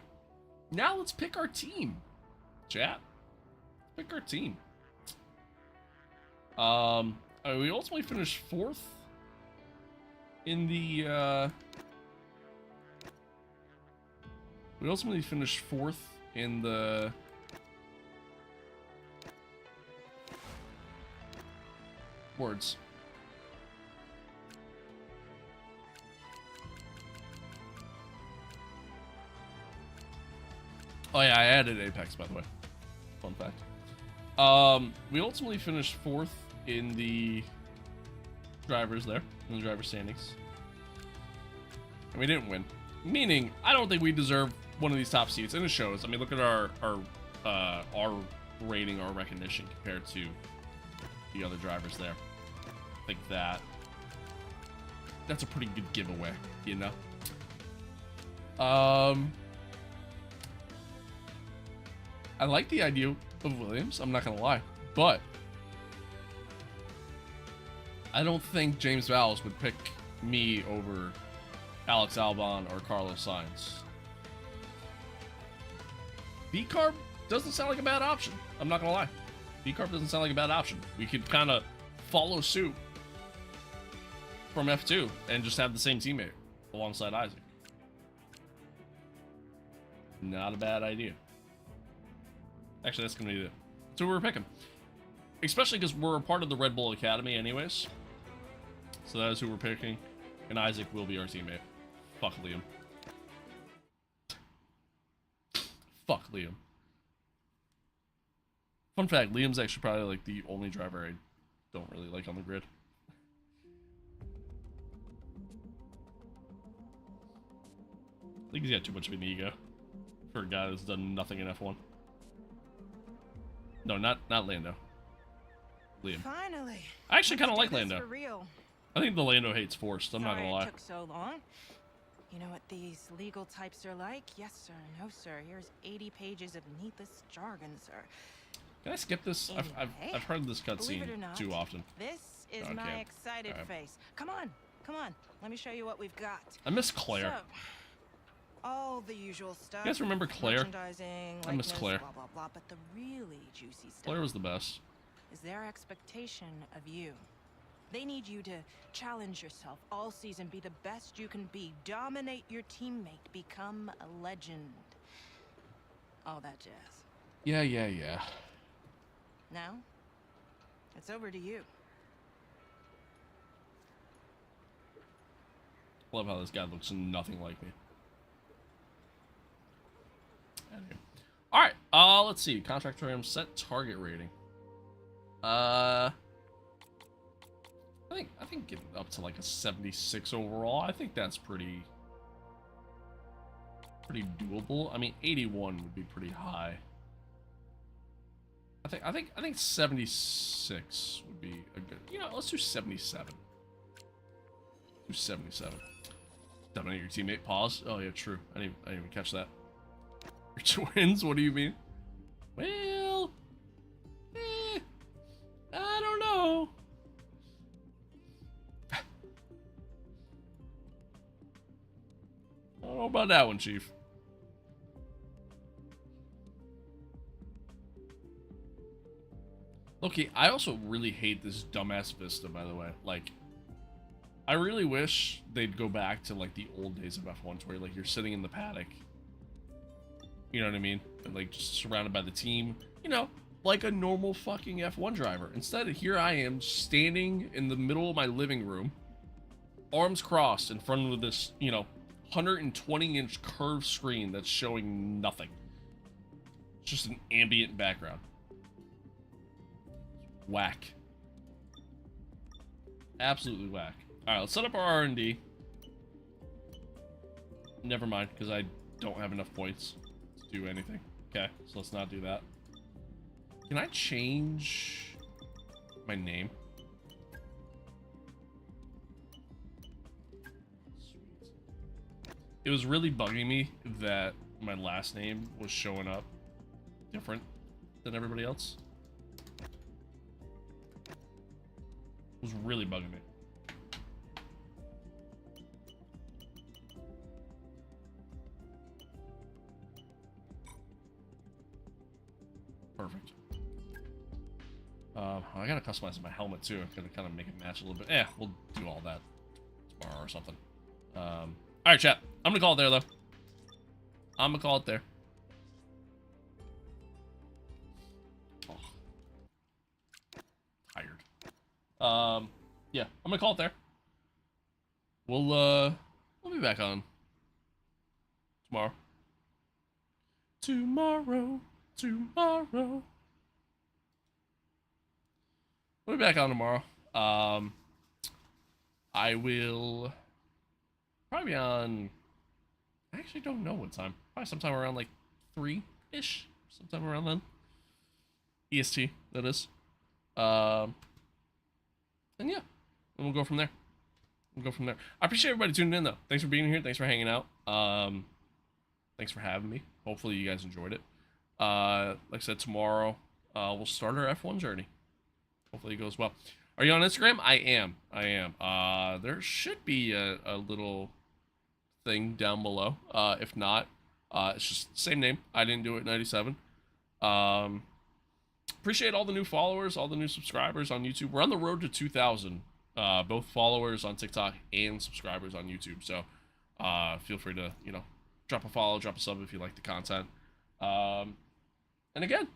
now let's pick our team. Chat. Pick our team. We ultimately finished 4th in the we ultimately finished 4th in the words. Oh yeah, I added Apex, by the way. Fun fact. We ultimately finished 4th in the drivers there, in the driver standings. And we didn't win. Meaning, I don't think we deserve one of these top seats, and it shows. I mean, look at our rating, our recognition compared to the other drivers there. I think that's a pretty good giveaway, you know? I like the idea of Williams, I'm not gonna lie, but I don't think James Vowles would pick me over Alex Albon or Carlos Sainz. B-Carb doesn't sound like a bad option. I'm not gonna lie. B-Carb doesn't sound like a bad option. We could kind of follow suit from F2 and just have the same teammate alongside Isaac. Not a bad idea. Actually, that's going to be it. That's who we're picking. Especially because we're a part of the Red Bull Academy anyways. So that is who we're picking. And Isaac will be our teammate. Fuck Liam. Fuck Liam. Fun fact, Liam's actually probably like the only driver I don't really like on the grid. I think he's got too much of an ego for a guy that's done nothing in F1. No, not Lando. Liam. Finally. I actually kind of Let's like do this Lando. For real. I think the Lando hate's forced. I'm not Sorry gonna lie. It took so long. You know what these legal types are like? Yes, sir. No, sir. Here's 80 pages of needless jargon, sir. Can I skip this? I've heard this Believe it or cutscene not, too often. This is No, I my can't. excited Alright. face. Come on. Come on. Let me show you what we've got. I miss Claire. So, all the usual stuff. You guys remember Claire? Merchandising, I miss likeness, Claire. Blah, blah, blah. But the really juicy stuff Claire was the best. is their expectation of you. They need you to challenge yourself all season, be the best you can be, dominate your teammate, become a legend. All that jazz. Yeah. Now, it's over to you. Love how this guy looks nothing like me. Anyway. Alright, let's see. Contract term, set target rating. I think getting up to like a 76 overall, I think that's pretty doable. I mean, 81 would be pretty high. I think 76 would be a good. You know, let's do 77. Do 77. Dominate your teammate. Pause. Oh yeah, true. I didn't even catch that. Your twins? What do you mean? Well, I don't know. I don't know about that one, Chief. Okay, I also really hate this dumbass Vista, by the way. Like, I really wish they'd go back to, like, the old days of F1s where, like, you're sitting in the paddock. You know what I mean? And, like, just surrounded by the team. You know, like a normal fucking F1 driver. Instead, here I am standing in the middle of my living room, arms crossed in front of this, you know, 120-inch curved screen that's showing nothing. It's just an ambient background. Whack. Absolutely whack. Alright, let's set up our R&D. Never mind, because I don't have enough points to do anything. Okay, so let's not do that. Can I change my name? Sweet. It was really bugging me that my last name was showing up different than everybody else. It was really bugging me. Perfect. I gotta customize my helmet too. I'm gonna kind of make it match a little bit. Yeah, we'll do all that tomorrow or something. All right, chat. I'm gonna call it there though. I'm gonna call it there. Oh. Tired. Yeah, I'm gonna call it there. We'll be back on tomorrow. Tomorrow. We'll be back on tomorrow. I will probably be on. I actually don't know what time. Probably sometime around like 3-ish. Sometime around then. EST, that is. And yeah, and we'll go from there. I appreciate everybody tuning in though. Thanks for being here. Thanks for hanging out. Thanks for having me. Hopefully you guys enjoyed it. Like I said, tomorrow we'll start our F1 journey. Hopefully it goes well. Are you on Instagram? I am. There should be a little thing down below. If not, it's just the same name. I didn't do it 97. Appreciate all the new followers, all the new subscribers on YouTube. We're on the road to 2,000. Both followers on TikTok and subscribers on YouTube. So feel free to, Drop a follow, drop a sub if you like the content. And again,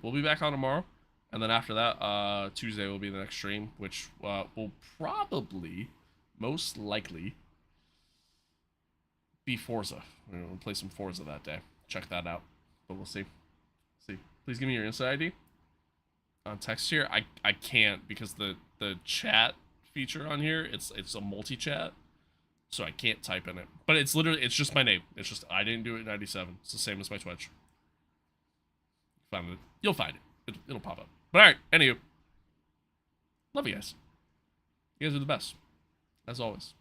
we'll be back on tomorrow. And then after that, Tuesday will be the next stream, which will probably, most likely, be Forza. We'll play some Forza that day. Check that out. But we'll see. Please give me your Insta ID. On text here, I can't because the chat feature on here, it's a multi-chat. So I can't type in it. But it's literally, it's just my name. It's just, I didn't do it 97. It's the same as my Twitch. Find it. You'll find it. It'll pop up. But alright, anywho. Love you guys. You guys are the best. As always.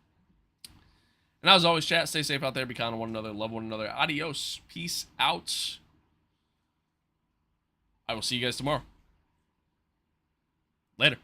And as always, chat, stay safe out there. Be kind to one another. Love one another. Adios. Peace out. I will see you guys tomorrow. Later.